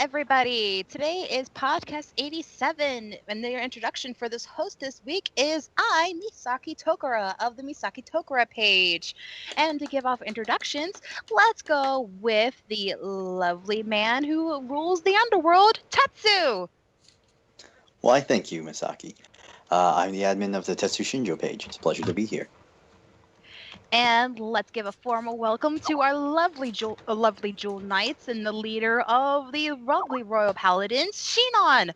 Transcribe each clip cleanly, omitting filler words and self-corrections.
everybody. Today is podcast 87, and their introduction for this host this week is Misaki Tokura of the Misaki Tokura page. And to give off introductions, let's go with the lovely man who rules the underworld, Tetsu. Why, thank you, Misaki. I'm the admin of the Tetsu Shinjo page. It's a pleasure to be here. And let's give a formal welcome to our lovely Jewel Knights and the leader of the lovely Royal Paladins, Shinon.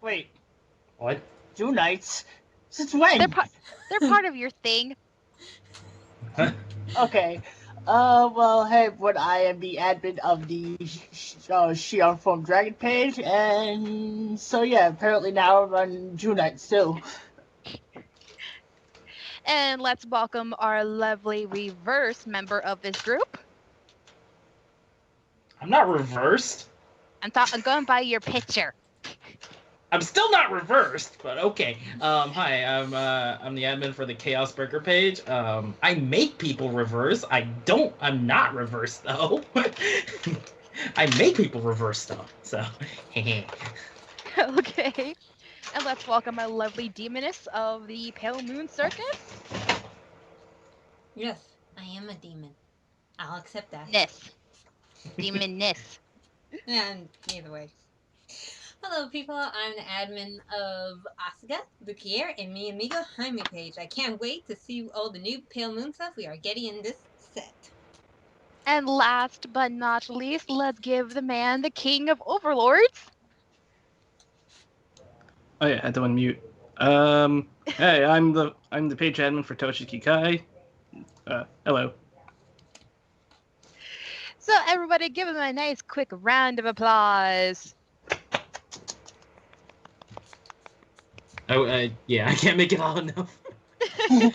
Wait, What? Jewel Knights? Since when? They're part of your thing. Okay. Well, hey, everyone, I am the admin of the Shion Form Dragon page, and so yeah, apparently now I run Jewel Knights too. And let's welcome our lovely reverse member of this group. I'm not reversed. I'm going by your picture. I'm still not reversed, but okay. Hi, I'm the admin for the Chaos Breaker page. I make people reverse. I'm not reversed though. I make people reverse though. So Okay. And let's welcome our lovely demoness of the Pale Moon Circus. Yes, I am a demon. I'll accept that. Demoness. And either way. Hello, people. I'm the admin of Asuka, Lukier, and Mi Amigo Jaime page. I can't wait to see all the new Pale Moon stuff we are getting in this set. And last but not least, let's give the man the king of overlords. Oh yeah, I had to unmute. Hey, I'm the page admin for Toshiki Kai. Hello. So everybody give him a nice quick round of applause. Yeah, I can't make it all enough. Well,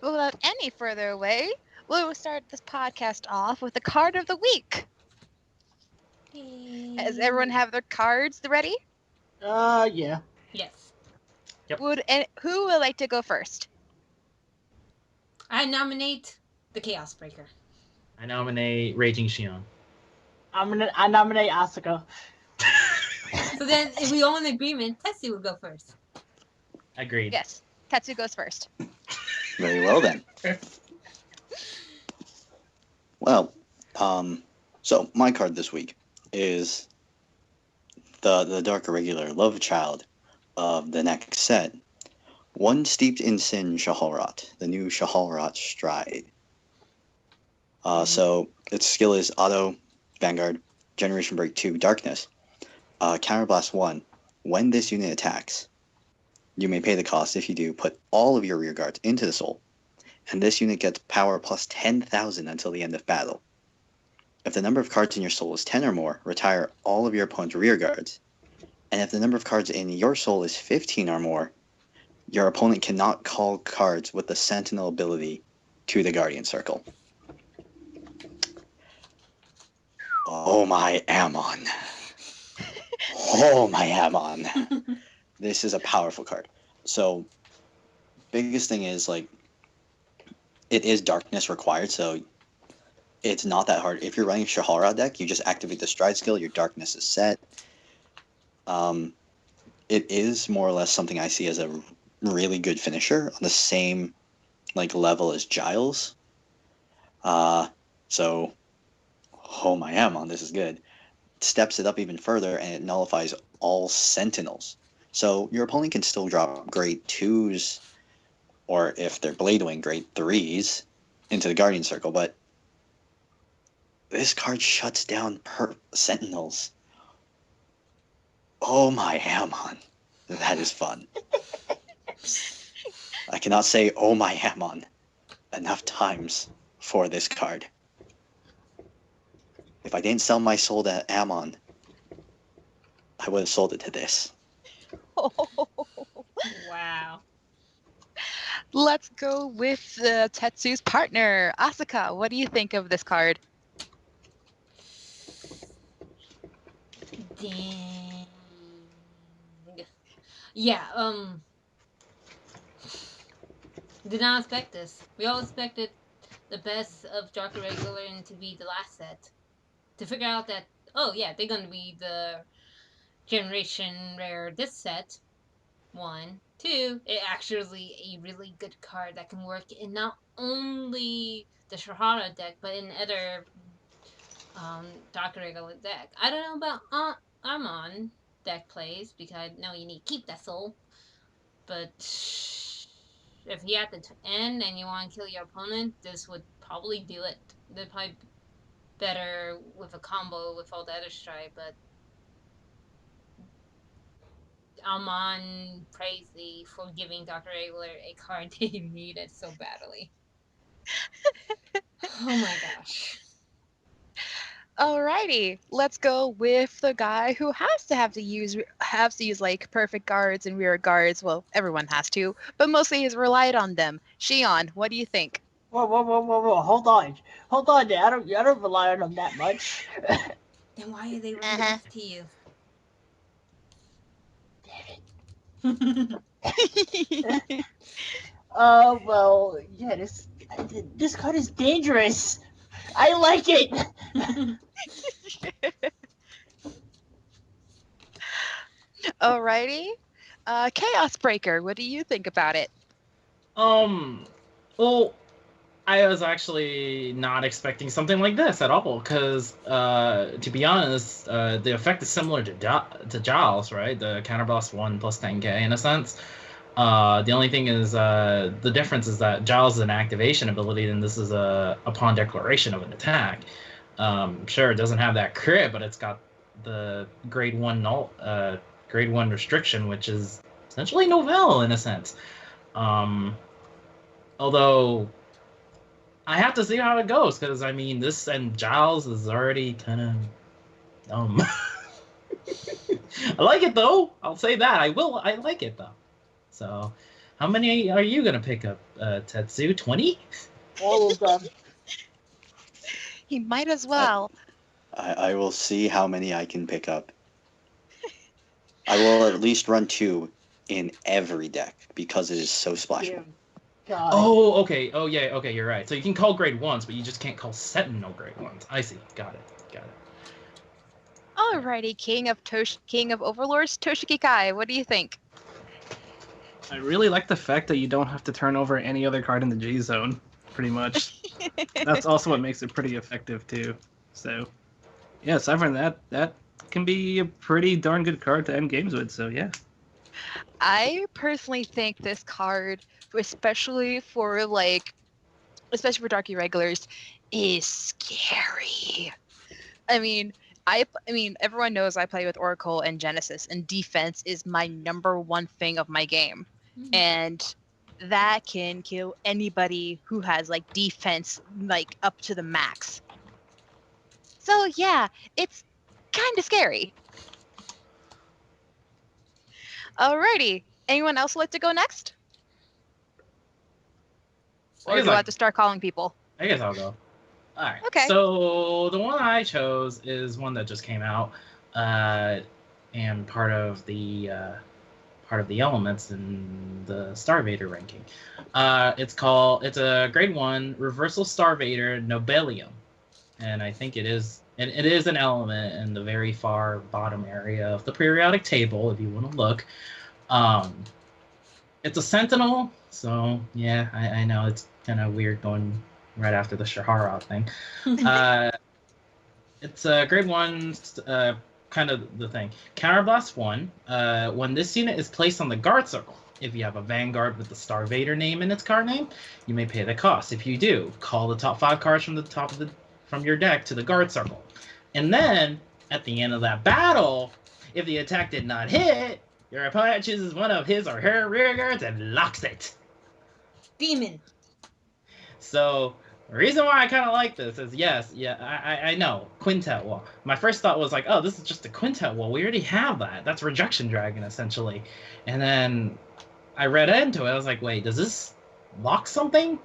without any further ado, we'll start this podcast off with the card of the week. Does everyone have their cards ready? Yeah. Yes. Yep. Who would like to go first? I nominate the Chaos Breaker. I nominate Raging Shion. I nominate Asuka. So then, if we all in agreement, Tetsu will go first. Agreed. Yes, Tetsu goes first. Very well then. Well, so my card this week is the Dark Irregular Love Child of the next set. One Steeped in Sin Shahalrat, the new Shahalrat Stride. So its skill is Auto, Vanguard, Generation Break 2, Darkness. Counterblast 1. When this unit attacks, you may pay the cost. If you do, put all of your rear guards into the soul, and this unit gets power plus 10,000 until the end of battle. If the number of cards in your soul is 10 or more, retire all of your opponent's rear guards. And if the number of cards in your soul is 15 or more, your opponent cannot call cards with the Sentinel ability to the Guardian Circle. Oh my Ammon. Oh my Ammon. This is a powerful card. So, biggest thing is, like, it is darkness required, so it's not that hard. If you're running a Shahara deck, you just activate the Stride skill, your darkness is set. It is more or less something I see as a really good finisher on the same, like, level as Giles. So, oh my Ammon, this is good. Steps it up even further, and it nullifies all Sentinels. So your opponent can still drop grade 2s, or if they're Blade Wing, grade 3s into the Guardian Circle, but this card shuts down Sentinels. Oh my Ammon. That is fun. I cannot say oh my Ammon enough times for this card. If I didn't sell my soul to Ammon, I would have sold it to this. Wow. Let's go with Tetsu's partner, Asuka. What do you think of this card? Dang. Yeah, did not expect this. We all expected the best of Dark Irregular and to be the last set. to figure out that, oh yeah, they're gonna be the generation rare this set. One. Two, it actually a really good card that can work in not only the Shahara deck, but in other Dark Regular deck. I don't know about Armon deck plays, because I know you need to keep that soul. But if you're at the end and you want to kill your opponent, this would probably do it. They're probably better with a combo with all the other strike, but Alman crazy for giving Dr. Regular a card they needed so badly. Oh my gosh. Alrighty, let's go with the guy who has to use like perfect guards and rear guards. Well, everyone has to, but mostly he's relied on them. Shion, what do you think? Whoa! Hold on there. I don't rely on them that much. Then why are they Uh-huh. released to you? Well, yeah. This card is dangerous. I like it. Alrighty, Chaos Breaker, what do you think about it? Well, I was actually not expecting something like this at all, because to be honest, the effect is similar to Giles, right? The counterblast 1 plus 10k in a sense. The only thing is, the difference is that Giles is an activation ability, and this is a upon declaration of an attack. Sure, it doesn't have that crit, but it's got the grade 1 grade 1 restriction, which is essentially Novell in a sense. Although I have to see how it goes, because I mean, this and Giles is already kind of dumb. I like it though. I'll say that. I like it though. So, how many are you gonna pick up, Tetsu? 20? All of them. He might as well. I will see how many I can pick up. I will at least run 2 in every deck because it is so splashable. Dear God. Oh, okay. Oh, yeah. Okay, you're right. So you can call grade 1s, but you just can't call Sentinel grade 1s. I see. Got it. Alrighty, King of Overlords, Toshiki Kai, what do you think? I really like the fact that you don't have to turn over any other card in the J zone, pretty much. That's also what makes it pretty effective, too. So, yeah, aside from that can be a pretty darn good card to end games with, so yeah. I personally think this card, especially for Dark Irregulars, is scary. I mean, everyone knows I play with Oracle and Genesis, and defense is my number one thing of my game. And that can kill anybody who has like defense like up to the max. So yeah, it's kind of scary. Alrighty, anyone else like to go next? Or do I have to start calling people? I guess I'll go. All right. Okay. So the one I chose is one that just came out, and part of the elements in the Starvader ranking. It's a grade 1 reversal Starvader Nobelium, and I think it is an element in the very far bottom area of the periodic table if you want to look. It's a Sentinel, so yeah, I know it's kind of weird going right after the Shahara thing. It's a grade 1, kind of the thing. Counterblast 1, when this unit is placed on the guard circle, if you have a Vanguard with the Starvader name in its card name, you may pay the cost. If you do, call the top 5 cards from your deck to the guard circle. And then, at the end of that battle, if the attack did not hit, your opponent chooses one of his or her rear guards and locks it. Demon. So, the reason why I kind of like this is, I know, Quintet Wall. My first thought was like, oh, this is just a Quintet Wall. We already have that. That's Rejection Dragon, essentially. And then I read into it. I was like, wait, does this lock something?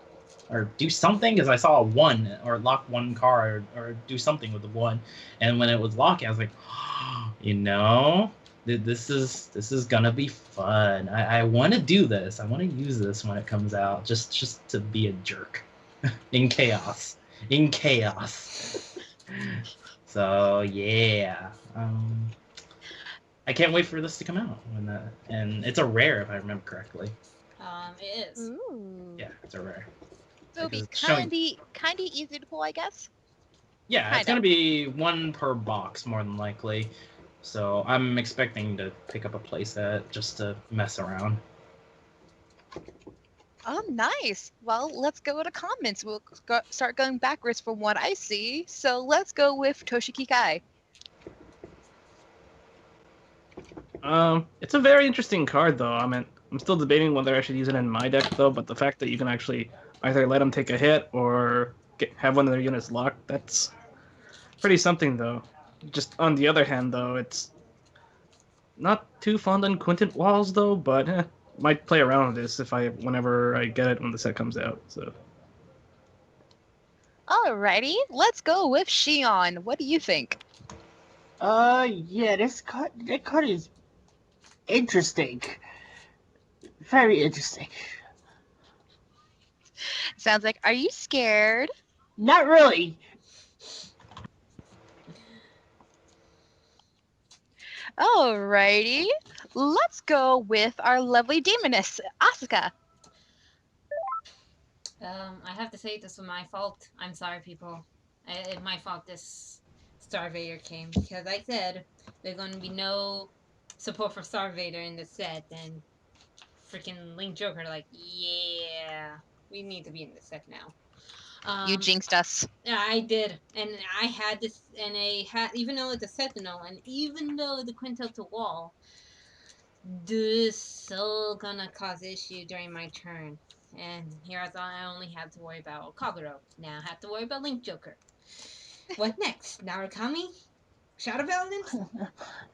Or do something? Because I saw a 1, or lock 1 card, or do something with the 1. And when it was locking, I was like, oh, this is gonna be fun. I want to do this. I want to use this when it comes out, just to be a jerk. In chaos. So yeah, I can't wait for this to come out. And it's a rare, if I remember correctly. It is. Ooh. Yeah, it's a rare. So it'll Because be it's showing. kinda easy to pull, I guess. Yeah, it's Kinda. gonna be one per box more than likely. So I'm expecting to pick up a playset just to mess around. Oh, nice. Well, let's go to comments. We'll start going backwards from what I see. So let's go with Toshiki Kai. It's a very interesting card, though. I mean, I'm still debating whether I should use it in my deck, though. But the fact that you can actually either let them take a hit or have one of their units locked, that's pretty something, though. Just on the other hand, though, it's not too fond on Quintet Walls, though. But might play around with this whenever I get it when the set comes out. So. Alrighty, let's go with Shion. What do you think? Yeah, that card is interesting. Very interesting. Sounds like, are you scared? Not really. Alrighty, let's go with our lovely demoness, Asuka. I have to say this was my fault. I'm sorry, people. My fault this Star Vader came because I said there's going to be no support for Star Vader in the set, and freaking Link Joker like, yeah, we need to be in the set now. You jinxed us. Yeah, I did, and I had this, and I had, even though it's a Sentinel, and even though the Quintel to Wall, this still gonna cause issue during my turn. And here I thought I only had to worry about Kaguro. Now I have to worry about Link Joker. What next? Narukami? Shadow Paladin?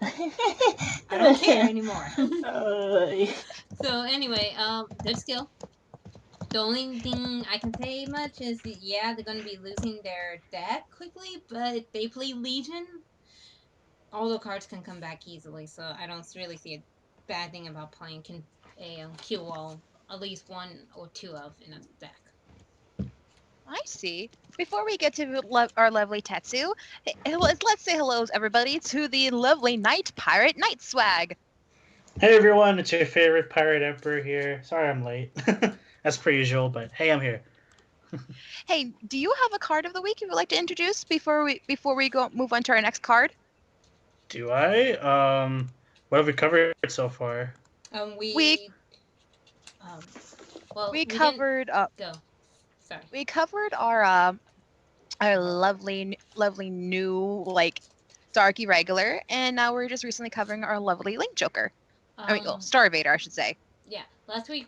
I don't care anymore. So anyway, good skill. The only thing I can say much is that, yeah, they're gonna be losing their deck quickly, but if they play Legion, all the cards can come back easily. So I don't really see a bad thing about playing a Q wall at least one or two of in a deck. I see. Before we get to our lovely Tetsu, let's say hello, everybody, to the lovely Knight Pirate Night Swag. Hey everyone, it's your favorite Pirate Emperor here. Sorry I'm late. As per usual, but hey, I'm here. Hey, do you have a card of the week you would like to introduce before we go move on to our next card? Do I? What have we covered so far? We covered go. Sorry. We covered our lovely new like dark irregular, and now we're just recently covering our lovely Link Joker. Star Vader, I should say. Yeah, last week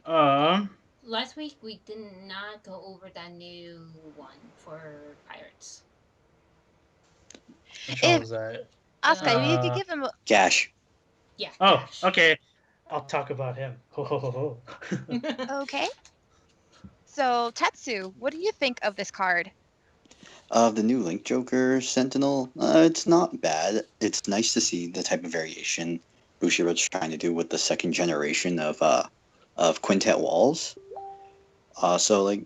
we did not go over that new one for Pirates. Which one was that? Asuka, you could give him Gash. Yeah. Oh, Gash. okay. I'll talk about him. Ho ho ho ho. Okay. So Tetsu, what do you think of this card? Of the new Link Joker Sentinel, it's not bad. It's nice to see the type of variation Bushiroad's trying to do with the second generation of Quintet Walls. So like,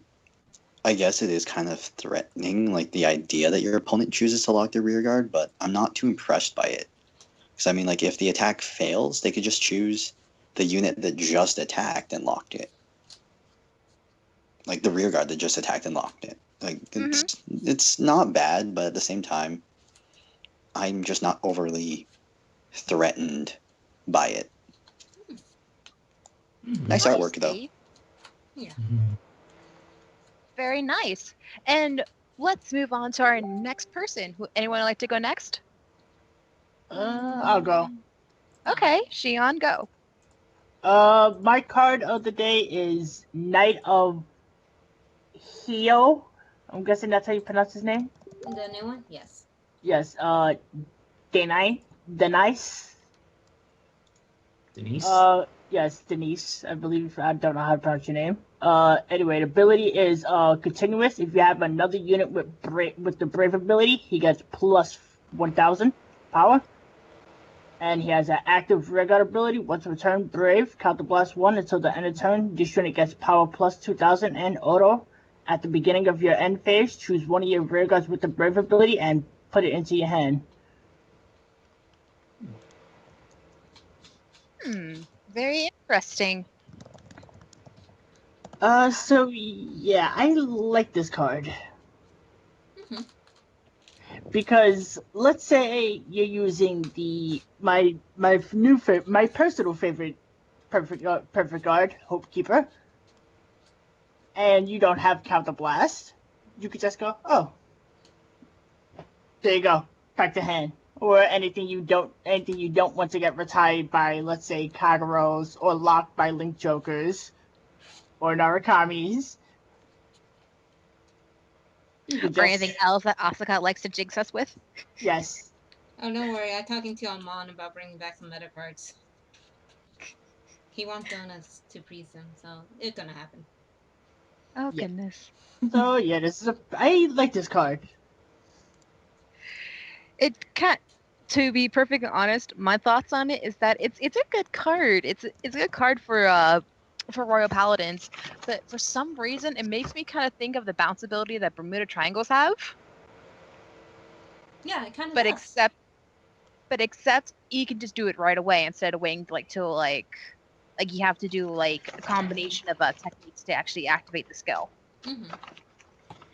I guess it is kind of threatening, like the idea that your opponent chooses to lock their rear guard, but I'm not too impressed by it. Because I mean, like, if the attack fails, they could just choose the unit that just attacked and locked it. Like the rear guard that just attacked and locked it. Like it's not bad, but at the same time, I'm just not overly threatened by it. Nice artwork though. Yeah. Very nice. And let's move on to our next person. Anyone like to go next? I'll go. Okay, Shion, go. My card of the day is Knight of Hio. I'm guessing that's how you pronounce his name. The new one, yes. Yes. Denise. Denise? Yes, Denise. I believe. I don't know how to pronounce your name. Anyway, the ability is continuous. If you have another unit with the Brave ability, he gets plus 1,000 power. And he has an active rear guard ability. Once per turn, Brave, counterblast 1 until the end of turn. This unit gets power plus 2,000 and auto. At the beginning of your end phase, choose one of your rearguards with the Brave ability and put it into your hand. Very interesting. So yeah, I like this card. Mhm. Because let's say you're using my personal favorite perfect guard, Hope Keeper, and you don't have Counter Blast, you could just go, oh, there you go, back to hand. Or anything you don't want to get retired by, let's say, Kagaros, or locked by Link Jokers, or Narakamis. You could Or just anything else that Asuka likes to jinx us with? yes. Oh, don't worry. I'm talking to Amon about bringing back some meta cards. He wants donuts to freeze them, so it's gonna happen. Oh, Yeah. goodness. So yeah, I like this card. It can't. To be perfectly honest, my thoughts on it is that it's a good card. It's a good card for Royal Paladins, but for some reason it makes me kind of think of the bounce ability that Bermuda Triangles have, Yeah, it kind of but does. except you can just do it right away instead of waiting like till like you have to do like a combination of techniques to actually activate the skill. Mm-hmm.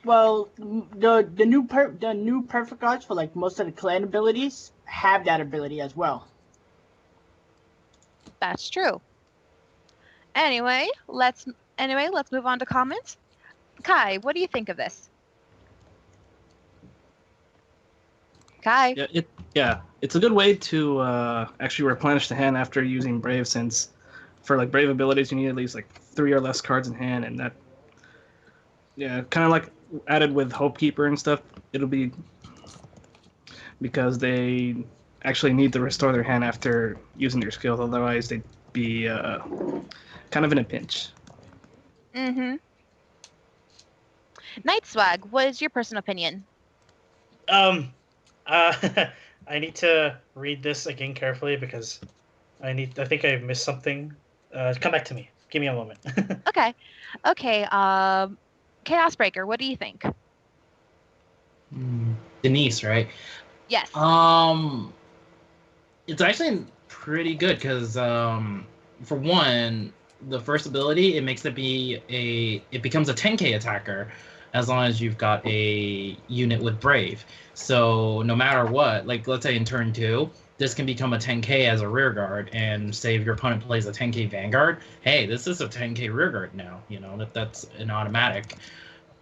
Well, the new perfect guards for like most of the clan abilities have that ability as well. That's true. Anyway, let's move on to comments. Kai, what do you think of this? Kai. It's a good way to actually replenish the hand after using Brave, since for like Brave abilities you need at least like 3 or less cards in hand, and that kind of like added with Hope Keeper and stuff. It'll be because they actually need to restore their hand after using their skills, otherwise they'd be kind of in a pinch. Mm-hmm. Night Swag, what is your personal opinion? Um, uh, I need to read this again carefully because I think I missed something. Come back to me. Give me a moment. Okay. Okay, Chaos Breaker, what do you think? Denise, right? Yes. It's actually pretty good because for one, the first ability, it makes it becomes a 10k attacker as long as you've got a unit with Brave. So no matter what, like let's say in turn 2, this can become a 10k as a rear guard, and say if your opponent plays a 10k Vanguard, hey, this is a 10k rear guard now. You know that's an automatic.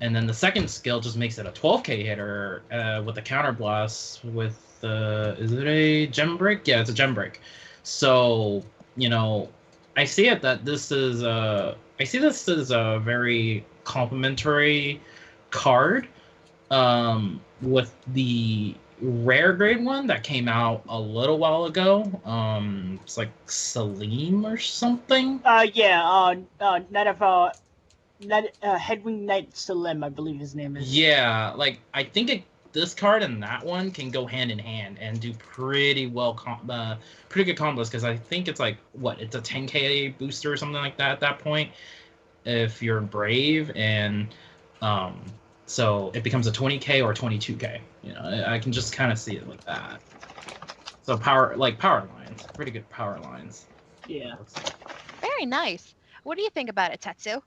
And then the second skill just makes it a 12k hitter with a counter blast with is it a gem break? Yeah, it's a gem break. So I see it that I see this as a very complimentary card with the rare grade one that came out a little while ago. It's like Salim or something. Night of Headwing Knight Salim, I believe his name is. Yeah, like I think this card and that one can go hand in hand and do pretty pretty good combos, because I think it's like it's a 10k booster or something like that at that point if you're Brave, and so it becomes a 20k or 22k. I can just kind of see it like that. So power lines, pretty good power lines. Yeah. Very nice. What do you think about it, Tetsu?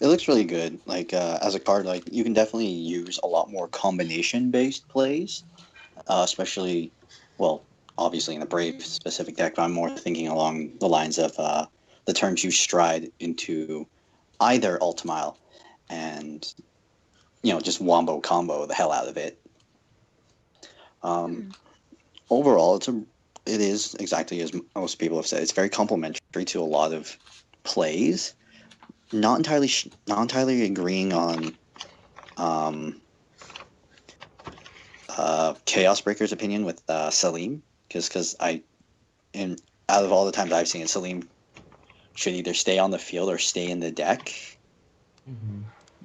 It looks really good. Like as a card, like you can definitely use a lot more combination-based plays, especially, well, obviously in the Brave specific deck. But I'm more thinking along the lines of the turns you stride into either Ultimile and just wombo combo the hell out of it. Overall, it is exactly as most people have said. It's very complementary to a lot of plays. Not entirely agreeing on Chaos Breaker's opinion with Salim, because out of all the times I've seen it, Salim should either stay on the field or stay in the deck.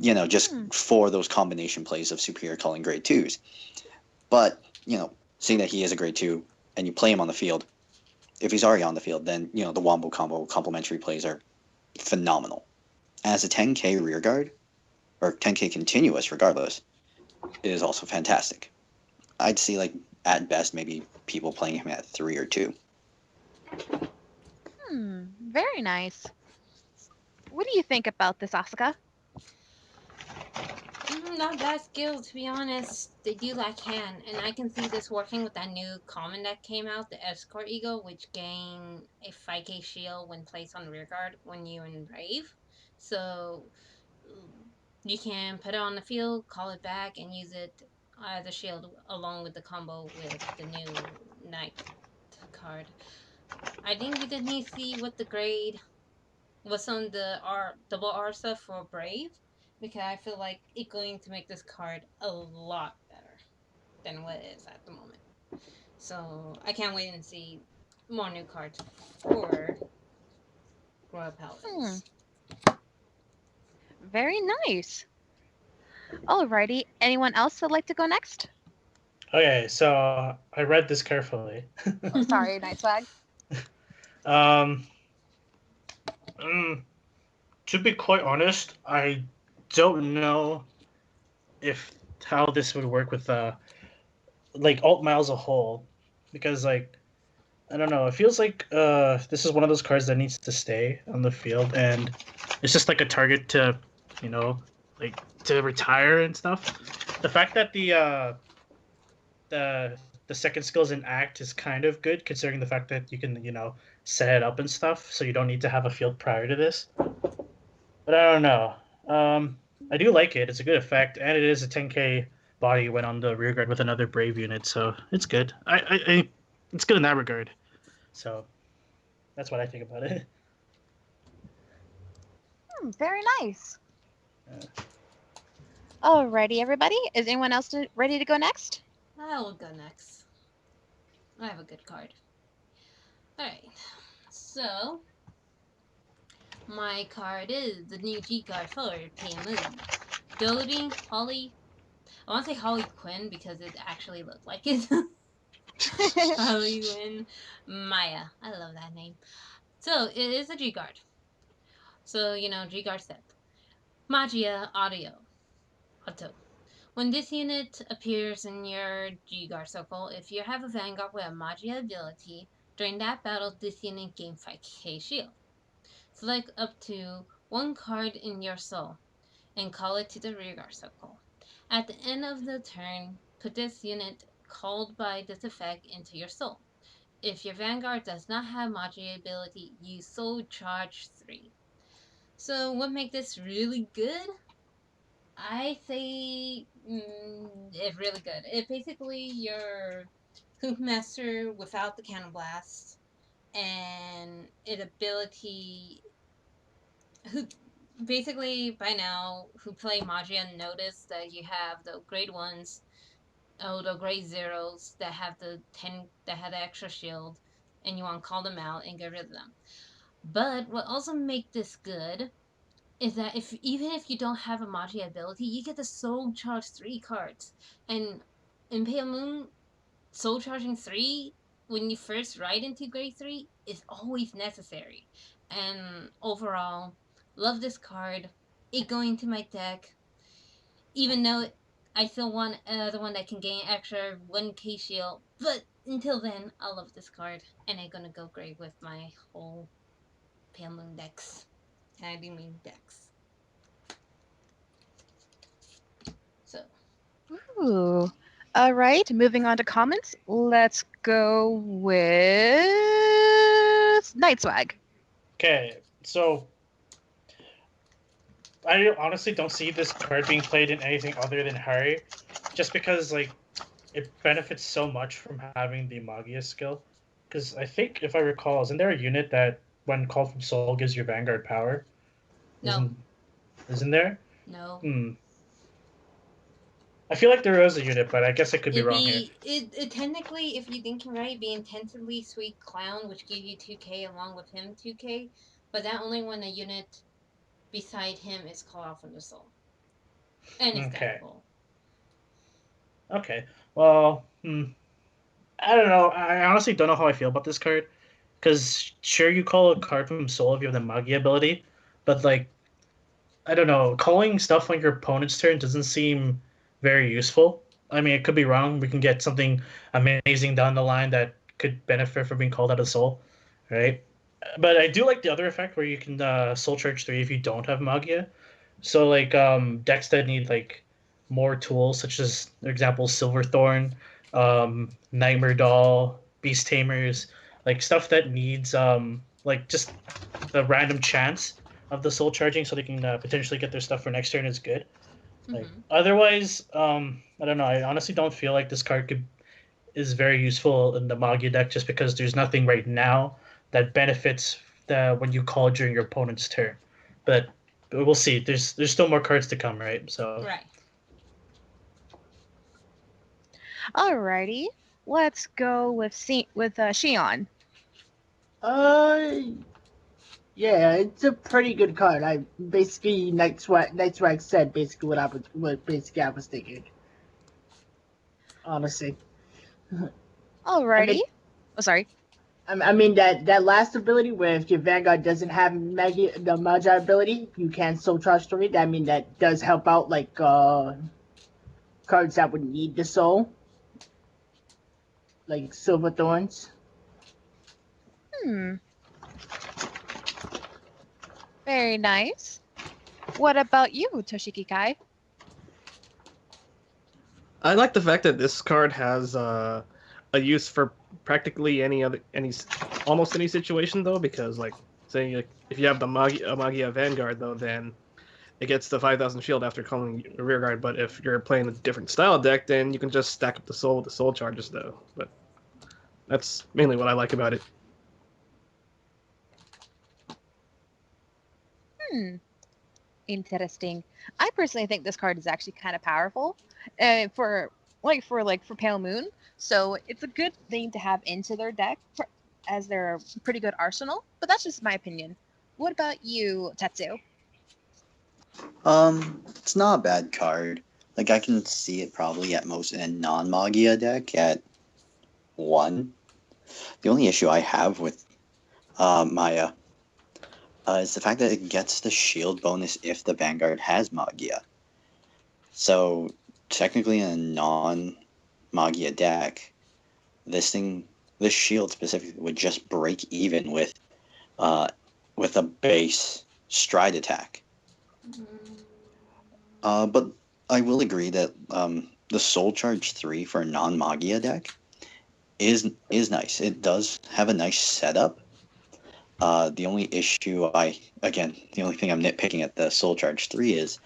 Just for those combination plays of superior calling grade 2s. But seeing that he is a grade 2 and you play him on the field, if he's already on the field, then the wombo combo complementary plays are phenomenal. As a 10k rearguard, or 10k continuous regardless, it is also fantastic. I'd see, like, at best, maybe people playing him at 3 or 2. Very nice. What do you think about this, Asuka? Not bad skill, to be honest. They do lack hand, and I can see this working with that new common that came out, the Escort Eagle, which gain a 5k shield when placed on rearguard when you engrave. So you can put it on the field, call it back, and use it as a shield along with the combo with the new Knight card. I think we just need to see what the grade was on the R double R stuff for Brave, because I feel like it's going to make this card a lot better than what it is at the moment. So I can't wait and see more new cards for Royal Hmm, Paladins. very nice. Alrighty, anyone else would like to go next? Okay, so I read this carefully. Oh, sorry, Night Swag. um, mm, to be quite honest, I don't know if how this would work with like alt mile as a whole, because like I don't know, it feels like this is one of those cards that needs to stay on the field, and it's just like a target to, you know, like to retire and stuff. The fact that the second skill is an act is kind of good, considering the fact that you can, you know, set it up and stuff, so you don't need to have a field prior to this. But I don't know. I do like it. It's a good effect, and it is a 10k body when on the rearguard with another brave unit, so it's good. It's good in that regard. So that's what I think about it. Very nice. Uh, Alrighty, everybody. Is anyone else ready to go next? I will go next. I have a good card. Alright, so my card is the new G card for PMU. Doting Holly. I want to say Holly Quinn because it actually looked like it. Holly Quinn Maya. I love that name. So it is a G guard. So G guard step. Magia Audio. Auto. When this unit appears in your G-Guard circle, if you have a Vanguard with a Magia ability, during that battle this unit gains 5k shield. Select up to one card in your soul and call it to the rearguard circle. At the end of the turn, put this unit called by this effect into your soul. If your Vanguard does not have Magia ability, use Soul Charge 3. So what makes this really good? I say it's really good. It basically your Hoop Master without the Cannon Blast and it ability who basically by now who play Magia notice that you have the grade ones, the grade zeros that have the 10 that have the extra shield and you want to call them out and get rid of them. But what also make this good is that if even if you don't have a Magia ability, you get the Soul Charge 3 cards. And in Pale Moon, Soul Charging 3 when you first ride into grade 3 is always necessary. And overall, love this card. It going into my deck, even though I still want the one that can gain extra 1k shield. But until then, I love this card, and I'm gonna go great with my whole Pale Moon decks. And I do mean decks. So Ooh. All right, moving on to comments. Let's go with Night Swag. okay, so I honestly don't see this card being played in anything other than Harry, just because like it benefits so much from having the Magia skill. Because I think if I recall, isn't there a unit that when called from Soul gives your Vanguard power? no, Isn't there? no. Hmm. I feel like there is a unit, but I guess I could be It'd wrong here. be it technically, if you think right, be intensively sweet clown, which give you 2k along with him 2k, but that only when a unit beside him is called out from the soul and is Okay. stackable. Okay. Well, I don't know. I honestly don't know how I feel about this card. Because sure, you call a card from Soul if you have the Magia ability, but like I don't know, calling stuff on your opponent's turn doesn't seem very useful. I mean, it could be wrong. We can get something amazing down the line that could benefit from being called out of soul, right? But I do like the other effect where you can soul charge 3 if you don't have Magia. So like decks that need like more tools, such as for example Silverthorn, Nightmare Doll, Beast Tamers, like stuff that needs like just the random chance of the soul charging, so they can potentially get their stuff for next turn is good. Like Mhm. otherwise, I don't know. I honestly don't feel like this card is very useful in the Magia deck just because there's nothing right now that benefits the when you call during your opponent's turn. But we'll see. There's still more cards to come, right? So Right. Alrighty, let's go with Shion. Uh, yeah, it's a pretty good card. I basically Night's Wag said basically what I was thinking. Honestly, I Alrighty. mean, Oh, sorry. I mean that last ability where if your Vanguard doesn't have the Magi ability, you can soul charge 3. I mean that does help out like cards that would need the soul, like Silver Thorns. Hmm. Very nice. What about you, Toshiki Kai? I like the fact that this card has a use for practically almost any situation though, because like saying like, if you have the Magia Vanguard though, then it gets the 5,000 shield after calling a rear guard. But if you're playing a different style deck, then you can just stack up the soul with the soul charges though. But that's mainly what I like about it. Hmm. Interesting. I personally think this card is actually kind of powerful, for Pale Moon. So it's a good thing to have into their deck as their pretty good arsenal. But that's just my opinion. What about you, Tetsu? It's not a bad card. Like I can see it probably at most in a non-Magia deck at 1. The only issue I have with Maya is the fact that it gets the shield bonus if the Vanguard has Magia. So technically in a non-Magia deck, this shield specifically would just break even uh, with a base stride attack. But I will agree that the Soul Charge 3 for a non-Magia deck is nice. It does have a nice setup. The only the only thing I'm nitpicking at the Soul Charge 3 is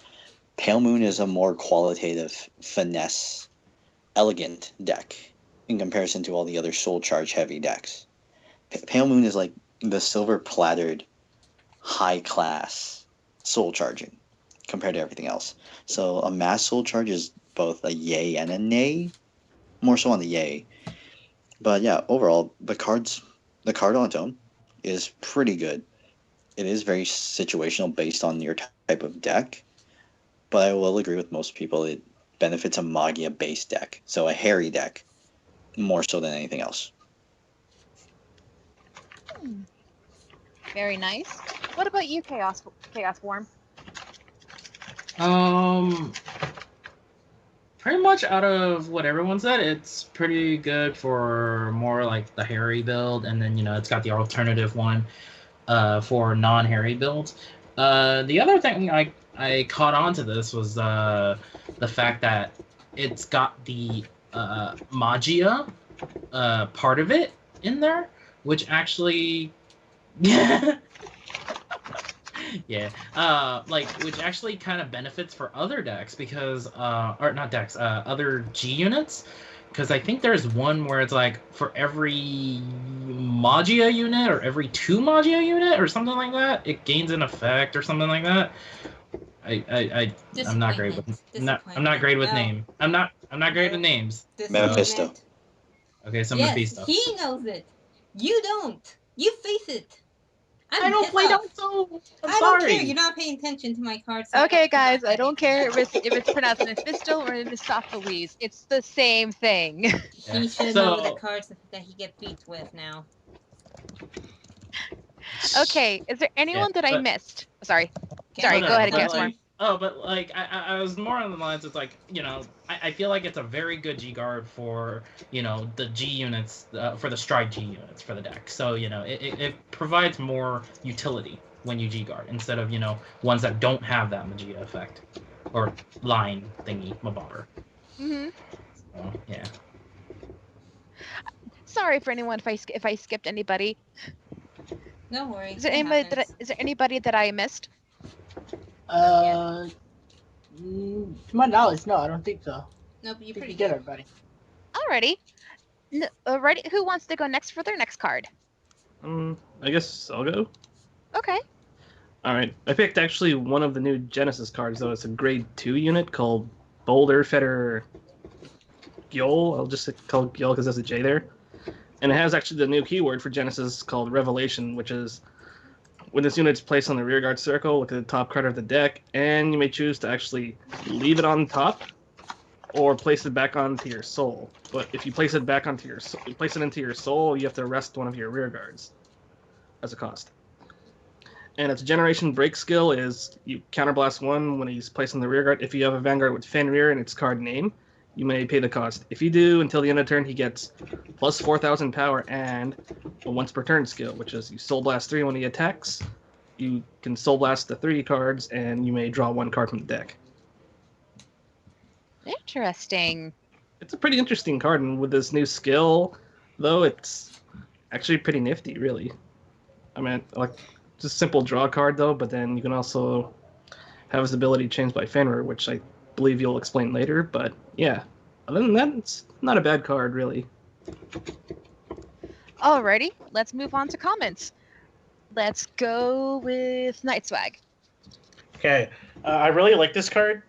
Pale Moon is a more qualitative, finesse, elegant deck in comparison to all the other Soul Charge heavy decks. Pale Moon is like the silver plattered, high class Soul Charging compared to everything else. So a mass Soul Charge is both a yay and a nay, more so on the yay. But yeah, overall, the card on its own is pretty good. It is very situational based on your type of deck, but I will agree with most people it benefits a Magia based deck, so a Harry deck, more so than anything else. Hmm. Very nice. What about you, Chaos Form? Um, pretty much out of what everyone said, it's pretty good for more like the Harry build, and then it's got the alternative one for non-Harry builds. The other thing I caught on to this was the fact that it's got the Magia part of it in there, which actually yeah, which actually kind of benefits for other decks because, or not decks, other G units, because I think there's one where it's like for every Magia unit or every 2 Magia unit or something like that, it gains an effect or something like that. I'm not great with I'm not great with No. name. I'm not great with names. Mephisto. Okay, so Yes, Mephisto. he knows it. You don't. You face it. I don't pissed play off. Dark Souls. I'm I sorry. don't care. You're not paying attention to my cards. So Okay, guys, not I don't paying care attention. if it's pronounced Mephisto or Mephistopheles. It's the same thing. Yeah. He should know the cards that he get beat with now. Okay, is there anyone that I but- missed? Sorry. Can't Sorry, wait go to ahead, but have Gasmore. fun. like, oh, but like, I was more on the lines. It's like, I feel like it's a very good G guard for the G units, for the stride G units for the deck. So it provides more utility when you G guard instead of ones that don't have that Vegeta effect or line thingy mabobber. Hmm. So yeah. Sorry for anyone if I skipped anybody. No worry, Is there it anybody happens. is there anybody that I missed? Not yet. Uh, to my knowledge, no, I don't think so. Nope, I you're think pretty you did, good. everybody. Alrighty. Alrighty. Who wants to go next for their next card? I guess I'll go. Okay. All right. I picked actually one of the new Genesis cards, though. It's a grade 2 unit called Boulder Fetter Gyol. I'll just call it Gyol because there's a J there. And it has actually the new keyword for Genesis called Revelation, which is when this unit is placed on the rearguard circle, look at the top card of the deck, and you may choose to actually leave it on top or place it back onto your soul. But if you place it back onto your place it into your soul, you have to rest one of your rear guards as a cost. And its generation break skill is you counterblast one when he's placed in the rear guard. If you have a Vanguard with Fenrir in its card name, you may pay the cost. If you do, until the end of turn, he gets plus 4,000 power and a once per turn skill, which is you Soul Blast 3 when he attacks. You can Soul Blast the 3 cards, and you may draw one card from the deck. Interesting. It's a pretty interesting card, and with this new skill, though, it's actually pretty nifty, really. I mean, like, just simple draw card, though, but then you can also have his ability changed by Fenrir, which I believe you'll explain later, but yeah. Other than that, it's not a bad card, really. Alrighty. Let's move on to comments. Let's go with Night Swag. Okay, I really like this card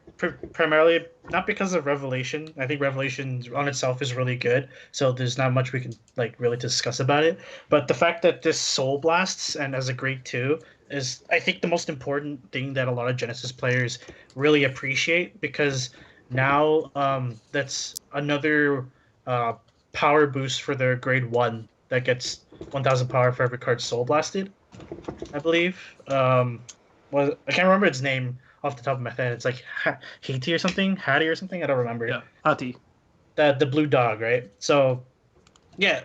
primarily not because of Revelation. I think Revelation on itself is really good, so there's not much we can like really discuss about it. But the fact that this Soul Blasts and as a grade 2 is, I think, the most important thing that a lot of Genesis players really appreciate because now that's another uh, power boost for their grade 1 that gets 1,000 power for every card Soul Blasted, I believe. Was I can't remember its name off the top of my head. It's like Haiti or something, Hattie or something. I don't remember. Yeah, Hati. The blue dog, right? So yeah,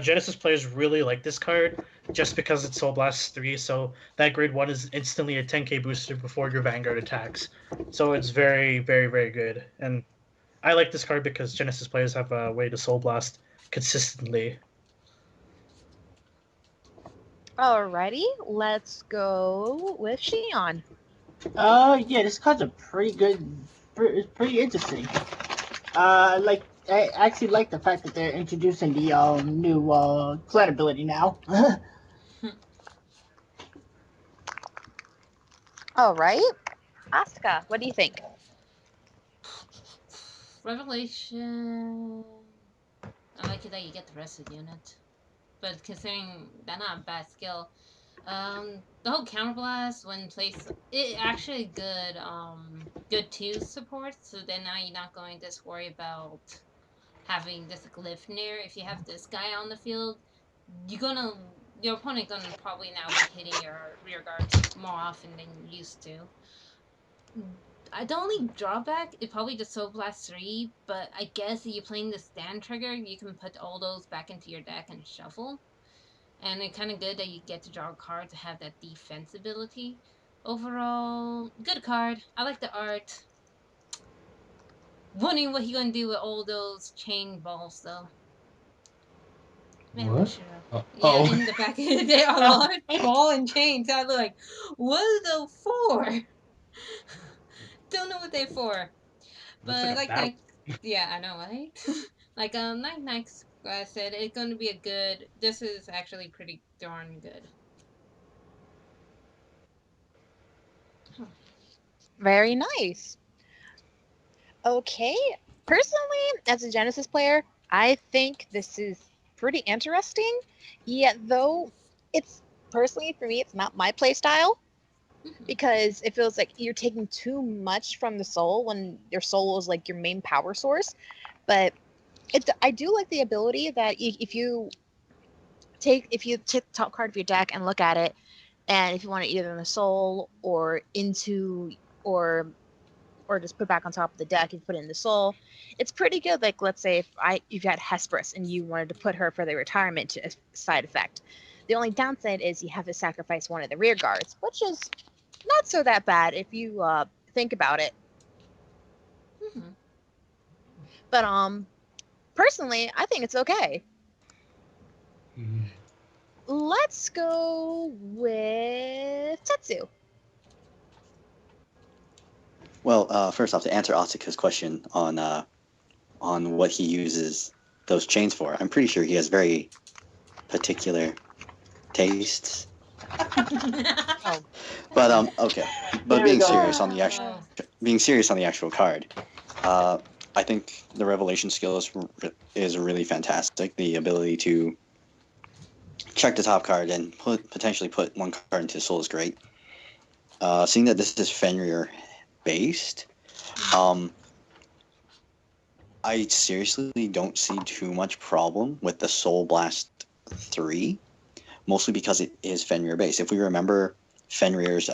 Genesis players really like this card just because it's Soul Blast 3. So that grade 1 is instantly a 10k booster before your Vanguard attacks. So it's very, very, very good. And I like this card because Genesis players have a way to Soul Blast consistently. Alrighty. Let's go with Shion. Yeah, this card's a pretty good. It's pretty interesting. I actually like the fact that they're introducing the new clan ability now. Alright. Asuka, what do you think? Revelation. I like it that you get the rest of the unit. But considering that's not a bad skill. The whole counterblast when placed, it actually good 2 support. So then now you're not going to just worry about having this glyph near. If you have this guy on the field, your opponent gonna probably now be hitting your rear guards more often than you used to. The only drawback is probably the Soul Blast 3, but I guess if you're playing the stand trigger, you can put all those back into your deck and shuffle. And it's kind of good that you get to draw a card to have that defense ability. Overall, good card. I like the art. Wondering what he gonna do with all those chain balls, though. Man, What? sure. Oh. Yeah, in the back, they are a lot of ball and chains. I was like, what are those for? Don't know what they're for. Looks But like a battle. yeah, I know, right? Like Night said, it's going to be a good. This is actually pretty darn good. Huh. Very nice. Okay. Personally, as a Genesis player, I think this is pretty interesting. Yet, though, it's personally for me, it's not my play style because it feels like you're taking too much from the soul when your soul is like your main power source. But I do like the ability that if you take the top card of your deck and look at it, And if you want it either in the soul or into or just put back on top of the deck and put it in the soul, it's pretty good. Like let's say if you had Hesperus and you wanted to put her for the retirement to a side effect. The only downside is you have to sacrifice one of the rear guards, which is not so that bad if you think about it. Mhm. But personally, I think it's okay. Let's go with Tetsu. Well, first off, to answer Asuka's question on what he uses those chains for, I'm pretty sure he has very particular tastes. Oh, But okay. But There we being go. serious on Oh. the actual card, I think the revelation skill is really fantastic. The ability to check the top card and potentially put one card into soul is great. Seeing that this is Fenrir based, I seriously don't see too much problem with the Soul Blast 3, mostly because it is Fenrir based. If we remember Fenrir's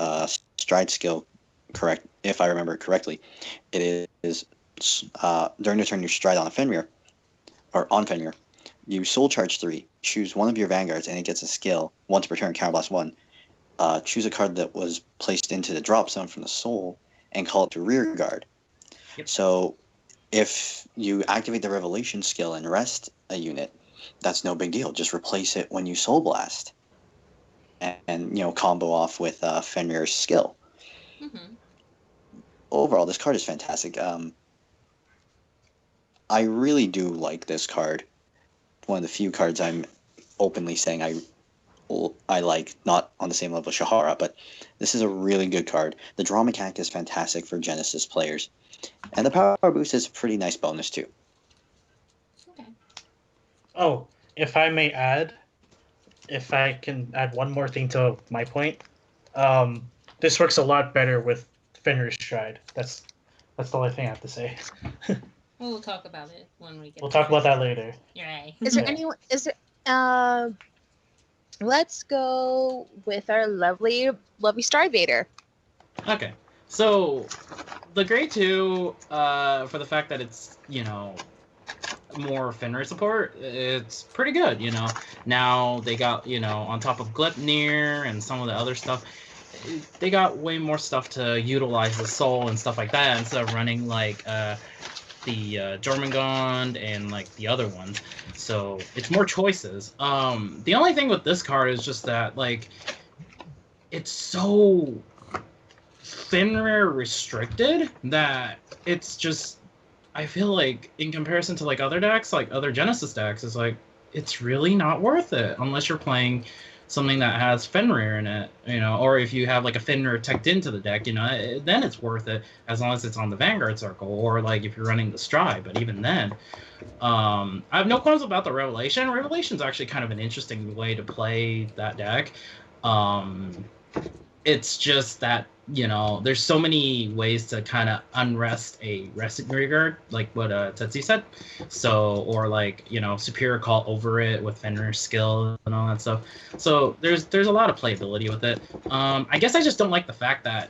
stride skill correct, if I remember it correctly, it is during the turn you stride on a Fenrir, or on Fenrir, you soul charge 3, choose one of your vanguards, and it gets a skill once per turn, counterblast 1. Choose a card that was placed into the drop zone from the soul and call it to rear guard. Yep. So if you activate the revelation skill and rest a unit, that's no big deal. Just replace it when you soul blast, and combo off with Fenrir's skill. Mhm. Overall, this card is fantastic. I really do like this card. One of the few cards I'm openly saying I like, not on the same level as Shahara, but this is a really good card. The draw mechanic is fantastic for Genesis players, and the power boost is a pretty nice bonus too. Okay. Oh, if I may add, if I can add one more thing to my point, this works a lot better with Fenrir's Stride. That's the only thing I have to say. We'll talk about it when we get. We'll talk about that later. You're right. is there Yeah. anyone? Is there? Let's go with our lovely Star Vader. Okay, so the grade 2, for the fact that it's more Fenrir support, it's pretty good. Now they got on top of Gleipnir and some of the other stuff, they got way more stuff to utilize the soul and stuff like that instead of running like the Jormungand and like the other ones. So it's more choices. The only thing with this card is just that like it's so Fenrir restricted that it's just, I feel like in comparison to like other decks, like other Genesis decks, it's like it's really not worth it unless you're playing something that has Fenrir in it, or if you have like a Fenrir teched into the deck, then it's worth it as long as it's on the Vanguard circle, or like if you're running the Stride. But even then, I have no qualms about the Revelation. Revelation's actually kind of an interesting way to play that deck. It's just that there's so many ways to kind of unrest a rested rearguard, like what Tetsu said. So, or like superior call over it with Fenrir's skill and all that stuff. So there's a lot of playability with it. I guess I just don't like the fact that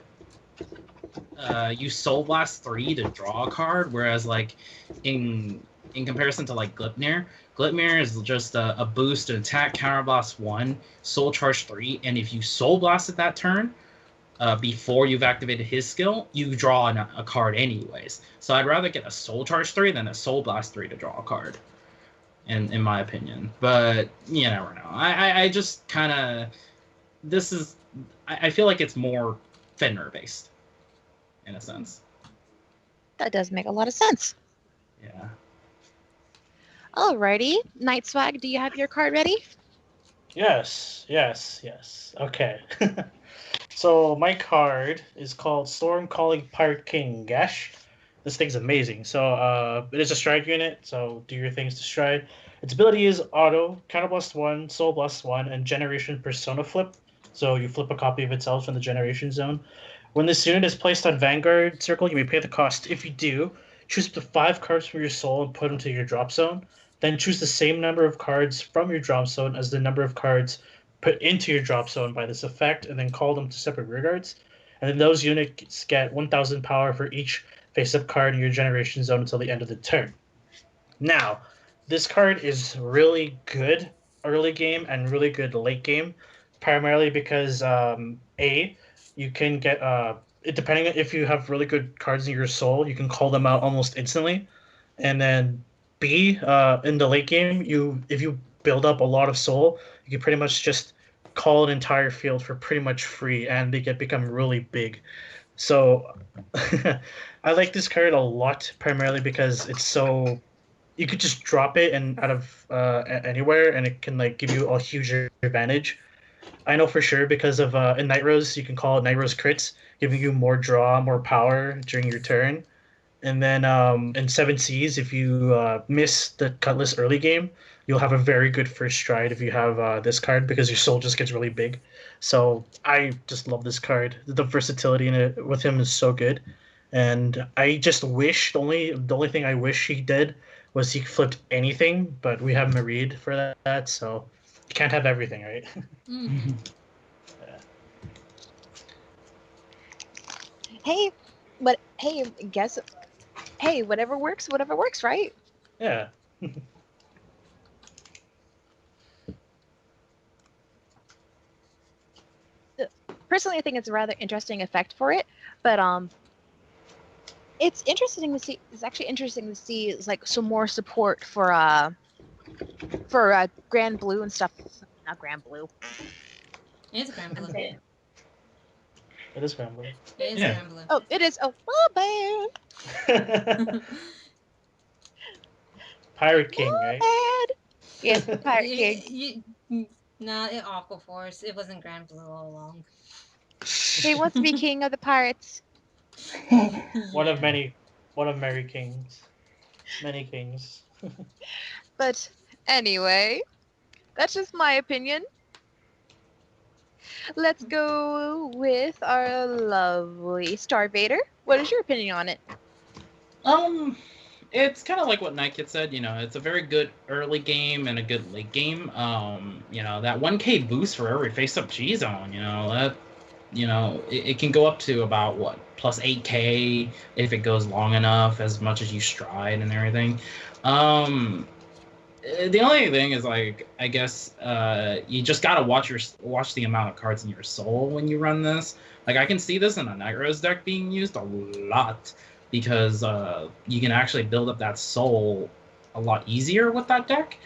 you Soul Blast 3 to draw a card, whereas like in comparison to like Gleipnir is just a boost to attack, counterblast 1, Soul Charge 3, and if you Soul Blasted that turn, before you've activated his skill, you draw a card anyways. So I'd rather get a Soul Charge 3 than a Soul Blast 3 to draw a card, in my opinion. But you never know. I just kind of... I feel like it's more Fenrir based, in a sense. That does make a lot of sense. Yeah. Alrighty, Night Swag, do you have your card ready? Yes. Okay. So my card is called Storm Calling Pirate King Gash. This thing's amazing. So it is a stride unit, so do your things to stride. Its ability is auto, counterblast 1, soul blast 1, and generation persona flip. So you flip a copy of itself from the generation zone. When this unit is placed on Vanguard Circle, you may pay the cost. If you do, choose up to 5 cards from your soul and put them to your drop zone. Then choose the same number of cards from your drop zone as the number of cards put into your drop zone by this effect, and then call them to separate rearguards. And then those units get 1,000 power for each face-up card in your generation zone until the end of the turn. Now, this card is really good early game and really good late game, primarily because you can get depending on if you have really good cards in your soul, you can call them out almost instantly, and then B, in the late game, if you build up a lot of soul, you can pretty much just call an entire field for pretty much free, and they become really big. So I like this card a lot, primarily because it's so you could just drop it and out of anywhere, and it can like give you a huge advantage. I know for sure because of in Night Rose, you can call it Night Rose crits, giving you more draw, more power during your turn. And then in Seven Seas, if you miss the Cutlass early game, you'll have a very good first stride if you have this card because your soul just gets really big. So I just love this card. The versatility in it with him is so good, and I just wish the only thing I wish he did was he flipped anything, but we have Mareed for that, so you can't have everything, right? Mm. Hey, hey, guess. Hey, whatever works, right? Yeah. Personally, I think it's a rather interesting effect for it, but it's interesting to see. It's actually interesting to see like some more support for Grand Blue and stuff. Not Grand Blue. It's Grand Blue. saying- It is Scrambler. It is Yeah. Grand Blue. Oh, it is. Oh, my bad. Pirate King, My right? bad. Yes, Pirate King. No, it Aqua Force. It wasn't Grand Blue all along. He wants to be king of the pirates. One of many kings. Many kings. But anyway, that's just my opinion. Let's go with our lovely Star Vader. What is your opinion on it? It's kind of like what Nike said. It's a very good early game and a good late game. That 1K boost for every face-up G zone. It can go up to about what plus 8K if it goes long enough, as much as you stride and everything. The only thing is, like, I guess you just gotta watch the amount of cards in your soul when you run this. Like, I can see this in a Night Rose deck being used a lot because you can actually build up that soul a lot easier with that deck.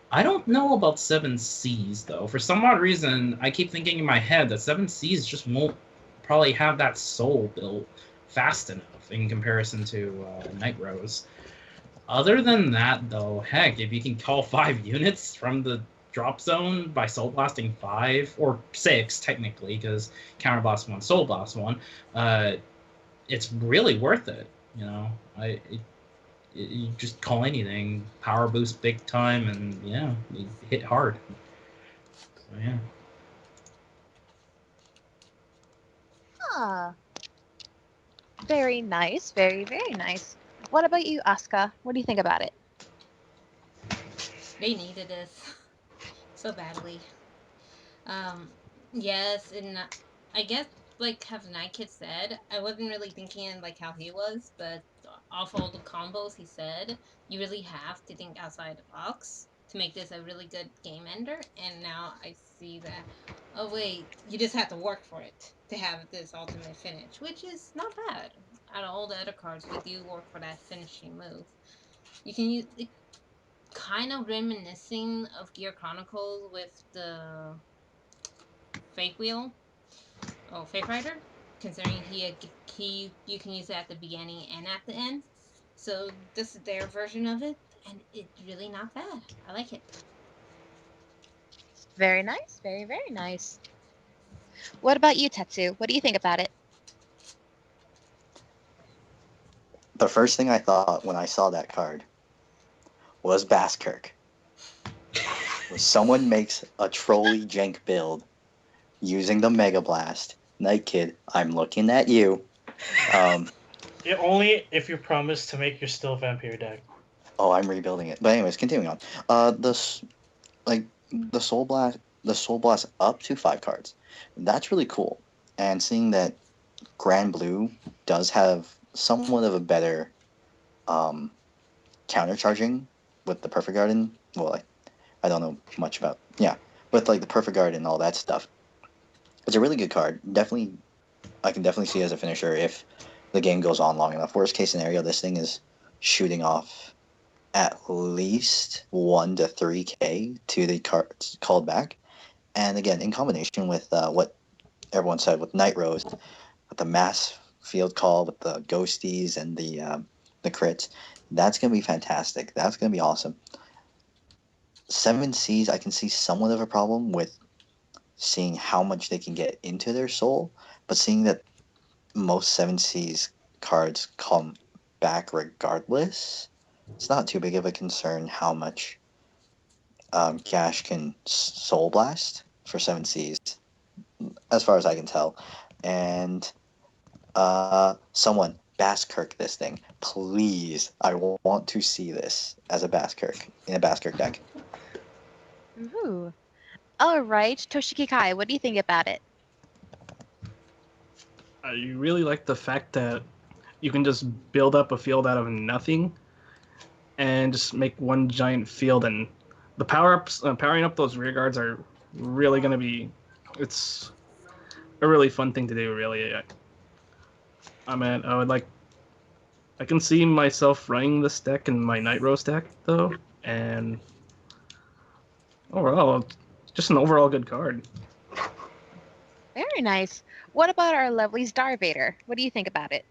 I don't know about 7Cs though. For some odd reason, I keep thinking in my head that 7Cs just won't probably have that soul built fast enough in comparison to Night Rose. Other than that, though, heck, if you can call 5 units from the drop zone by Soul Blasting 5, or 6, technically, because Counter Blast 1, Soul Blast 1, it's really worth it. You just call anything, power boost big time, and yeah, you hit hard. So, yeah. Ah, very nice. Very, very nice. What about you, Asuka? What do you think about it? They needed this so badly. Yes, and I guess like how Night Kid said, I wasn't really thinking like how he was, but off all the combos he said, you really have to think outside the box to make this a really good game ender. And now I see that. Oh wait, you just have to work for it to have this ultimate finish, which is not bad. Out of all the other cards, you do work for that finishing move. You can use it, kind of reminiscing of Gear Chronicles with the Fake Wheel or Fake Rider, considering you can use it at the beginning and at the end. So this is their version of it, and it's really not bad. I like it. Very nice. Very, very nice. What about you, Tetsu? What do you think about it? The first thing I thought when I saw that card was Basskirk. When someone makes a trolley jank build using the Mega Blast, Night Kid, I'm looking at you. Only if you promise to make your Still Vampire deck. Oh, I'm rebuilding it. But anyways, continuing on. The Soul Blast, the Soul Blast up to 5 cards. That's really cool. And seeing that Grand Blue does have somewhat of a better countercharging with the Perfect Garden. Well, I don't know much about, with like the Perfect Guard and all that stuff. It's a really good card. Definitely, I can definitely see it as a finisher if the game goes on long enough. Worst case scenario, this thing is shooting off at least 1 to 3k to the cards called back. And again, in combination with what everyone said with Night Rose, with the mass field call, with the ghosties and the crits, that's gonna be fantastic. That's gonna be awesome. 7Cs, I can see somewhat of a problem with seeing how much they can get into their soul, but seeing that most 7Cs cards come back regardless, it's not too big of a concern how much Gash can soul blast for 7Cs, as far as I can tell. And someone Basskirk this thing, please. I want to see this as a Basskirk in a Basskirk deck. Ooh. All right, Toshiki Kai, what do you think about it? I really like the fact that you can just build up a field out of nothing and just make one giant field, and the power-ups, powering up those rear guards are really going to be, it's a really fun thing to do, really. I can see myself running this deck in my Night Rose deck, though, and overall, just an overall good card. Very nice. What about our lovely Starvader? What do you think about it?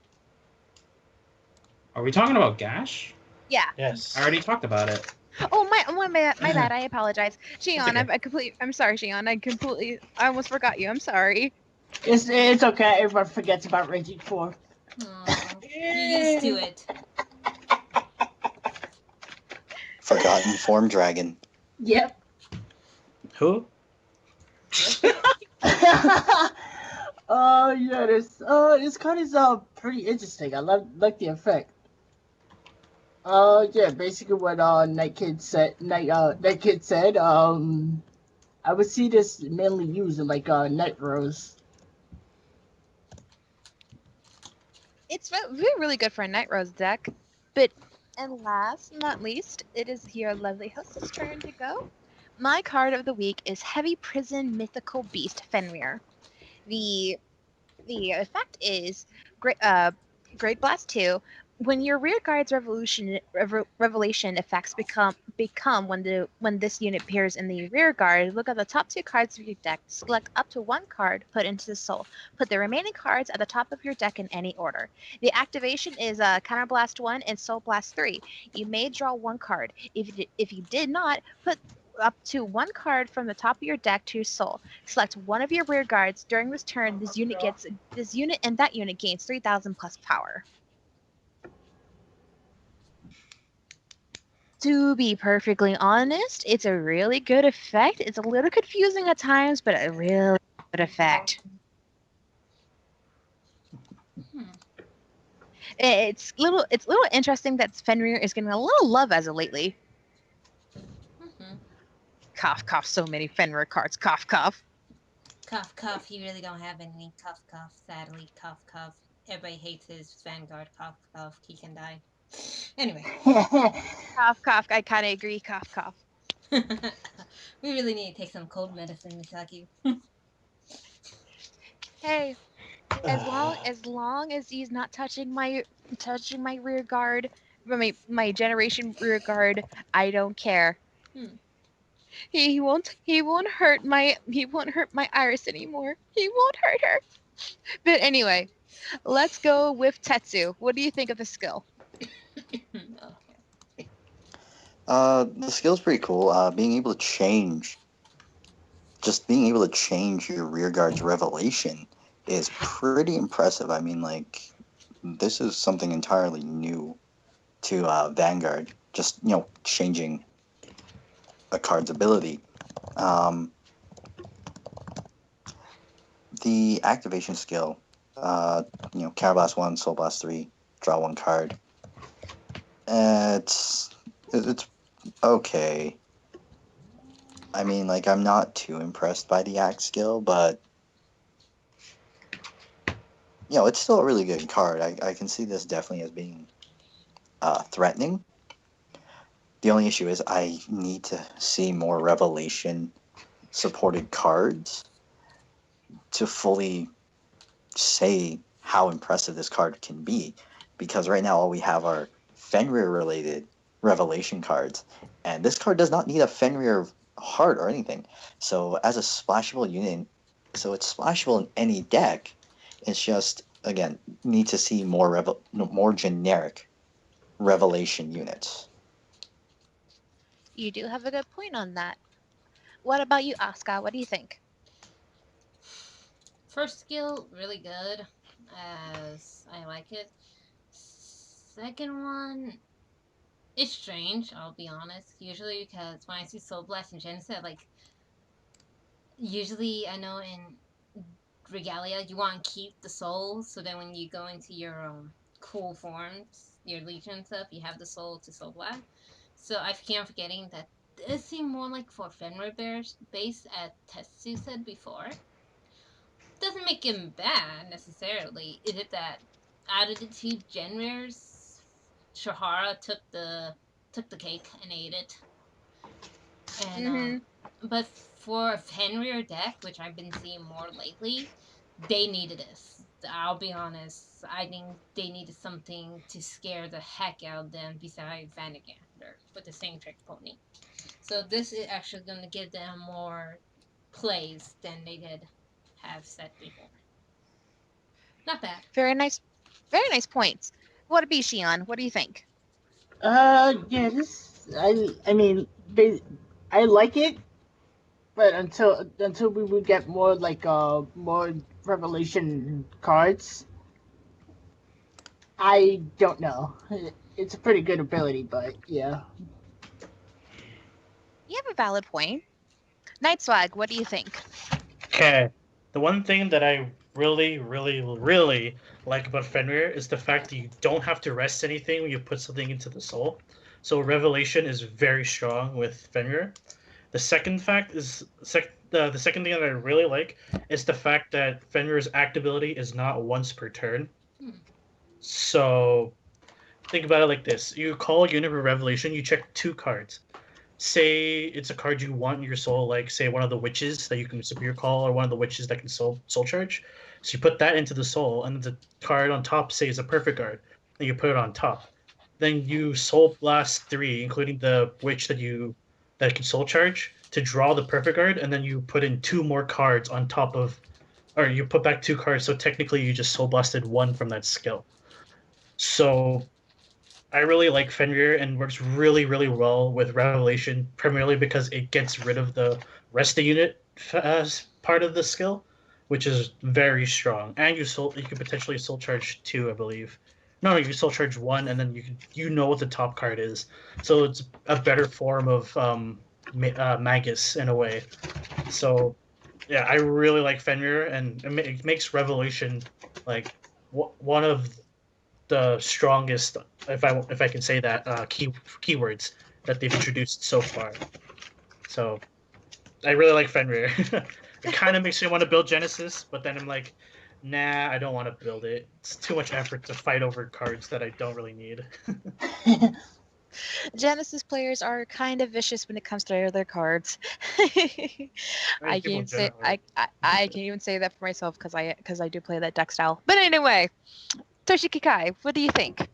Are we talking about Gash? Yeah. Yes. I already talked about it. Oh my bad. I apologize, Shion. okay. I'm sorry, Shion. I almost forgot you. I'm sorry. It's okay. Everyone forgets about Raging 4. Aw, you're used to it. Forgotten Form Dragon. Yep. Who? Oh yeah, this card is pretty interesting. I like the effect. Yeah, basically what Night Kid said. I would see this mainly used in like Night Rose. It's really good for a Night Rose deck. But, and last not least, it is your lovely hostess' turn to go. My card of the week is Heavy Prison Mythical Beast Fenrir. The the effect is Great Blast 2. When your rear guard's revelation effects become when this unit appears in the rear guard, look at the top 2 cards of your deck, select up to 1 card, put into the soul. Put the remaining cards at the top of your deck in any order. The activation is Counter Blast 1 and Soul Blast 3. You may draw 1 card. If you did not, put up to 1 card from the top of your deck to your soul. Select one of your rear guards. During this turn, this unit and that unit gains 3,000 plus power. To be perfectly honest, it's a really good effect. It's a little confusing at times, but a really good effect. It's little interesting that Fenrir is getting a little love as of lately. Cough, cough, so many Fenrir cards. Cough, cough. Cough, cough. He really don't have any. Cough, cough. Sadly, cough, cough. Everybody hates his Vanguard. Cough, cough. He can die. Anyway. Cough, cough. I kind of agree. Cough, cough. We really need to take some cold medicine, Misaki. Hey, as long as he's not touching my rear guard, my generation rear guard, I don't care. He won't hurt my Iris anymore. He won't hurt her. But anyway, let's go with Tetsu. What do you think of the skill? The skill's pretty cool. Being able to change your rear guard's revelation is pretty impressive. I mean, like, this is something entirely new to Vanguard. Just, changing a card's ability. The activation skill, Counter Blast 1, Soul Blast 3, draw 1 card. It's okay. I mean, like, I'm not too impressed by the axe skill, but it's still a really good card. I can see this definitely as being threatening. The only issue is I need to see more revelation supported cards to fully say how impressive this card can be, because right now all we have are Fenrir related revelation cards, and this card does not need a Fenrir heart or anything. So as a splashable unit, so it's splashable in any deck. It's just, again, need to see more generic revelation units. You do have a good point on that. What about you, Asuka? What do you think? First skill, really good, as I like it. Second one, it's strange, I'll be honest. Usually, because when I see Soul Blast and Genesis, usually I know in Regalia you want to keep the soul, so then when you go into your cool forms, your Legion stuff, you have the soul to Soul Blast. So I keep forgetting that this seemed more like for Fenrir Bears, based as Tetsu said before. Doesn't make him bad necessarily. Is it that out of the two genres, Shahara took the cake and ate it, and Mm-hmm. but for a Fenrir deck, which I've been seeing more lately, they needed this. I'll be honest. I think they needed something to scare the heck out of them besides Vanagander with the same trick pony. So this is actually going to give them more plays than they did have said before. Not bad. Very nice points. What about Shion? What do you think? Yeah, this I mean, I like it, but until we would get more more revelation cards, I don't know. It's a pretty good ability, but yeah. You have a valid point. Night Swag, what do you think? Okay. The one thing that I really, really, really like about Fenrir is the fact that you don't have to rest anything when you put something into the soul. So Revelation is very strong with Fenrir. The second fact is the second thing that I really like is the fact that Fenrir's act ability is not once per turn. Hmm. So think about it like this: you call a unit with Revelation, you check two cards. Say it's a card you want in your soul, like say one of the witches that you can super call, or one of the witches that can soul charge. So you put that into the soul, and the card on top say is a perfect card, and you put it on top. Then you soul blast three, including the witch that can soul charge, to draw the perfect card, and then you put in two more cards on top of, or you put back two cards. So technically, you just soul blasted one from that skill. So I really like Fenrir and works really, really well with Revelation, primarily because it gets rid of the rest of unit part of the skill, which is very strong. And you could potentially soul charge two, I believe. No, you soul charge one, and then you know what the top card is, so it's a better form of Magus in a way. So yeah, I really like Fenrir, and it makes Revelation like one of the strongest, if I can say that, keywords that they've introduced so far. So I really like Fenrir. It kind of makes me want to build Genesis, but then I'm like, nah, I don't want to build it. It's too much effort to fight over cards that I don't really need. Genesis players are kind of vicious when it comes to their cards. I mean, people in general. I can even say that for myself because I do play that deck style. But anyway, Toshiki Kai, what do you think?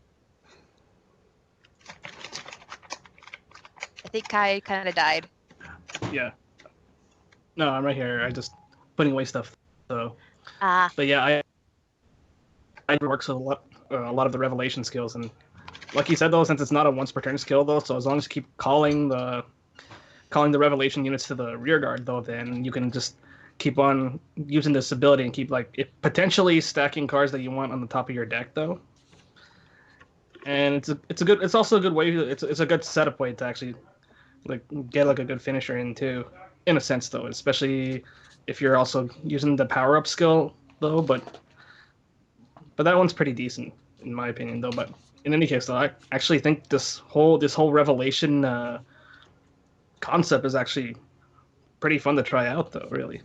I think Kai kind of died. Yeah. No, I'm right here. I just putting away stuff. So, Ah, but yeah, I works with a lot of the revelation skills, and like you said though, since it's not a once per turn skill though, so as long as you keep calling the revelation units to the rear guard though, then you can just keep on using this ability and keep potentially stacking cards that you want on the top of your deck though. And it's also a good way it's a good setup way to actually get a good finisher in too, in a sense though, especially if you're also using the power up skill though, but that one's pretty decent in my opinion though. But in any case though, I actually think this whole revelation concept is actually pretty fun to try out, though. Really.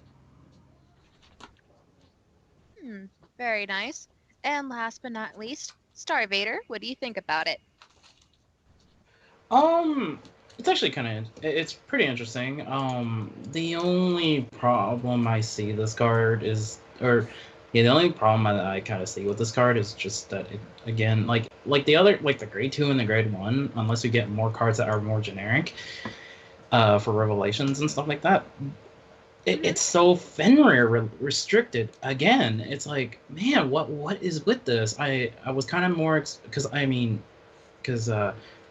Very nice. And last but not least, Starvader, what do you think about it? It's actually it's pretty interesting. The only problem I see this card is, or yeah, the only problem that I kind of see with this card is just that it, again, like the other, like the grade 2 and the grade 1, unless you get more cards that are more generic, for revelations and stuff like that, it's so Fenrir restricted. Again, it's like, man, what is with this? I was kind of more because I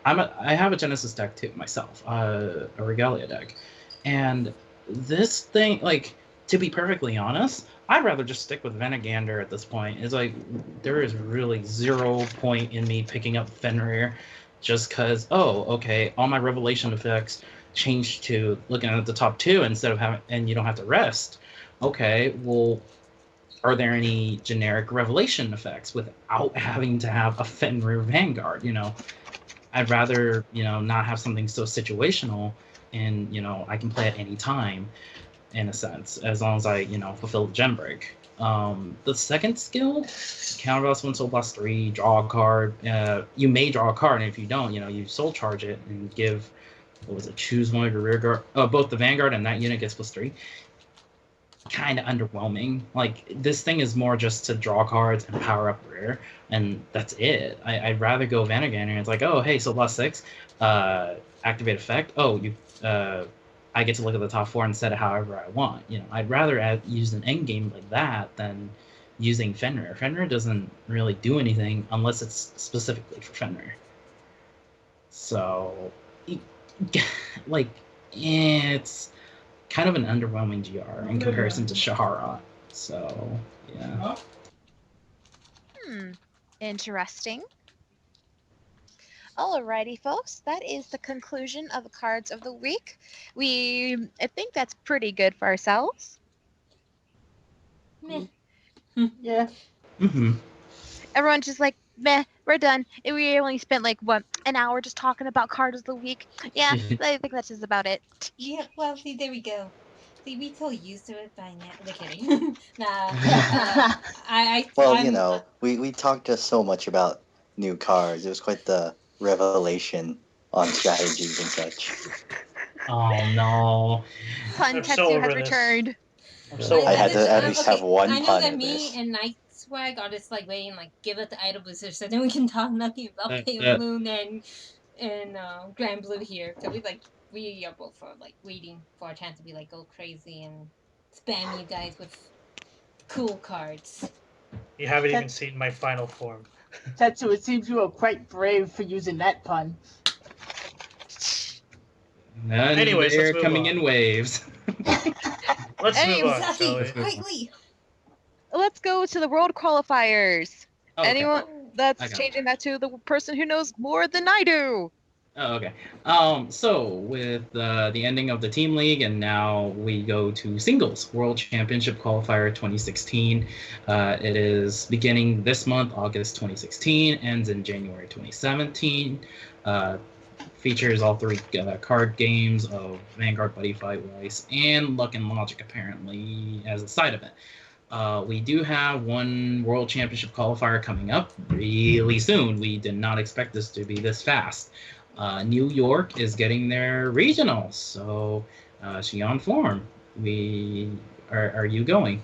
have a Genesis deck too myself, a Regalia deck, and this thing, like, to be perfectly honest, I'd rather just stick with Venegander at this point. It's like there is really 0 point in me picking up Fenrir, just because, oh, okay, all my revelation effects change to looking at the top 2 instead of having, and you don't have to rest. Okay, well, are there any generic revelation effects without having to have a Fenrir Vanguard? I'd rather, not have something so situational, and, I can play at any time, in a sense, as long as I, fulfill the gem break. The second skill, counterblast 1 soul blast 3, draw a card. You may draw a card, and if you don't, you soul charge it and give, what was it, choose one of your rear guard. Both the Vanguard and that unit gets +3. Kind of underwhelming. Like, this thing is more just to draw cards and power up rear, and that's it. I'd rather go Vanagan, and it's like, oh, hey, so +6, activate effect. Oh, I get to look at the top 4 and set it however I want. I'd rather use an end game like that than using Fenrir. Fenrir doesn't really do anything unless it's specifically for Fenrir. So, like, it's kind of an underwhelming GR in comparison to Shahara. So, yeah. Interesting. Alrighty, folks, that is the conclusion of the cards of the week. I think that's pretty good for ourselves. Meh. Yeah. Everyone's just like, meh, we're done. And we only spent like, what, an hour just talking about cards of the week. Yeah, I think that's just about it. Yeah, well, see, there we go. See, we so used to it by now. They're kidding. Well, we talked just so much about new cards. It was quite the revelation on strategies and such. Oh no. Pun I'm so Tetsu over has this. returned. I'm so I had over to at this. least have one I know pun that in me this. and Night Swag are just like waiting, like, give it the idol booster so then we can talk nothing about Pale Yeah. Moon and Grand Blue here. So we are both like waiting for a chance to be like go crazy and spam you guys with cool cards. You haven't even seen my final form. Tetsu, it seems you were quite brave for using that pun. None Anyways, they're let's move coming on. in waves. Let's Hey, move on, shall Misaki, we? quickly. Let's go to the world qualifiers. Oh, okay. Anyone I that's got it. changing that to the person who knows more than I do. Oh, okay. So with the ending of the team league, and now we go to singles World Championship qualifier 2016. It is beginning this month, August 2016, ends in January 2017. Features all 3 card games of Vanguard, Buddy Fight, Weiss, and Luck and Logic apparently as a side event. We do have one World Championship qualifier coming up really soon. We did not expect this to be this fast. New York is getting their regionals, so she on form. Are you going?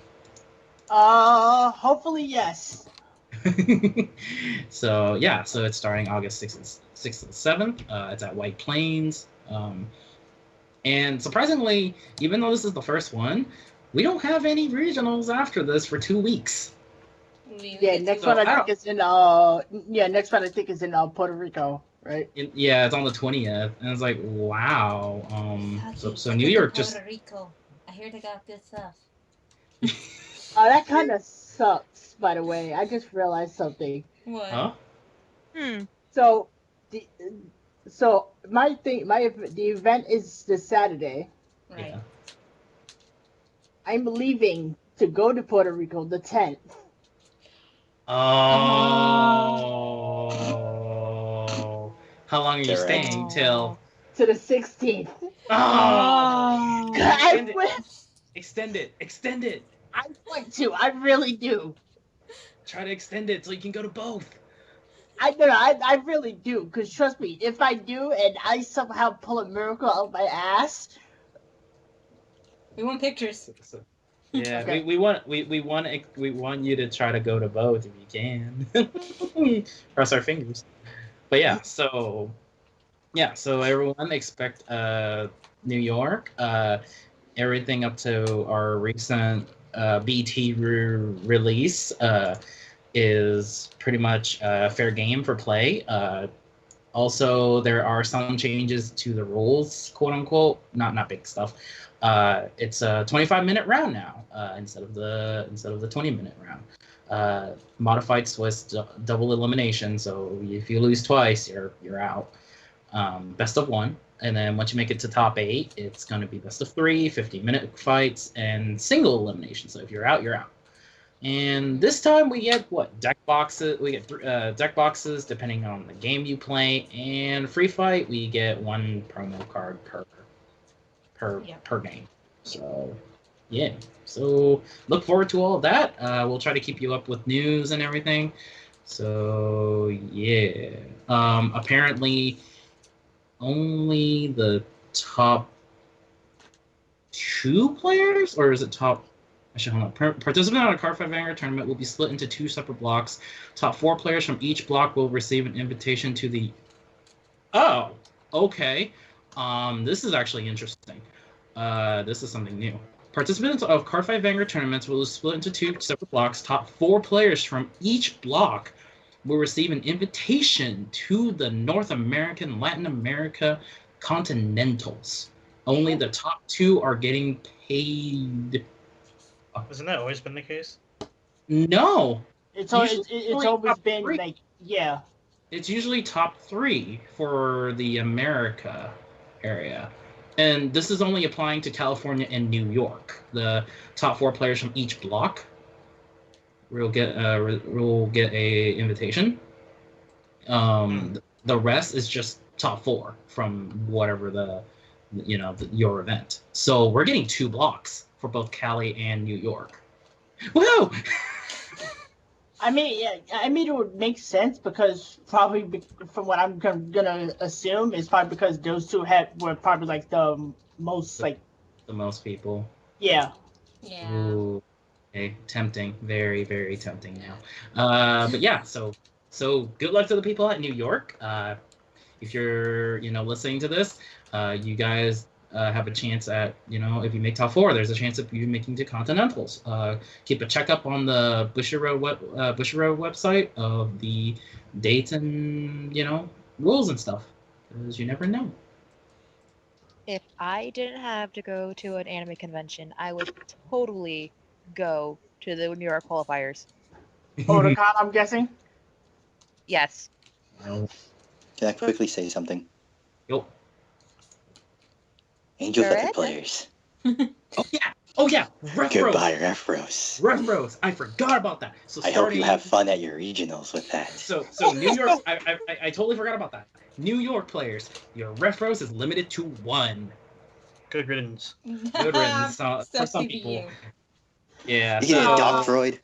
Hopefully yes. So it's starting August 6th and 7th. It's at White Plains. And surprisingly, even though this is the first one, we don't have any regionals after this for 2 weeks. Yeah, next one I think is in next one I think is in Puerto Rico, right? It's on the 20th, and it's like, wow. So New York just. Puerto Rico. I hear they got good stuff. Oh, that kind of sucks. By the way, I just realized something. What? Huh? So the event is this Saturday. Right. Yeah. I'm leaving to go to Puerto Rico the 10th. Oh. How long are you staying till? to the 16th. Oh, I extend it, went, extend it, extend it. I want to. I really do. Try to extend it so you can go to both. I really do. Because trust me, if I do and I somehow pull a miracle out of my ass, We want pictures. So, yeah, Okay. we want you to try to go to both if you can. Cross our fingers. But so everyone expect New York. Everything up to our recent BT release is pretty much fair game for play. Also, there are some changes to the rules, quote unquote. Not big stuff. It's a 25-minute round now instead of the 20-minute round. Modified Swiss double elimination. So if you lose twice, you're out. Best of one. And then once you make it to top 8, it's going to be best of 3, 15-minute fights, and single elimination. So if you're out, you're out. And this time we get what deck boxes. We get deck boxes depending on the game you play, and free fight we get 1 promo card per game. So yeah, so look forward to all of that. We'll try to keep you up with news and everything. So yeah, apparently only the top 2 players, or is it top? Actually, hold on. Participants on a Card 5 Vanguard tournament will be split into 2 separate blocks. Top 4 players from each block will receive an invitation to the. Oh, okay. This is actually interesting. This is something new. Participants of Card 5 Vanguard tournaments will split into 2 separate blocks. Top 4 players from each block will receive an invitation to the North American, Latin America Continentals. Only the top 2 are getting paid. Hasn't that always been the case? No, it's Usually always top been 3. like, yeah. It's usually top 3 for the America area. And this is only applying to California and New York. The top 4 players from each block will get a invitation. The rest is just top 4 from whatever your event. So we're getting 2 blocks for both Cali and New York. Woo! I mean, yeah, it would make sense because probably from what I'm gonna assume is probably because those 2 were probably like the most like the most people. Yeah. Yeah. Ooh, okay, tempting, very very tempting now. But yeah, so good luck to the people at New York. If you're listening to this, you guys have a chance at if you make top 4, there's a chance of you making to Continentals. Keep a checkup on the Bushiroad website of the dates and rules and stuff, because you never know. If I didn't have to go to an anime convention, I would totally go to the New York qualifiers. Otakon, I'm guessing. Yes. No. Can I quickly say something? Yo. Angel Sure Feather is. players. Oh yeah. Ref Goodbye, Refros. Ref I forgot about that. So I hope you have fun at your regionals with that. So New York, I totally forgot about that. New York players, your Ref is limited to 1. Good riddance. Good riddance for some people. Yeah. You get a Doc Freud.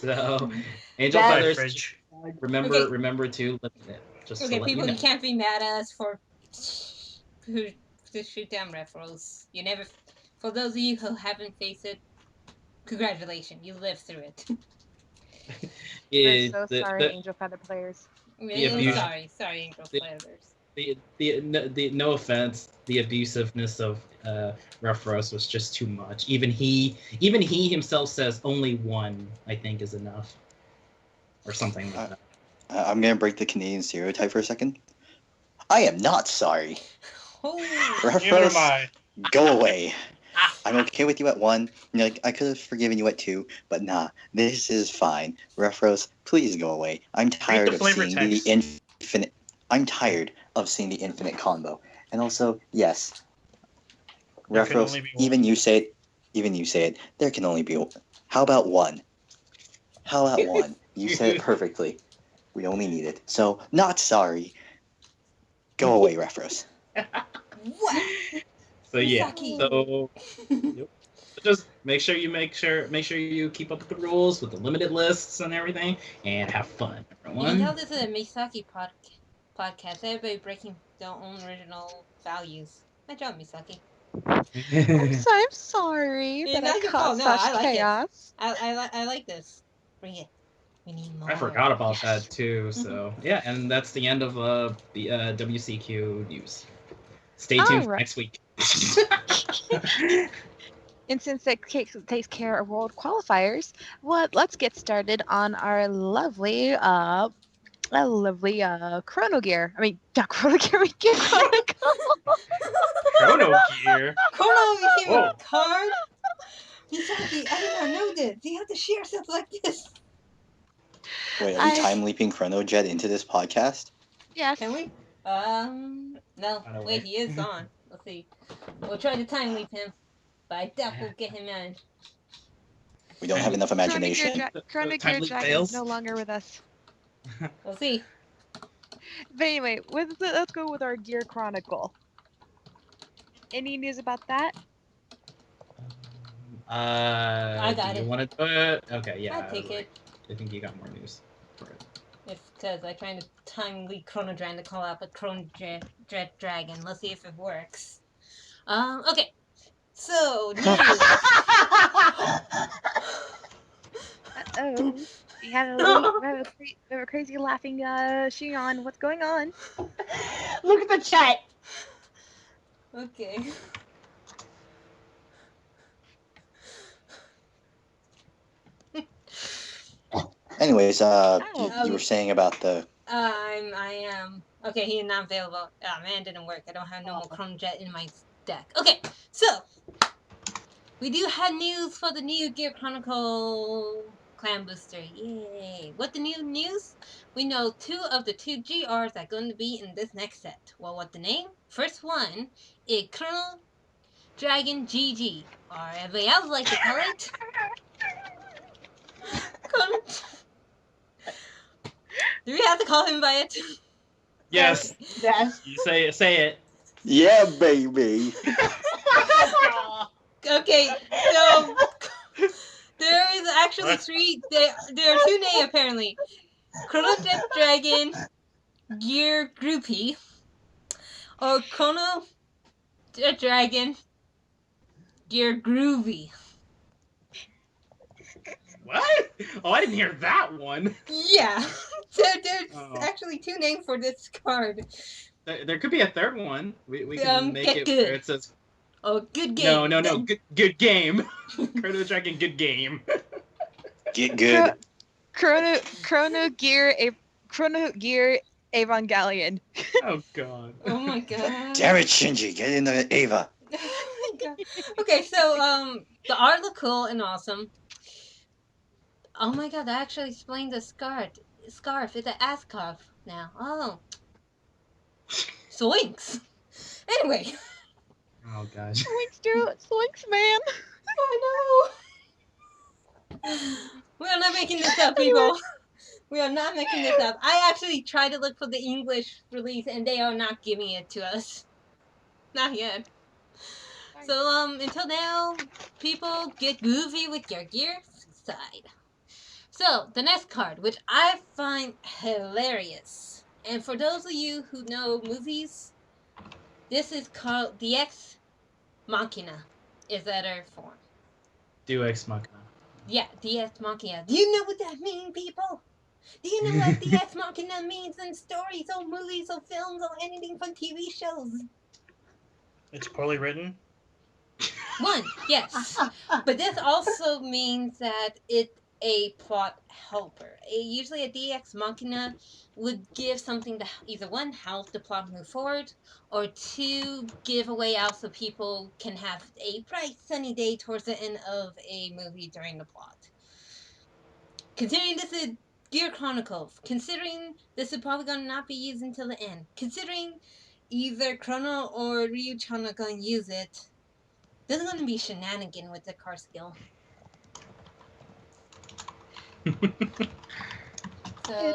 So Angel That- Feathers, Fridge. remember to limit it. Just Okay, to let people, you you know. can't be mad at us for to shoot down referrals. You never. For those of you who haven't faced it, congratulations, you lived through it. We're so the- sorry, the- Angel Feather players. abuse- Sorry, Angel the- Players. the no offense, the abusiveness of Ref was just too much. Even he himself says only 1, I think, is enough, or something like that. I'm gonna break the Canadian stereotype for a second. I am not sorry. Oh, Neither am Refros, I. go away. I'm okay with you at 1. I could have forgiven you at 2, but nah, this is fine. Refros, please go away. I'm tired the of flavor seeing the text. infinite. I'm tired of seeing the infinite combo. And also, yes, There can Refros, only be one. even you say it. There can only be. How about 1? How about 1? You said it perfectly. We only need it. So, not sorry. Go away, Refros. What? So yeah, Misaki. so yep. So just make sure you keep up with the rules with the limited lists and everything, and have fun, You can tell everyone. this is a Misaki podcast. Everybody breaking their own original values. Good job, Misaki. I'm sorry It's that I not your fault. caused No, I such like it. chaos. I like this. Bring it. We need more. I forgot about Yes. that too. So yeah, and that's the end of the WCQ news. Stay tuned All for right. next week. And since it takes care of world qualifiers, let's get started on our lovely chrono gear. I mean, not chrono gear, we get chronicle. Chrono Gear. Chrono became Whoa. a card? Misaki, I did not know this. You have to share stuff like this. Wait, are we I- time leaping Chrono Jet into this podcast? Yes. Can we? No. By the Wait, way. he is on. Let's see. We'll try to time leap him, but I doubt we'll get him in. We don't have enough imagination. Chrono Time Gear leap Dragon fails. is no longer with us. We'll see. But anyway, let's go with our Gear Chronicle. Any news about that? I got do you it. want to do it? Okay, yeah. I'll take it. I think you got more news for it. It's because I tried to time leap Chrono Dragon to call out the Chrono Dragon. Let's see if it works. Okay. So, news. Oh, we have a crazy laughing Shion. What's going on? Look at the chat. Okay. Anyways, Oh. you were saying about the. I am. Okay, he is not available. Ah, man, didn't work. I don't have no more Chrome Jet in my deck. Okay, so we do have news for the new Gear Chronicle Clan Booster. Yay! What the new news? We know 2 of the 2 GRs are going to be in this next set. Well, what the name? First one is Colonel Dragon GG, or everybody else like to call it. Colonel. Do we have to call him by it? Yes. Yes. You say it. Yeah, baby. Okay, so there is actually What? 3. There are 2 names apparently. Chrono Jet Dragon Gear Groupie, or Chrono Jet Dragon Gear Groovy. What? Oh, I didn't hear that one. Yeah, so there's Oh. actually 2 names for this card. There could be a third one. We can make Get it good. where it says Oh, good game. no. Good game. Chrono Dragon, good game. Get good. Chrono Gear Evangelion. Oh god. Oh my god. Damn it, Shinji, get in the Ava. Oh my god. Okay, so the art look cool and awesome. Oh my god, that actually explains the scarf. It's an ass scarf now. Oh. Zoinks. Anyway. Oh gosh. Swinks, man. I know. We are not making this up, people. We are not making this up. I actually tried to look for the English release, and they are not giving it to us. Not yet. So, until now, people get goofy with your gear side. So, the next card, which I find hilarious. And for those of you who know movies, this is called the Ex Machina. Is that her form? Do Ex Machina. Yeah, the Ex Machina. Do you know what that means, people? Do you know what the Ex Machina means in stories or movies or films or anything from TV shows? It's poorly written. One, yes. But this also means that it's a plot helper. Usually a DX Machina would give something to either one, help the plot move forward, or 2, give a way out so people can have a bright sunny day towards the end of a movie during the plot. Considering this is Gear Chronicles, considering this is probably going to not be used until the end, considering either Chrono or Ryu-chan are going to use it, this is going to be shenanigan with the car skill. It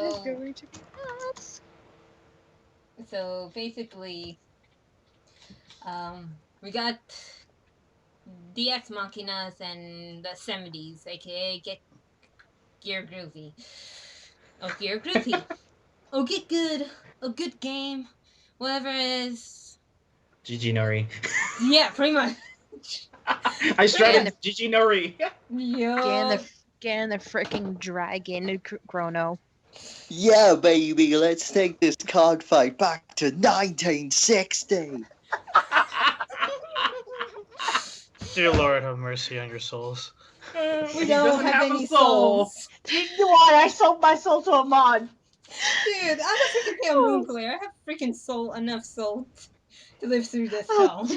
is So, going to be nuts. so basically, We got DX Machinas and the 70s, aka Get Gear Groovy. Oh, Gear Groovy. Oh, get good. A good game. Whatever it is. GG Nori. Yeah, pretty much. I shredded GG Nori. Yo. Get in the freaking dragon, Chrono. Yeah, baby, let's take this card fight back to 1960. Dear Lord, have mercy on your souls. We He don't doesn't have any a soul. souls. You know what? I sold my soul to a mod. Dude, I'm a freaking pale moon player. I have freaking enough soul to live through this hell.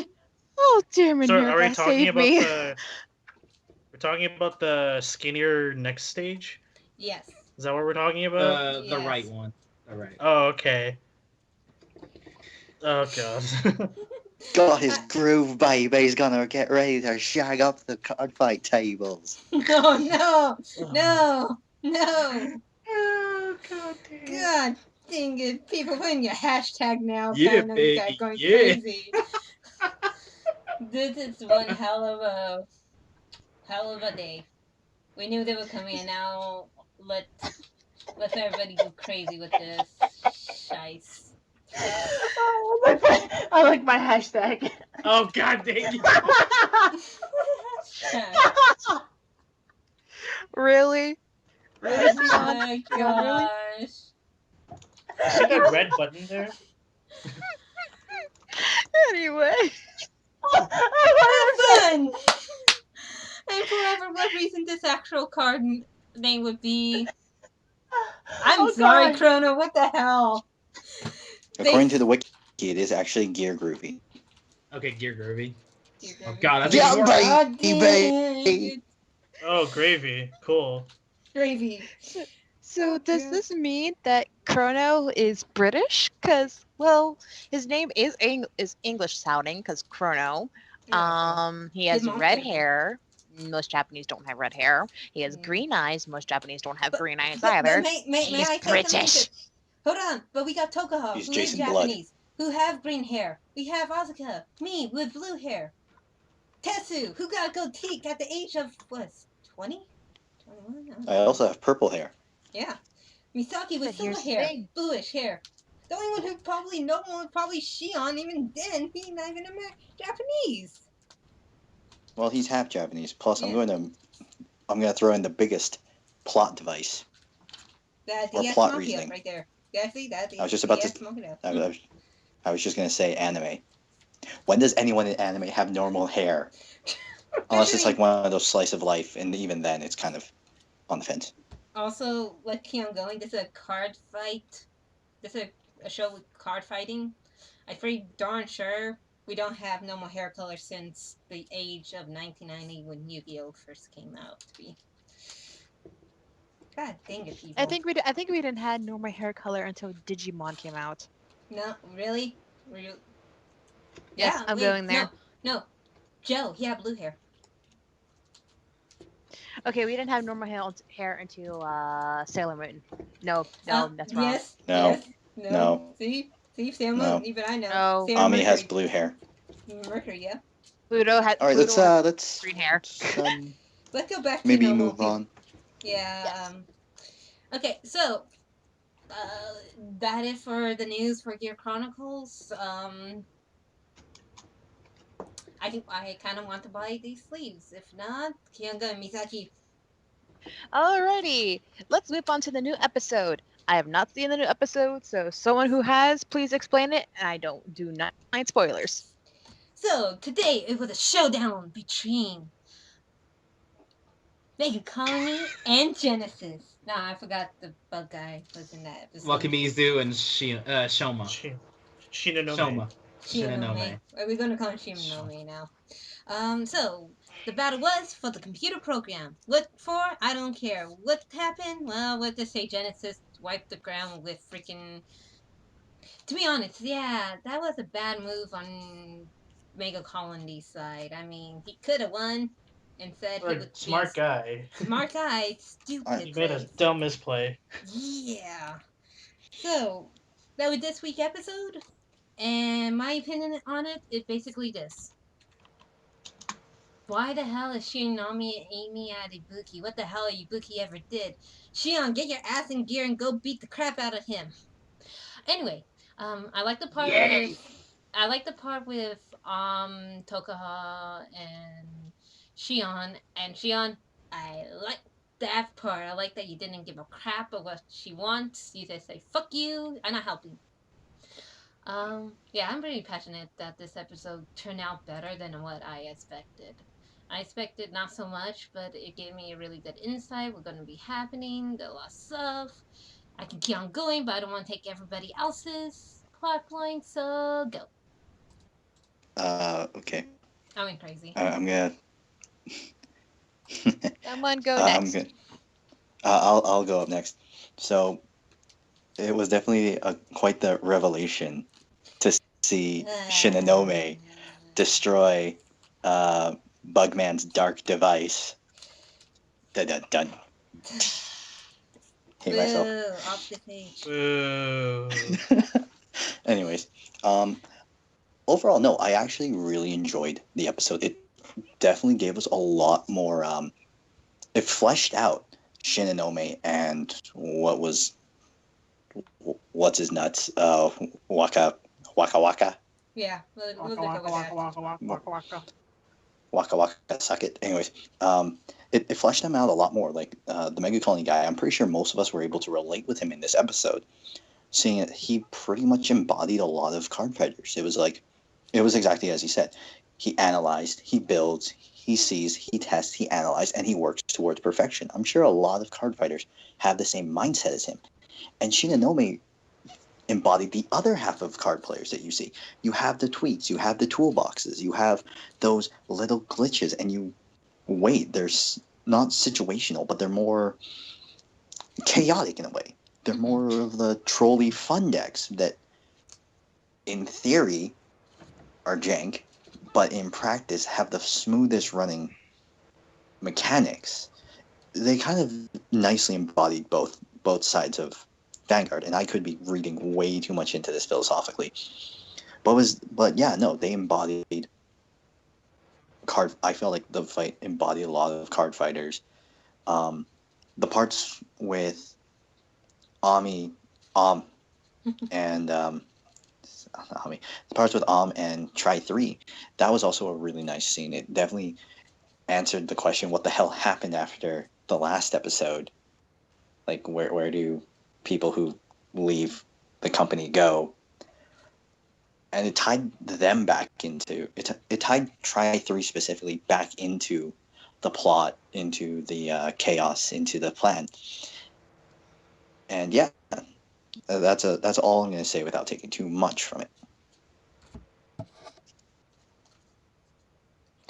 Oh dear So are we Minerva, talking save about me. we're talking about the skinnier next stage? Yes. Is that what we're talking about? The Yes. right one. The right. Oh, okay. Oh god. Got his groove, baby. He's gonna get ready to shag up the card fight tables. No, no, no, no. Oh god damn. God dang it. People putting your hashtag now Yeah, kind of baby, got going yeah. crazy. This is one hell of a day. We knew they were coming, and now let's everybody go crazy with this shice. Oh, I like my hashtag. Oh god dang you. Really? Really, Oh Leon? my Leon, really? gosh. You see that red button there? Anyway. Fun! And for what reason this actual card name would be. I'm Oh, sorry, God. Chrono, what the hell? According to the wiki, it is actually Gear Groovy. Okay, Gear Groovy. Dear Oh God. god, that's Yeah, even more. baby. God dang it. Oh, gravy. Cool. Gravy. So does Yeah. this mean that Chrono is British? Because, well, his name is English sounding, because Chrono. He has His mom's red British. hair. Most Japanese don't have red hair. He has Mm. green eyes. Most Japanese don't have But- green eyes But either. may He's I say something? British. Hold on, but we got Tokaha, He's who is Jason Blood. Japanese, who have green hair. We have Asuka, me, with blue hair. Tetsu, who got a goatee at the age of, what, 20? 21? I also have purple hair. Yeah. Misaki with But silver here's the hair, thing. bluish hair. The only one who probably no one would probably Shion, even then, he's not even Japanese. Well, he's half Japanese. Plus, Yeah. I'm gonna throw in the biggest plot device. That Or DS plot Mafia reasoning. right there. Yeah, see that? I was just about to- DS Mafia. I was just gonna say anime. When does anyone in anime have normal hair? Unless it's like one of those slice of life, and even then, it's kind of on the fence. Also, let's keep on going. This is a card fight. This is a show with card fighting. I'm pretty darn sure we don't have no more hair color since the age of 1990 when Yu-Gi-Oh first came out to be. God dang it, people. I think we didn't have normal hair color until Digimon came out. No, really? Were you? Yes, Yeah, I'm wait, going there. No. Joe, he had blue hair. Okay, we didn't have normal hair until Sailor Moon. No, that's wrong. Yes. No. Yes. No. No. See, Sailor No. Moon. Even I know. No. Sailor Ami has Mercury. blue hair. Mercury, yeah. Pluto had. All right, Pluto had let's green hair. Let's go back to maybe normal move on. Yeah. Yes. Okay, so that is for the news for Gear Chronicles. I kind of want to buy these sleeves. If not, Kyanga and Misaki. Alrighty, let's move on to the new episode. I have not seen the new episode, so someone who has, please explain it. And I do not mind spoilers. So today it was a showdown between Mega Colony and Genesis. Nah, I forgot the bug guy was in that episode. Wakamizu and Shoma. Shinonome. Shoma. Shinonome. We're gonna call him Shinonome now. So the battle was for the computer program. What for? I don't care. What happened? Well, we'll just say Genesis wiped the ground with freaking. To be honest, yeah, that was a bad move on Mega Colony's side. I mean, he could have won and said he would Smart guy. Smart guy, stupid. He made a place. dumb misplay. Yeah. So that was this week's episode, and And my opinion on it is basically this. Why the hell is Shinami aiming at Ibuki? What the hell Ibuki ever did? Shion, get your ass in gear and go beat the crap out of him. Anyway, I like the part Yay! with Tokaha and Shion, I like that part. I like that you didn't give a crap of what she wants. You just say fuck you, I'm not helping. Yeah, I'm pretty passionate that this episode turned out better than what I expected. I expected not so much, but it gave me a really good insight. What's gonna be happening, the lot of stuff. I can keep on going, but I don't want to take everybody else's plot point, so go. Okay. I went crazy. I'm gonna. Someone go I'm next. gonna. I'll go up next. So it was definitely quite the revelation to see Shinonome destroy Bugman's dark device. Dun dun dun. Hate myself. Boo, off the page. Boo. Anyways, overall, no, I actually really enjoyed the episode. It definitely gave us a lot more. It fleshed out Shinonome and what's his nuts. Waka Waka. Yeah, we'll Waka go waka with waka that. waka waka waka waka. Waka Waka suck it. Anyways, it fleshed him out a lot more. Like the Mega Colony guy, I'm pretty sure most of us were able to relate with him in this episode, seeing that he pretty much embodied a lot of card fighters. It was exactly as he said. He analyzed, he builds, he sees, he tests, he analyzes, and he works towards perfection. I'm sure a lot of card fighters have the same mindset as him. And Shinonome embodied the other half of card players that you see. You have the tweaks, you have the toolboxes, you have those little glitches, and you wait. They're not situational, but they're more chaotic in a way. They're more of the trolley fun decks that, in theory, are jank, but in practice have the smoothest running mechanics. They kind of nicely embodied both sides of Vanguard, and I could be reading way too much into this philosophically. But yeah, no, they embodied card. I felt like the fight embodied a lot of card fighters. The parts with Ami, and Ami, the parts with and Try 3, that was also a really nice scene. It definitely answered the question, what the hell happened after the last episode? Like, where do people who leave the company go? And it tied them back into it tied Try 3 specifically back into the plot, into the chaos, into the plan. And yeah, that's all I'm going to say without taking too much from it.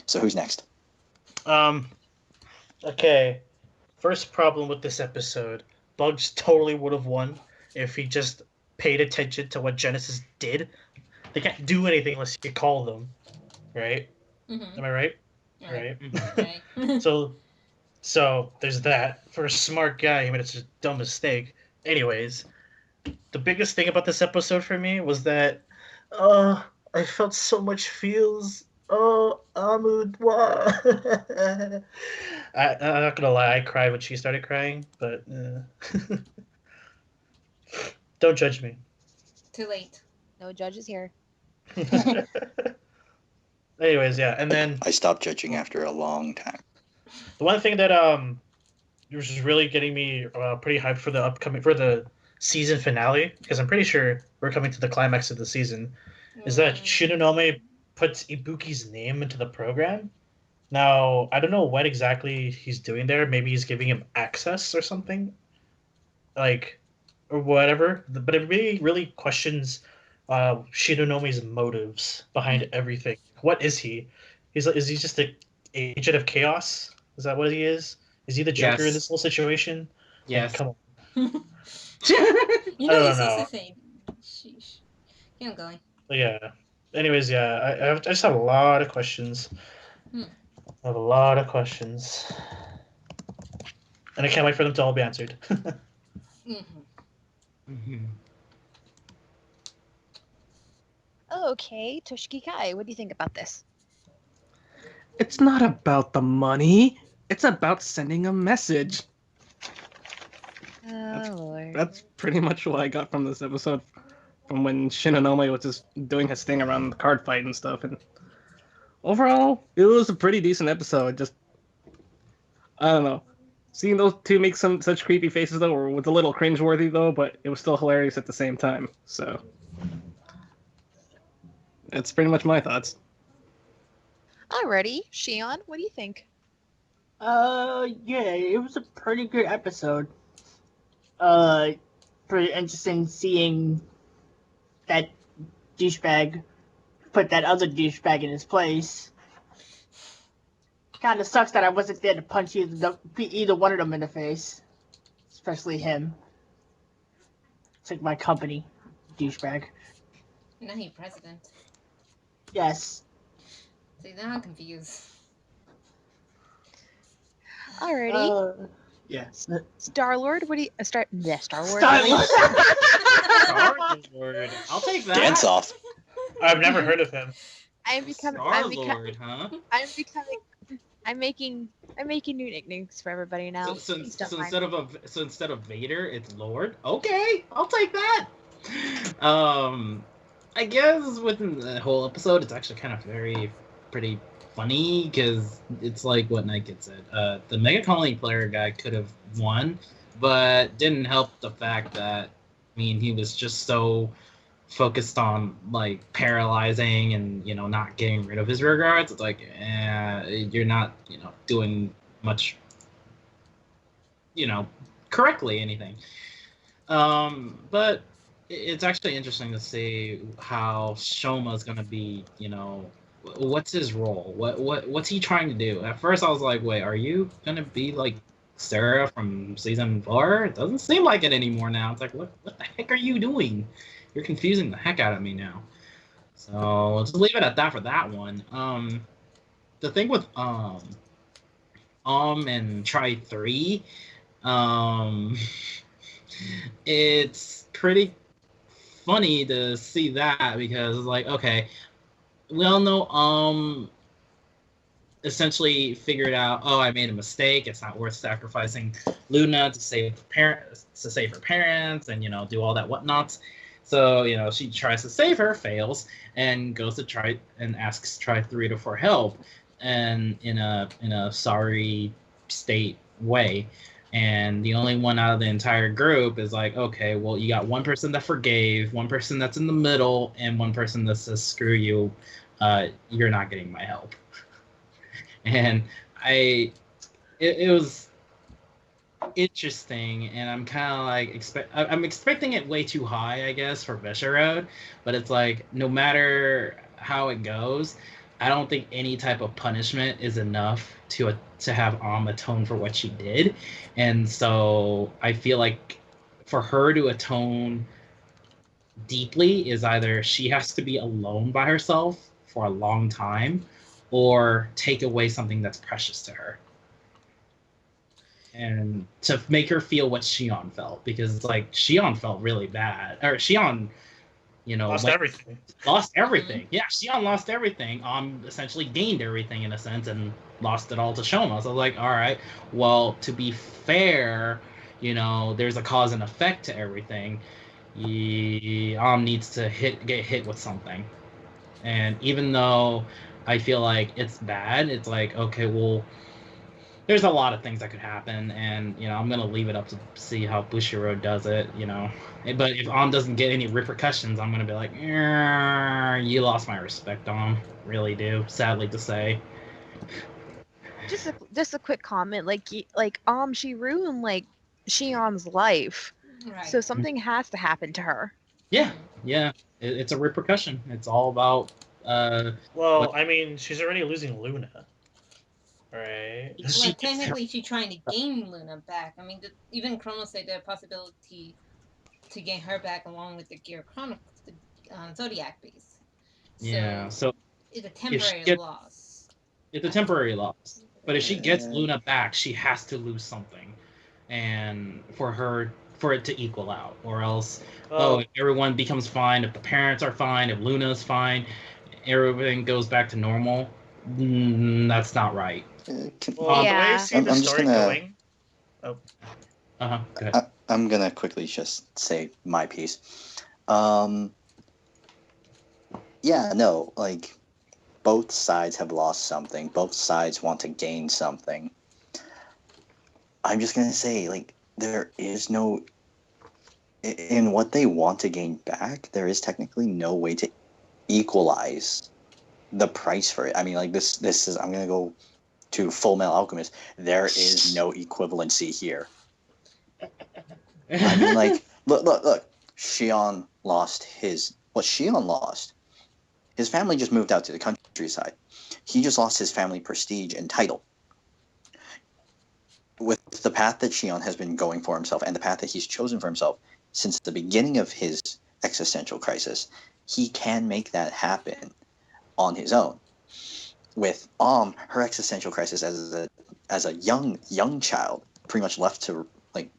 So who's next? Okay. First problem with this episode. Bugs totally would have won if he just paid attention to what Genesis did. They can't do anything unless you call them, right? Mm-hmm. Am I right? Right. Right. Right. So there's that. For a smart guy, he made such a dumb mistake. Anyways, the biggest thing about this episode for me was that, I felt so much feels. Oh, Ahmud, why? I'm not gonna lie, I cried when she started crying, but don't judge me. Too late. No judges here. Anyways, yeah, and then I stopped judging after a long time. the one thing that was really getting me pretty hyped for the season finale, because I'm pretty sure we're coming to the climax of the season, is that Shinonome puts Ibuki's name into the program. Now, I don't know what exactly he's doing there. Maybe he's giving him access or something, like, or whatever. But it really, really questions Shinonomi's motives behind everything. What is he? Is he just an agent of chaos? Is that what he is? Is he the Joker in Yes. this whole situation? Like, Yes. come on. You I know don't he's know. also saying. Sheesh. Keep on going. But yeah. Anyways, yeah, I just have a lot of questions. Hmm. I have a lot of questions. And I can't wait for them to all be answered. Mm-hmm. Mhm. Okay, Toshiki Kai, what do you think about this? It's not about the money. It's about sending a message. Oh, Lord. That's pretty much what I got from this episode, from when Shinonome was just doing his thing around the card fight and stuff. And overall, it was a pretty decent episode. Just, I don't know. Seeing those two make some such creepy faces though was a little cringeworthy though, but it was still hilarious at the same time. So that's pretty much my thoughts. Alrighty, Shion, what do you think? Yeah, it was a pretty good episode. Pretty interesting seeing that douchebag put that other douchebag in his place. Kind of sucks that I wasn't there to punch either one of them in the face, especially him. It's like my company, douchebag. Now you're president. Yes. See, now I'm confused. Alrighty, Yes. Star-Lord, what do you... Star-Lord. Star-Lord. Star-Lord. I'll take that. Dance off. I've never heard of him. I'm Star-Lord, huh? making new nicknames for everybody now. Please don't mind. Instead of Vader, it's Lord. Okay, I'll take that. I guess within the whole episode, it's actually kind of pretty funny because it's like what Nike said. The Mega Colony player guy could have won, but didn't help the fact that he was just so focused on like paralyzing and not getting rid of his rear guards. It's like you're not doing much correctly anything. But it's actually interesting to see how Shoma's gonna be. What's his role? What's he trying to do? At first, I was like, wait, are you gonna be like Sarah from season 4? It doesn't seem like it anymore now. It's like, what the heck are you doing? You're confusing the heck out of me now. So let's leave it at that for that one. The thing with and Try 3, it's pretty funny to see that because it's like, okay, we all know essentially figured out, oh, I made a mistake. It's not worth sacrificing Luna to save her parents and do all that whatnots. So she tries to save her, fails, and goes to try and asks Try 3 for help, and in a sorry state way. And the only one out of the entire group is like, okay, well, you got one person that forgave, one person that's in the middle, and one person that says, screw you, you're not getting my help. And it was interesting, and I'm kind of like I'm expecting it way too high, I guess, for Vesha Road, but it's like no matter how it goes, I don't think any type of punishment is enough to have atone for what she did. And so I feel like for her to atone deeply is either she has to be alone by herself for a long time or take away something that's precious to her. And to make her feel what Shion felt, because it's like Shion felt really bad, or Shion, Lost everything. Lost everything. Yeah, Shion lost everything. Essentially gained everything in a sense and lost it all to Shoma. So like, all right, well, to be fair, there's a cause and effect to everything. Needs to get hit with something, and even though I feel like it's bad, it's like, okay, well, there's a lot of things that could happen, and I'm gonna leave it up to see how Bushiro does it. But if doesn't get any repercussions, I'm gonna be like, you lost my respect, really do, sadly to say. Just a quick comment, she ruined Shion's life, Right. so something has to happen to her. Yeah, it's a repercussion. It's all about Well, she's already losing Luna. Right. Well, technically, she's trying to gain Luna back. Even Chronos said the possibility to gain her back along with the Gear Chronicles, the Zodiac base. So it's a temporary loss. It's a temporary loss. But if she gets Luna back, she has to lose something. And for her for it to equal out, or else Well, if everyone becomes fine, if the parents are fine, if Luna's fine, everything goes back to normal. That's not right. the way I Yeah. see the I'm just story gonna going. Oh, Good. I'm gonna quickly just say my piece. Um, yeah, no, like both sides have lost something. Both sides want to gain something. I'm just gonna say, like, there is no in what they want to gain back. There is technically no way to equalize the price for it. I mean, like this is I'm gonna go to Full Metal Alchemist. There is no equivalency here. I mean, like, look. Shion lost Shion lost. His family just moved out to the countryside. He just lost his family prestige and title. With the path that Shion has been going for himself and the path that he's chosen for himself since the beginning of his existential crisis, he can make that happen on his own. With her existential crisis as a young child, pretty much left to like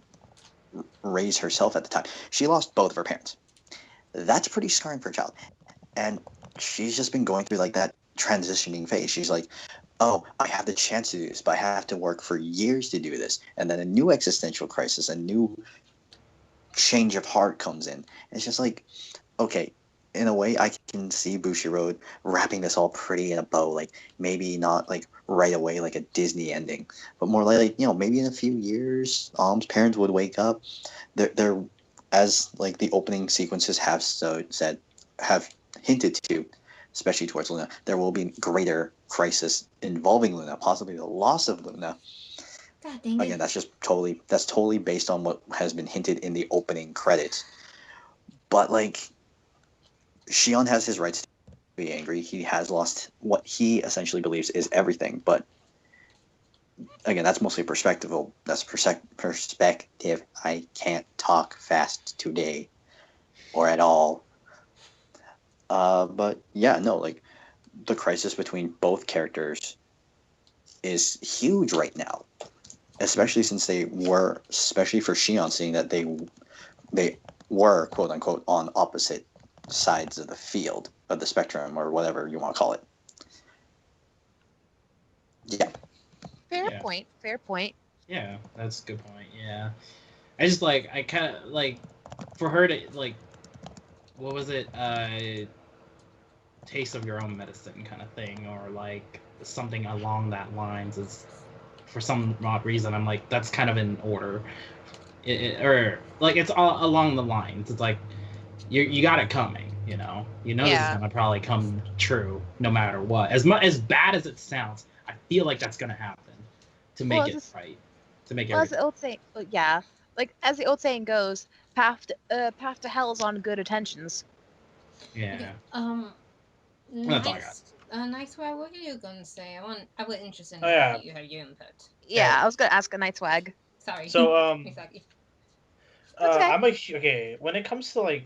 raise herself at the time. She lost both of her parents. That's pretty scarring for a child. And she's just been going through like that transitioning phase. She's like, oh, I have the chance to do this, but I have to work for years to do this. And then a new existential crisis, a new change of heart comes in. And it's just like, okay, in a way, I can see Bushiroad wrapping this all pretty in a bow. Like, maybe not like right away, like a Disney ending, but more like, maybe in a few years, parents would wake up. They're as like the opening sequences have have hinted to, especially towards Luna, there will be greater crisis involving Luna, possibly the loss of Luna. God dang Again, it. that's totally based on what has been hinted in the opening credits. But like, Shion has his rights to be angry. He has lost what he essentially believes is everything. But again, that's mostly perspective. That's perspective. I can't talk fast today, or at all. But yeah, no, like the crisis between both characters is huge right now, especially since especially for Shion, seeing that they were quote unquote on opposite sides of the field of the spectrum or whatever you want to call it. Yeah. Fair Yeah. point. Fair point. Yeah, that's a good point. Yeah, I kind of like for her to like, what was it? Taste of your own medicine kind of thing, or like something along that lines. Is for some odd reason I'm like that's kind of in order, or like it's all along the lines. It's like you got it coming. This is Yeah. gonna probably come true no matter what. As bad as it sounds, I feel like that's gonna happen to Well, make as it this, right, to make well, as everything. the old saying, yeah, like as the old saying goes, path to hell is on good intentions. Yeah, Okay. that's all I got. Nice. What were you gonna say? I was interested in oh yeah. you had your input. Yeah, Okay. I was gonna ask a night swag. Sorry, So Misaki. That's okay. okay. When it comes to like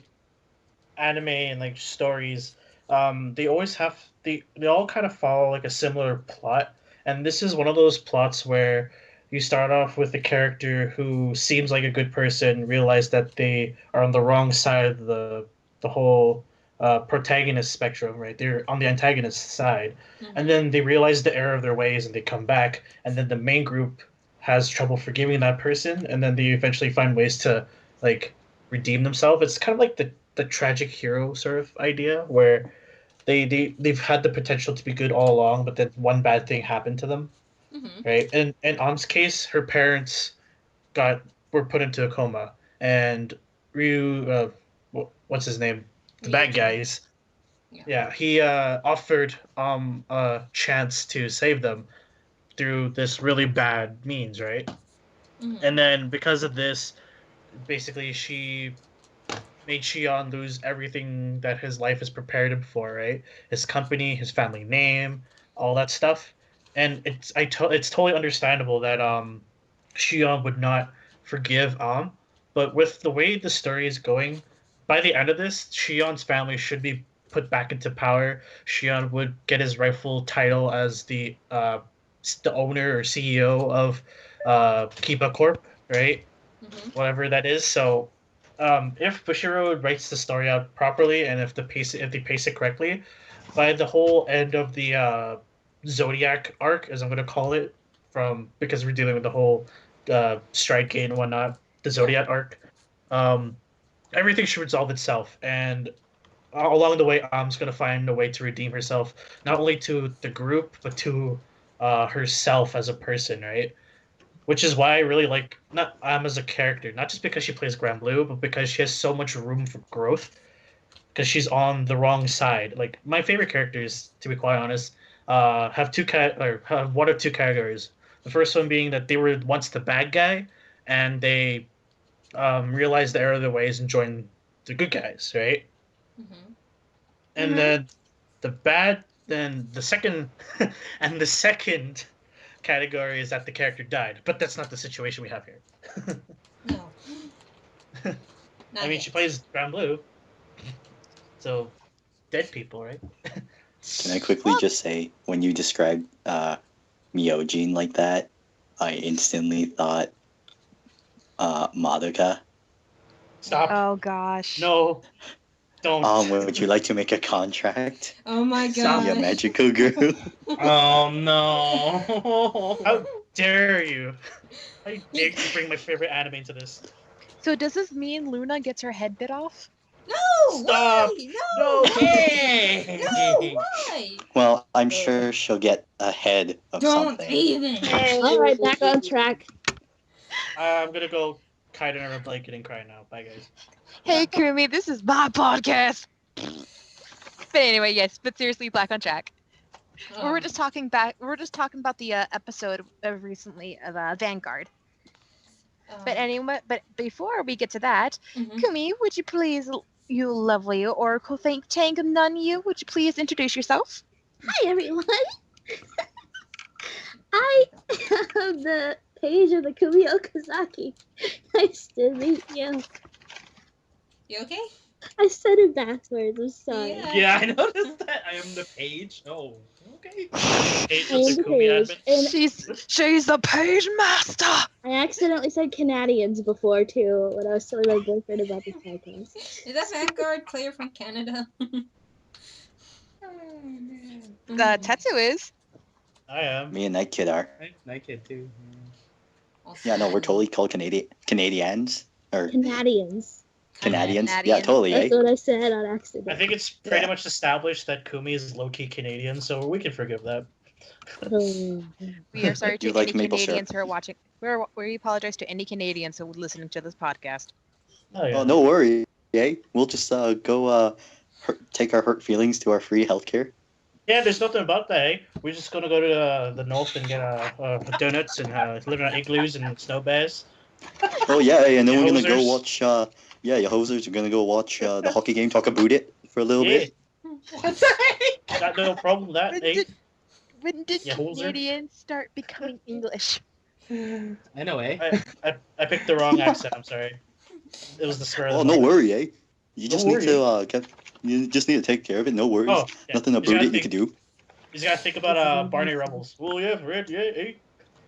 anime and like stories, they always they all kind of follow like a similar plot, and this is one of those plots where you start off with a character who seems like a good person, realize that they are on the wrong side of the whole protagonist spectrum, right? They're on the antagonist side, and then they realize the error of their ways and they come back, and then the main group has trouble forgiving that person, and then they eventually find ways to like redeem themselves. It's kind of like the tragic hero sort of idea where they've had the potential to be good all along, but then one bad thing happened to them, Mm-hmm. right? And in Am's case, her parents got were put into a coma, and Ryu, what's his name, the bad Ryujin. guys, Yeah. yeah, he offered a chance to save them through this really bad means, right? Mm-hmm. And then because of this, basically she made Shion lose everything that his life has prepared him for, right? His company, his family name, all that stuff. And it's totally understandable that Shion would not forgive but with the way the story is going, by the end of this, Shion's family should be put back into power. Shion would get his rightful title as the owner or CEO of Kiba Corp, right? whatever that is. So, if Bushiro writes the story out properly and if they pace it correctly, by the whole end of the Zodiac arc, as I'm going to call it, because we're dealing with the whole Stride Gate and whatnot, the Zodiac arc, um, everything should resolve itself. And along the way, Am's going to find a way to redeem herself, not only to the group, but to herself as a person, right? Which is why I really like not as a character, not just because she plays Grand Blue, but because she has so much room for growth. Because she's on the wrong side. Like my favorite characters, to be quite honest, have one of two categories. The first one being that they were once the bad guy, and they realized the error of their ways and joined the good guys, right? And then then the second, and the second category is that the character died, but that's not the situation we have here. No. I mean, she plays Grand Blue, so dead people, right? Can I quickly just say, when you described Myojin like that, I instantly thought Madoka. Stop. Oh gosh. No, don't. Would you like to make a contract? Oh my Stop. Be a god. magical girl? Oh no! How dare you? How dare you bring my favorite anime into this? So does this mean Luna gets her head bit off? No! Stop. Why? No. Yay! No! Why? Well, I'm sure she'll get ahead of Don't something. even. Alright, back on track. I'm gonna go hide under a blanket and cry now. Bye, guys. Hey Kumi, this is my podcast. But anyway, yes, but seriously, back on track. We were just talking about the episode of recently of Vanguard. But anyway, but before we get to that, Kumi, would you please, you lovely Oracle think tank nun, would you please introduce yourself? Hi, everyone. I am the page of the Kumi Okazaki. Nice to meet you. You okay? I said it backwards. I'm sorry. Yeah. Yeah, I noticed that. I am the page. Oh, okay. Page I of am the the Kumi page. admin. And She's the page master. I accidentally said Canadians before, too, when I was telling my boyfriend about this podcast. Is that Vanguard Claire from Canada? Tetsu is. I am. Me and that kid are. Night Kid too. Yeah, no, we're totally called Canadians. Or Canadians. Canadians. Yeah, Canadians. totally, eh? That's what I said on accident. I think it's pretty much established that Kumi is low-key Canadian, so we can forgive that. Oh. We are sorry to You like any maple Canadians syrup. who are watching. We apologize to any Canadians who are listening to this podcast. Oh, yeah. Oh, no worry, eh? We'll just go take our hurt feelings to our free healthcare. Yeah, there's nothing about that, eh? We're just gonna go to the north and get donuts and live in our igloos and snow bears. Oh yeah, and then Yeah, we're gonna go hosers. watch. Yeah, your hosers are gonna go watch the hockey game. Talk about it for a little bit. Got no problem with that, eh? When did Yeah, hoser. Canadians start becoming English? I know, eh? I picked the wrong accent. I'm sorry. It was the spur of Oh, the no moment. worry, eh? You No just need worry. to you just need to take care of it. No worries. Oh, yeah. Nothing You about gotta it you think- can do. You just gotta think about Barney Rebels. Oh yeah, Red, yeah, eh?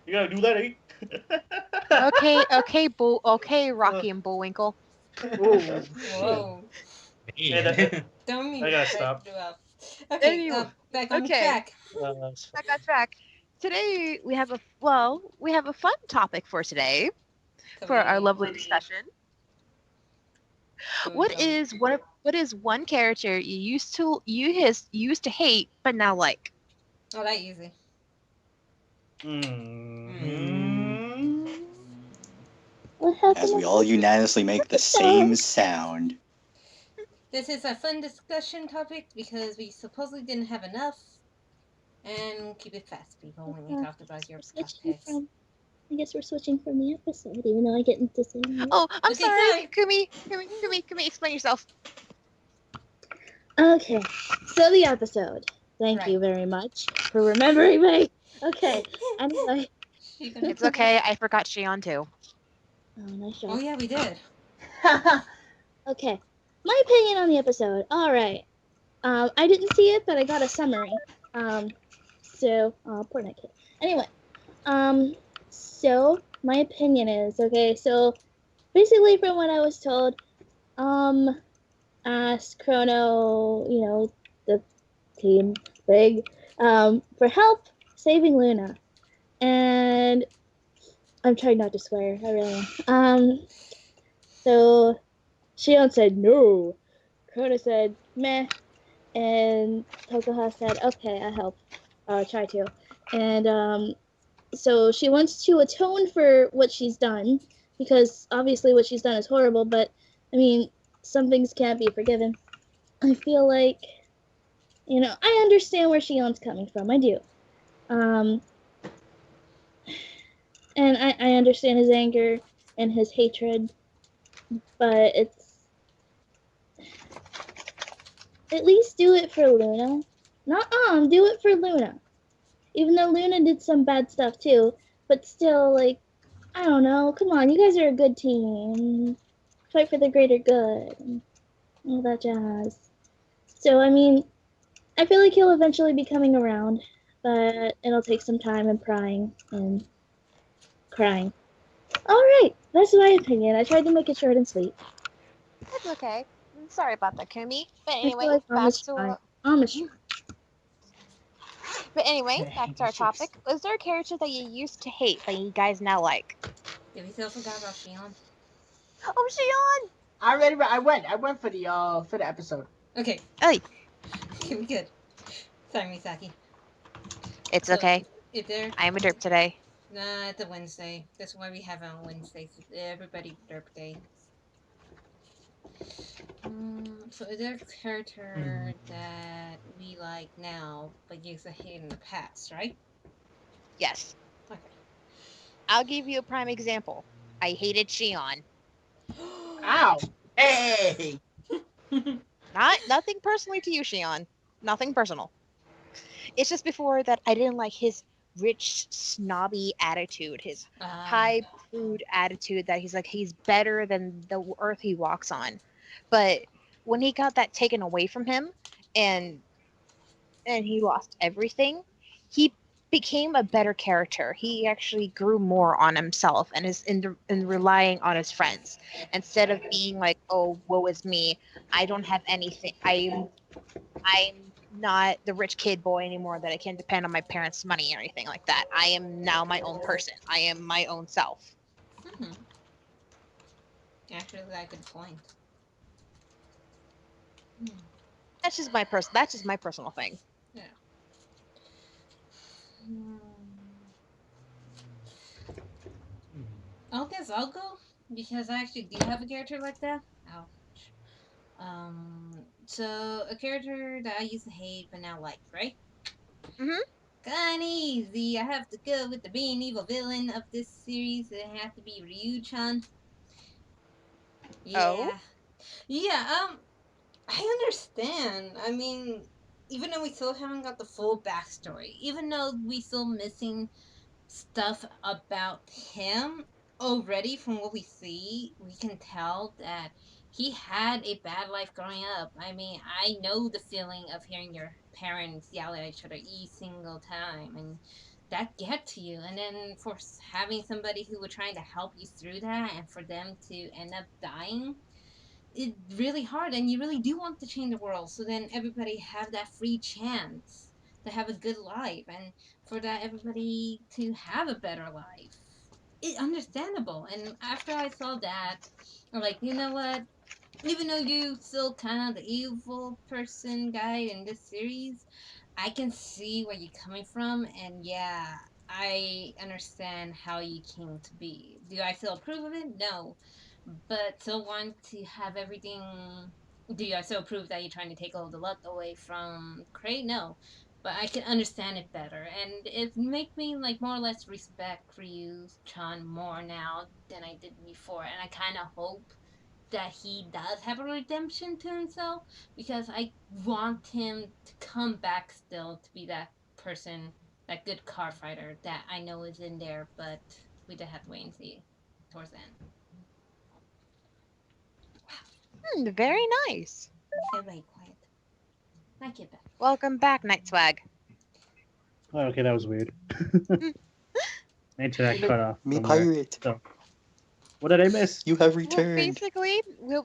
You gotta do that, eh? Okay, Rocky and Bullwinkle. Whoa. Yeah, Don't mean I gotta to stop. cut you off. Okay, Anyway, back on okay. track. Back on track. Today we have a fun topic for today for our lovely discussion. What is one character you used to hate but now like? Oh, that easy. What happened? As we all unanimously make the same sound. This is a fun discussion topic because we supposedly didn't have enough. And keep it fast, people, when you talk about your Switching topics. from, I guess we're switching from the episode, even though I get into saying it. Oh, I'm Okay, sorry. sorry. Kumi, explain yourself. Okay, so the episode. Thank Right. you very much for remembering me. Okay, anyway. It's okay. I forgot Shion too. Oh, nice Oh, job. yeah, we did. Okay, my opinion on the episode. All right. I didn't see it, but I got a summary. Poor Night Kid. Anyway, so my opinion is, okay, so basically from what I was told, asked Chrono, the team big, for help saving Luna. And I'm trying not to swear, I really am. So Shion said no. Chrono said meh. And Tokoha said, okay, I help. Try to. And so she wants to atone for what she's done, because obviously what she's done is horrible, but I mean, some things can't be forgiven. I feel like, I understand where Shion's coming from. I do. Um, and I understand his anger and his hatred, but it's at least do it for Luna. Not do it for Luna. Even though Luna did some bad stuff too, but still, like, I don't know. Come on, you guys are a good team. Fight for the greater good. And all that jazz. So, I mean, I feel like he'll eventually be coming around, but it'll take some time and prying and crying. Alright, that's my opinion. I tried to make it short and sweet. It's okay. Sorry about that, Kumi. But I feel anyway, like back Mama's trying. to Mama's trying. but anyway, Okay, back to our topic. Was there a character that you used to hate that you guys now like? Did we still forgot about Shion? Oh, Shion! I went for the episode. Okay. Hey, Okay, we good. Sorry, Misaki. it's So, okay. is there? I am a derp today. Nah, it's a Wednesday. That's why we have it on Wednesdays. Everybody derp day. So is there a character that we like now, but used to hate in the past, right? Yes. Okay. I'll give you a prime example. I hated Shion. Ow! Hey! Nothing personally to you, Shion. Nothing personal. It's just before that I didn't like his rich, snobby attitude, his high food attitude that he's better than the earth he walks on. But when he got that taken away from him and he lost everything, he became a better character. He actually grew more on himself and is in relying on his friends instead of being like, "Oh, woe is me. I don't have anything. I'm not the rich kid boy anymore that I can't depend on my parents' money or anything like that. I am now my own person. I am my own self." Hmm. Actually, that's a good point. Hmm. That's just my personal thing. Yeah. Hmm. I guess I'll go because I actually do have a character like that. Ouch. So a character that I used to hate but now like, right? Mhm. Kinda easy. I have to go with the being evil villain of this series. It has to be Ryu-chan. Oh. Yeah. Yeah, I understand. I mean, even though we still haven't got the full backstory, even though we still missing stuff about him already from what we see, we can tell that he had a bad life growing up. I mean, I know the feeling of hearing your parents yell at each other each single time, and that get to you. And then for having somebody who was trying to help you through that, and for them to end up dying, it's really hard, and you really do want to change the world, so then everybody have that free chance to have a good life, and for that everybody to have a better life. It's understandable. And after I saw that, I'm like, you know what, even though you still kind of the evil person guy in this series, I can see where you're coming from, and yeah, I understand how you came to be. Do I still approve of it? No, but still want to have everything. Do I still approve that you're trying to take all the luck away from Cray? No, but I can understand it better, and it make me like more or less respect Ryu Chan more now than I did before, and I kind of hope that he does have a redemption to himself, because I want him to come back still to be that person, that good car fighter that I know is in there, but we just have to wait and see towards the end. Very nice. Everybody quiet. Not get back. Welcome back, Night Swag. Oh, okay, that was weird. My internet But cut off Me somewhere. pirate. So, What did I miss? You have Well, returned. basically,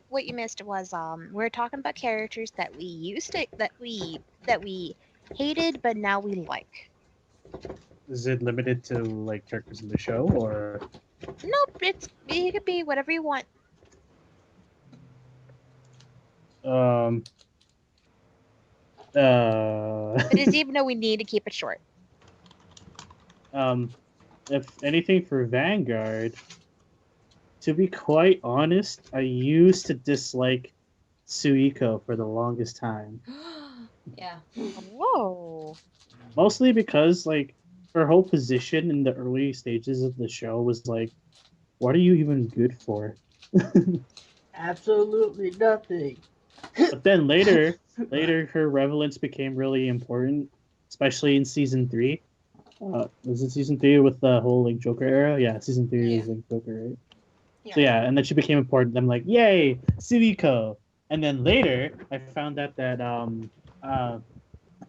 what you missed was we're talking about characters that we used to that we hated, but now we like. Is it limited to like characters in the show, or Nope, it could be whatever you want. um But as even though we need to keep it short. um if anything for Vanguard, to be quite honest, I used to dislike Suiko for the longest time. Yeah. Whoa. Mostly because like her whole position in the early stages of the show was like, what are you even good for? Absolutely nothing. But then later her relevance became really important, especially in season 3. Was it season 3 with the whole like Joker era? Yeah, season 3 Yeah. was like Joker, right? Yeah. So yeah, and then she became important. I'm like, yay, Suiko. And then later, I found out that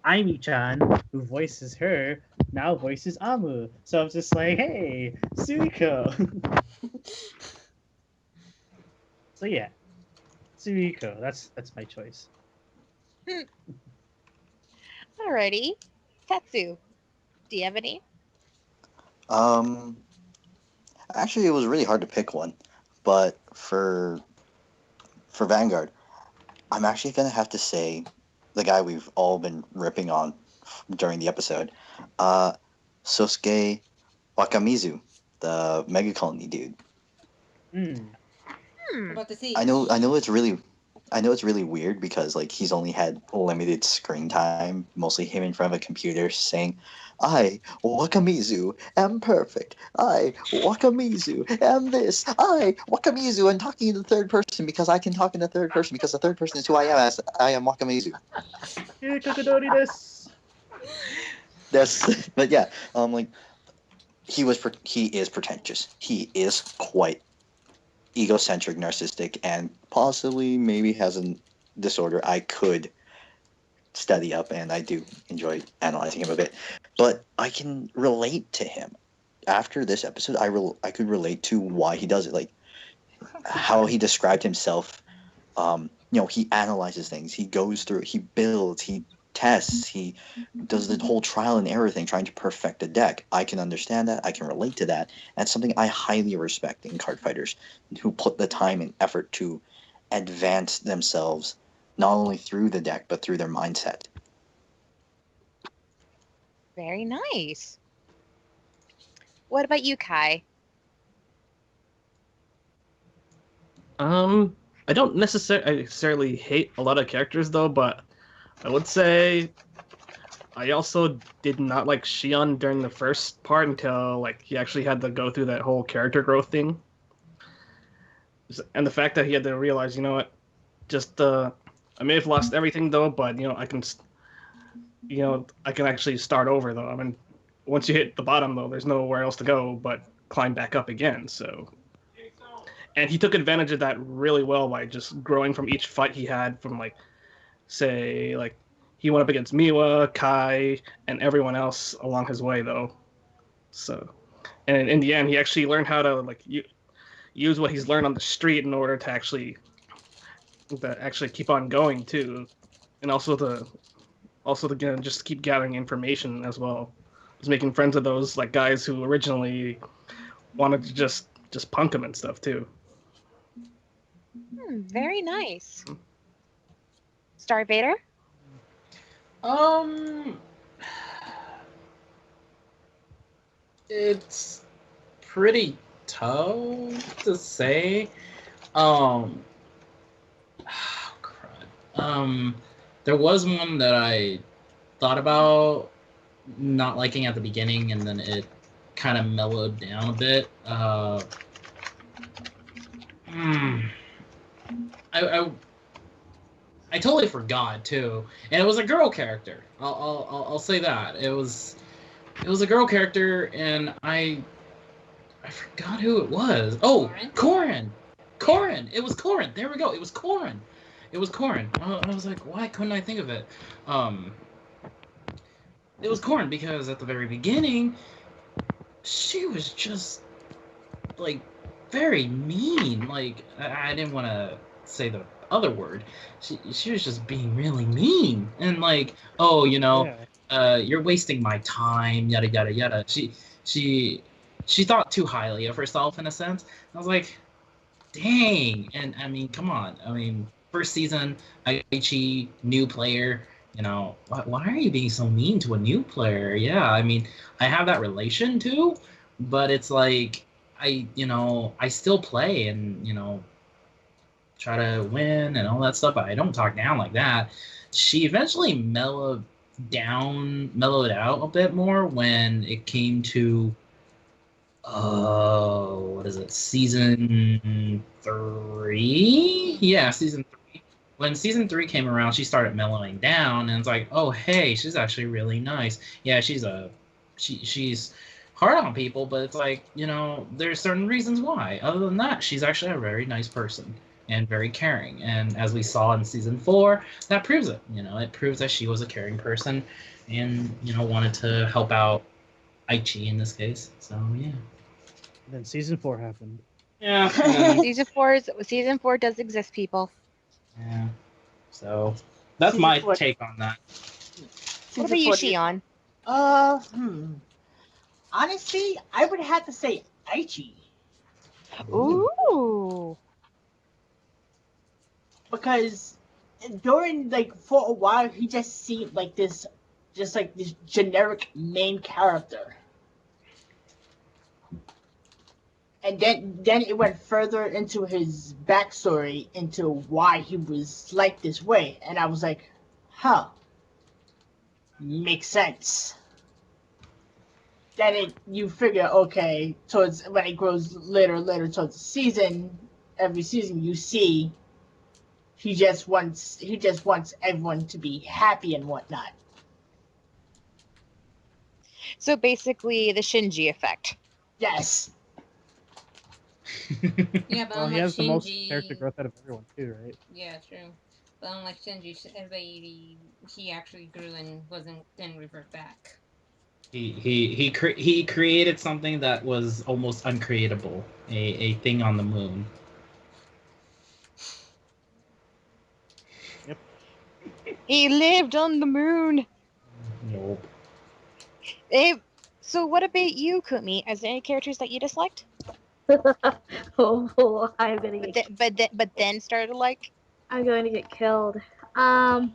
Aimi-chan, who voices her, now voices Amu. So I'm just like, hey, Suiko. So yeah, Suiko. That's my choice. Alrighty. Tetsu, do you have any? Um, actually, it was really hard to pick one, but for Vanguard, I'm actually gonna have to say the guy we've all been ripping on during the episode, uh, Sosuke Wakamizu, the Mega Colony dude. Hmm. What about the siege? I know it's really weird because like he's only had limited screen time, mostly him in front of a computer saying, "I Wakamizu am perfect. I Wakamizu am this. I Wakamizu," and talking in the third person because I can talk in the third person because the third person is who I am as I am Wakamizu. Kakadori That's but yeah, like he is pretentious. He is quite egocentric, narcissistic, and possibly maybe has a disorder I could study up, and I do enjoy analyzing him a bit. But I can relate to him. After this episode, I could relate to why he does it, like how he described himself. He analyzes things, he goes through, he builds, he tests, he does the whole trial and error thing, trying to perfect a deck. I can understand that. I can relate to that. And it's something I highly respect in card fighters who put the time and effort to advance themselves not only through the deck but through their mindset. Very nice. What about you, Kai? I don't necessarily hate a lot of characters though, but I would say I also did not like Shion during the first part until like he actually had to go through that whole character growth thing, and the fact that he had to realize, you know what, just I may have lost everything though, but I can actually start over though. I mean, once you hit the bottom though, there's nowhere else to go but climb back up again. So, and he took advantage of that really well by just growing from each fight he had from like, say, like he went up against Miwa, Kai, and everyone else along his way though. So, and in the end, he actually learned how to like use what he's learned on the street in order to actually keep on going too, and also to just keep gathering information as well. Just making friends with those like guys who originally wanted to just punk him and stuff too. Very nice. Star Vader? Um, it's pretty tough to say. Oh, crud. There was one that I thought about not liking at the beginning, and then it kind of mellowed down a bit. I I totally forgot too, and it was a girl character. I'll say that it was a girl character, and I forgot who it was. Oh, Corin. Corin. It was Corin. There we go. It was Corin. It was Corin. I was like, why couldn't I think of it? It was Corin because at the very beginning, she was just like very mean. Like I didn't want to say the other word. She was just being really mean and like, oh, you're wasting my time, yada yada yada. She she thought too highly of herself in a sense. I was like, dang. And I mean, come on. I mean, first season, Aichi, new player. Why are you being so mean to a new player? Yeah, I mean, I have that relation too, but it's like I still play and try to win and all that stuff. But I don't talk down like that. She eventually mellowed out a bit more when it came to what is it? Season 3? Yeah, season 3. When season 3 came around, she started mellowing down, and it's like, oh hey, she's actually really nice. Yeah, she's hard on people, but it's like there's certain reasons why. Other than that, she's actually a very nice person and very caring. And as we saw in season 4, that proves it. It proves that she was a caring person, and wanted to help out Aichi in this case. So yeah. And then season 4 happened. Yeah. Season 4 does exist, people. Yeah. So that's Season my 4. take on that. What about you, Shion? Honestly, I would have to say Aichi. Ooh. Because during for a while he just seemed like this generic main character. And then it went further into his backstory, into why he was like this way, and I was like, huh, makes sense. Then you figure, okay, towards when it grows later towards the season, every season you see he just wants everyone to be happy and whatnot. So basically the Shinji effect. Yes. Yeah, but Well, he unlike has the most Shinji, character growth out of everyone too, right? yeah, true. But unlike Shinji, everybody he actually grew and wasn't then revert back. He created something that was almost uncreatable, a thing on the moon. Yep. He lived on the moon. Nope. So what about you, Kumi? Is there any characters that you disliked? Oh, I'm gonna get. But then started to like? I'm going to get killed. Asuka.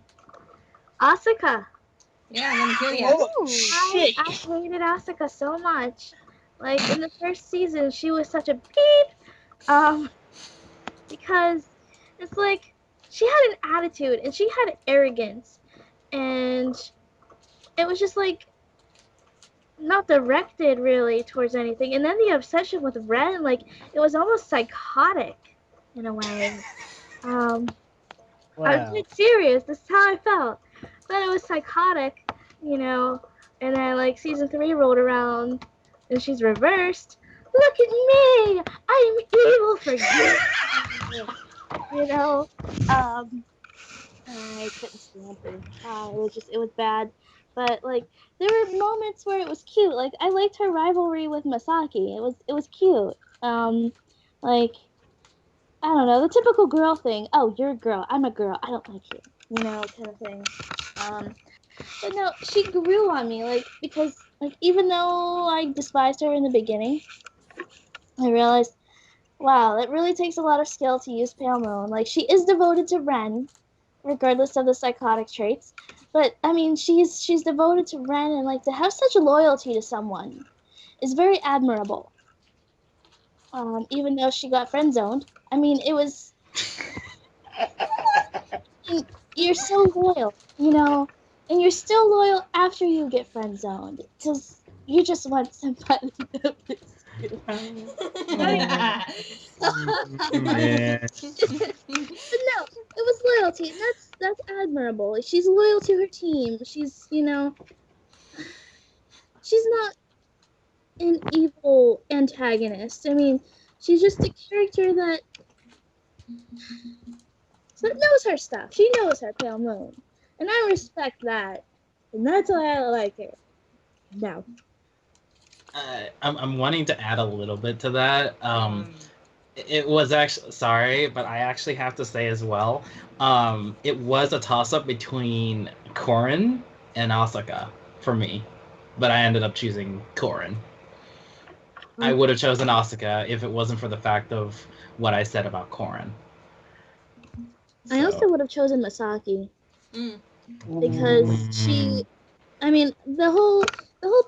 Yeah, let me kill you. Oh, I hated Asuka so much. Like in the first season, she was such a beep. Because it's like she had an attitude and she had arrogance, and it was just like not directed really towards anything. And then the obsession with Ren, like it was almost psychotic in a way. I'm quite serious. This is how I felt. But it was psychotic, And then like season 3 rolled around, and she's reversed. Look at me! I'm evil for you. I couldn't stand her. It was bad. But like, there were moments where it was cute. Like, I liked her rivalry with Misaki. It was cute. Like, I don't know, the typical girl thing. Oh, you're a girl. I'm a girl. I don't like you. Kind of thing. But no, she grew on me. Like, because like even though I despised her in the beginning, I realized, wow, it really takes a lot of skill to use Pale Moon. Like, she is devoted to Ren, regardless of the psychotic traits. But I mean, she's devoted to Ren, and like to have such a loyalty to someone is very admirable. Even though she got friend zoned, I mean, it was. You're so loyal, and you're still loyal after you get friend zoned, because you just want somebody to miss you. Yeah. But no, it was loyalty, and that's admirable. Like, she's loyal to her team. She's she's not an evil antagonist. I mean, she's just a character that knows her stuff. She knows her Pale Moon, and I respect that, and that's why I like her. No. I'm wanting to add a little bit to that. It was actually sorry, but I actually have to say as well. It was a toss up between Korin and Asuka for me, but I ended up choosing Korin. I would have chosen Asuka if it wasn't for the fact of what I said about Korin. I also So, would have chosen Misaki Mm. because she. I mean, the whole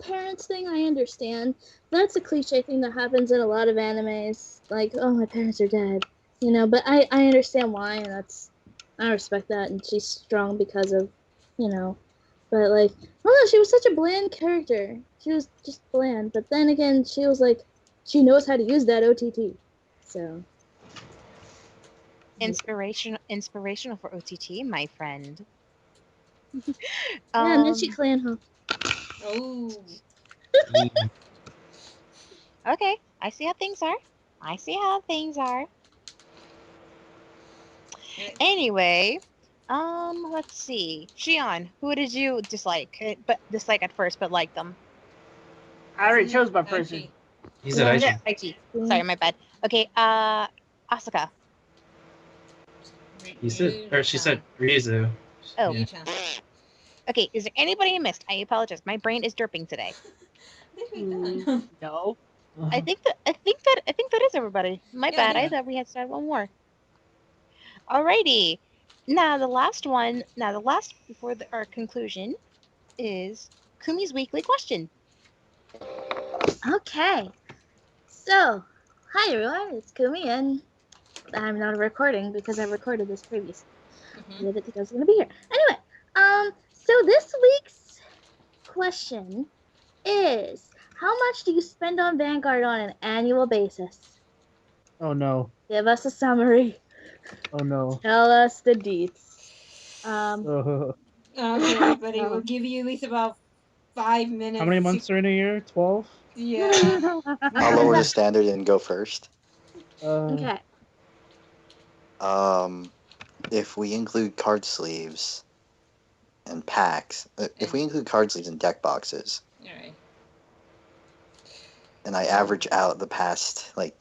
parents thing. I understand. That's a cliche thing that happens in a lot of animes. Like, oh, my parents are dead, you know. But I understand why, and I respect that. And she's strong because of, you know. But like, I don't know, she was such a bland character. She was just bland. But then again, she was like, she knows how to use that OTT. So Inspirational for OTT, my friend. yeah, and then she Um, clan hopped. Oh. okay, I see how things are. I see how things are. Anyway, let's see. Shion, who did you dislike? But dislike at first, but like them. I already Isn't it chose my person. Aichi? he said Yeah. Yeah, Aichi. Aichi. Yeah. Sorry, my bad. Okay, Asuka. He said, or she said Ryuzu. Oh, Yeah. Ryuchan. okay. Is there anybody I missed? I apologize. My brain is derping today. This we Mm, done. no. I think that is everybody. My Yeah, I bad. think I thought we had to have one more. Alrighty. Now the last one. Now the last before our conclusion is Kumi's weekly question. Okay. So, hi everyone, it's Kumi, and I'm not recording because I recorded this previously. I Mhm. didn't think I was gonna be here. Anyway, so this week's question is: how much do you spend on Vanguard on an annual basis? Oh no. Give us a summary. Oh no. Tell us the deets. Um, Okay, everybody, we'll so- give you at least about 5 minutes. How many months are in a year? 12? Yeah. I'll lower the standard and go first. okay. Um, if we include card sleeves and packs, if we include card sleeves and deck boxes, All right. and I average out the past like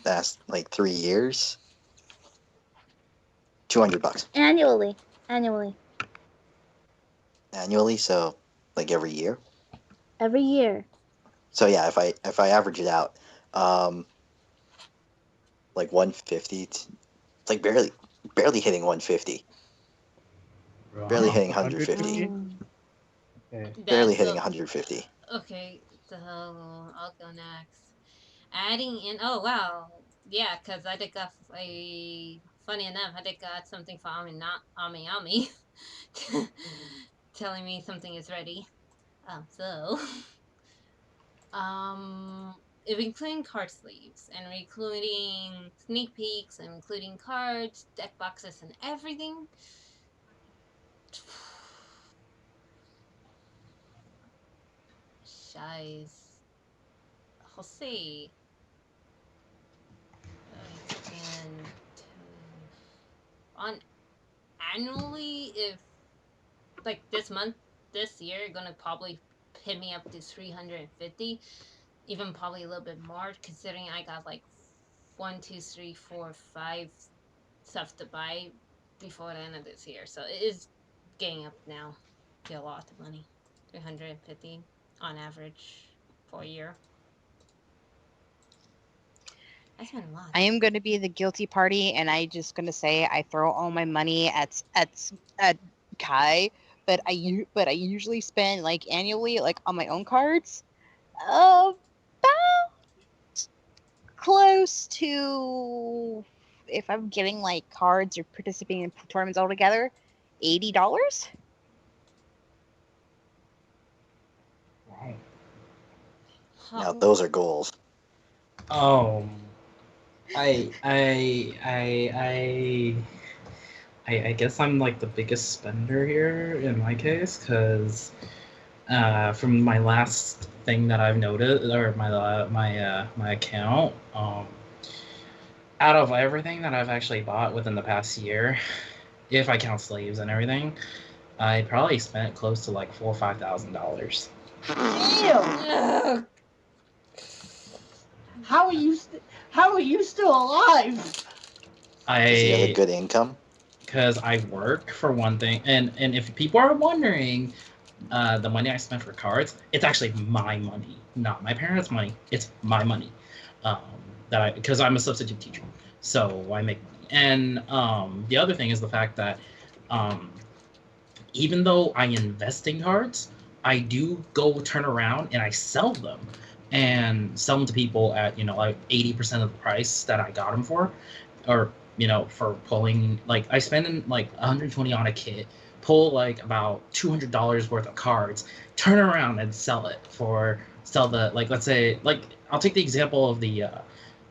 past like 3 years, $200 Annually. Annually. annually. So like every year. Every year. So yeah, if I average it out, um, like 150, it's like barely hitting 150, barely hitting 150, 150? Mm. Okay. barely That's hitting so. 150. Okay, so I'll go next. Adding in. Oh wow. Yeah, because I did got a. Funny enough, I did got something for Ami, not Ami, telling me something is ready. So. Um, if including card sleeves and including sneak peeks and including cards, deck boxes, and everything. Shies. I'll see. And on annually, if like this month, this year, gonna probably hit me up to 350, even probably a little bit more, considering I got like 1, 2, 3, 4, 5 stuff to buy before the end of this year. So it is getting up now to a lot of money. 350 on average for a year. I spend a lot. I am going to be the guilty party, and I just going to say I throw all my money at Kai, but I usually spend like annually like on my own cards about close to, if I'm getting like cards or participating in tournaments altogether, $80. Now How? those are goals. Um, I I I I I guess I'm like the biggest spender here in my case because from my last thing that I've noted or my account, out of everything that I've actually bought within the past year, if I count sleeves and everything, I probably spent close to like $4,000 or $5,000. Damn! Ugh. How are you? How are you still alive? Does he have a I good income? because I work for one thing, and if people are wondering, the money I spent for cards, it's actually my money, not my parents' money. It's my money. Um, that I because I'm a substitute teacher, so I make money. And the other thing is the fact that um, even though I invest in cards, I do go turn around and I sell them and sell them to people at like 80% of the price that I got them for, or for pulling like I spend like 120 on a kit, pull like about $200 worth of cards, turn around and sell the like let's say like I'll take the example of the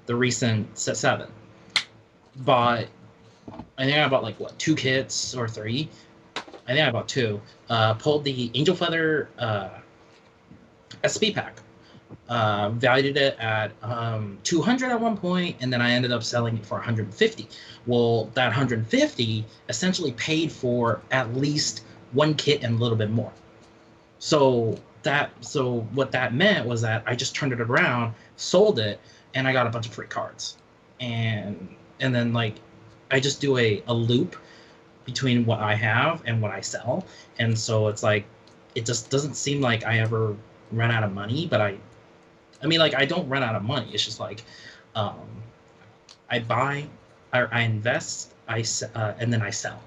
recent set 7. Bought I think I bought like what 2 kits or 3. I think I bought 2. Pulled the Angel Feather SP pack. Valued it at 200 at one point, and then I ended up selling it for 150. Well, that 150 essentially paid for at least 1 kit and a little bit more. So what that meant was that I just turned it around, sold it, and I got a bunch of free cards. And then like I just do a loop between what I have and what I sell. And so it's like it just doesn't seem like I ever run out of money, but I mean like I don't run out of money. It's just like um, I buy, I invest, and then I sell.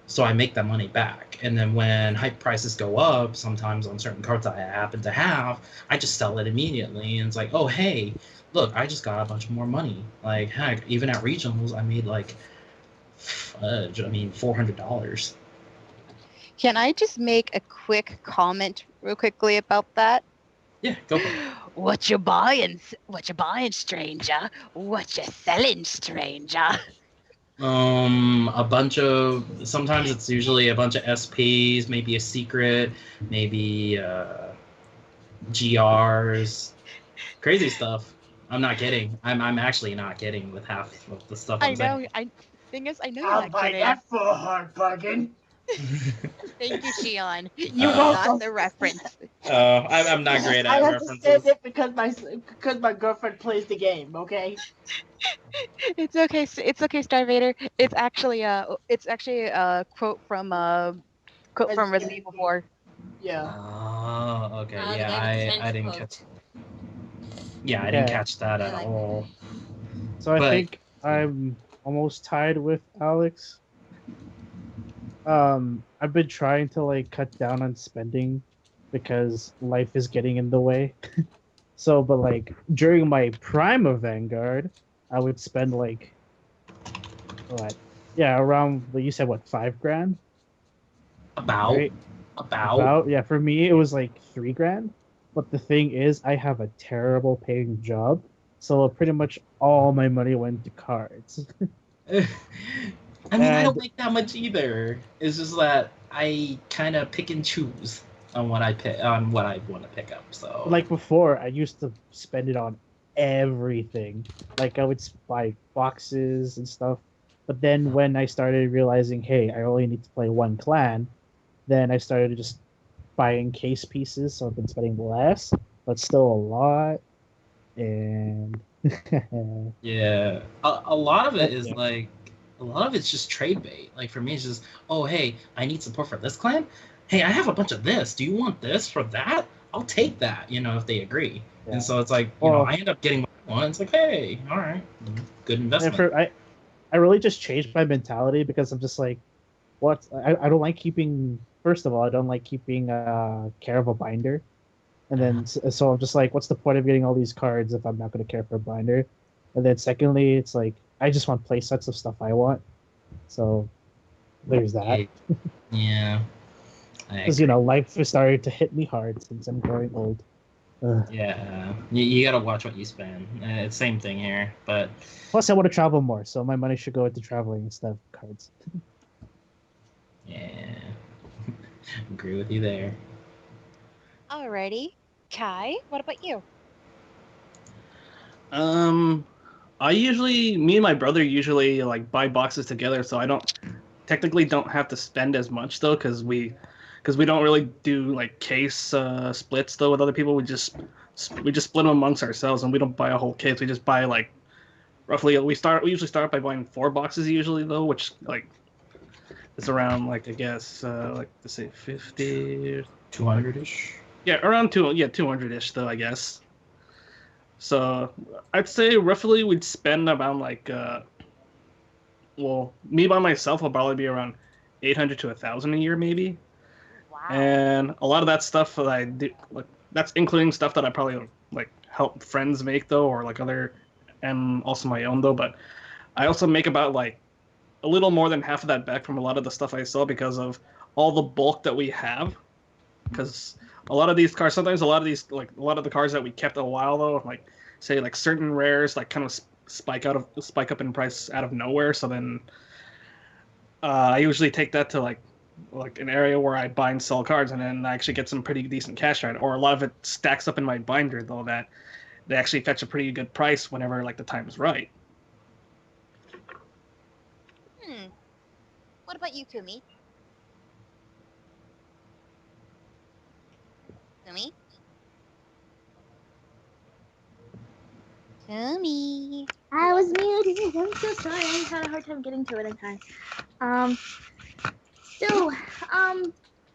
So I make that money back. And then when hype prices go up, sometimes on certain cards that I happen to have, I just sell it immediately. And it's like, oh, hey, look, I just got a bunch more money. Like, heck, even at regionals, I made like, $400. Can I just make a quick comment real quickly about that? Yeah, go for it. What you buying, stranger? What you selling, stranger? A bunch of sometimes it's usually a bunch of SPs, maybe a secret, maybe GRs, crazy stuff. I'm not getting. I'm actually not getting with half of the stuff I I'm saying. know. Thing is, I know you're I'll not buy getting. that for a hard bargain. Thank you, Shion. You're You got welcome. the reference. I'm not great I at understand references. it because my girlfriend plays the game. Okay. It's okay. It's okay, Starvader. It's actually a quote from Resident Evil 4. Yeah. Oh, okay. Oh, the Yeah, guy with the I trench didn't coat. catch. Yeah, I didn't Okay. catch that I at like all. So I But think I'm almost tied with Alex. I've been trying to like cut down on spending because life is getting in the way. So, but like during my prime of Vanguard, I would spend like what? Yeah, around what you said, what, 5 grand, about right? about About, yeah. For me, it was like 3 grand. But the thing is, I have a terrible paying job, so pretty much all my money went to cards. I mean, I don't And make that much either. It's just that I kind of pick and choose on what I pick on what I want to pick up. So like before, I used to spend it on everything. Like I would buy boxes and stuff. But then when I started realizing, hey, I only need to play one clan, then I started just buying case pieces. So I've been spending less, but still a lot. And yeah, a lot of it is yeah. like a lot of it's just trade bait. Like for me, it's just oh hey, I need support for this clan. Hey, I have a bunch of this. Do you want this for that? I'll take that. If they agree. Yeah. And so it's like Well, I end up getting what I want. It's like hey, all right, good and investment. I really just changed my mentality because I'm just like, what? I don't like keeping. First of all, I don't like keeping care of a binder. And then so I'm just like, what's the point of getting all these cards if I'm not going to care for a binder? And then secondly, it's like I just want play sets of stuff I want. So there's that. Yeah. Because life is starting to hit me hard since I'm growing old. Yeah, you gotta watch what you spend. It's same thing here, but Plus, I want to travel more, so my money should go into traveling instead of cards. yeah, agree with you there. Alrighty, Kai. What about you? Me and my brother usually like buy boxes together, so I don't technically don't have to spend as much though, because because we don't really do like case splits though with other people. We just split them amongst ourselves, and we don't buy a whole case. We just buy like roughly. We usually start by buying 4 boxes usually though, which like is around like I guess like to say 50, 200-ish. yeah, around 200-ish though I guess. So I'd say roughly we'd spend about like well, me by myself will probably be around 800 to 1,000 a year maybe. Wow. And a lot of that stuff that I do, like that's including stuff that I probably like help friends make though, or like other, and also my own though. But I also make about like a little more than half of that back from a lot of the stuff I sell because of all the bulk that we have. Because a lot of these cars, sometimes a lot of the cars that we kept a while though, like say like certain rares like kind of spike up in price out of nowhere. So then I usually take that to like an area where I buy and sell cards, and then I actually get some pretty decent cash on it. Or a lot of it stacks up in my binder though that they actually fetch a pretty good price whenever like the time is right. What about you, Kumi? Kumi? Kumi. I was muted. I'm so sorry. I had a hard time getting to it in time. So,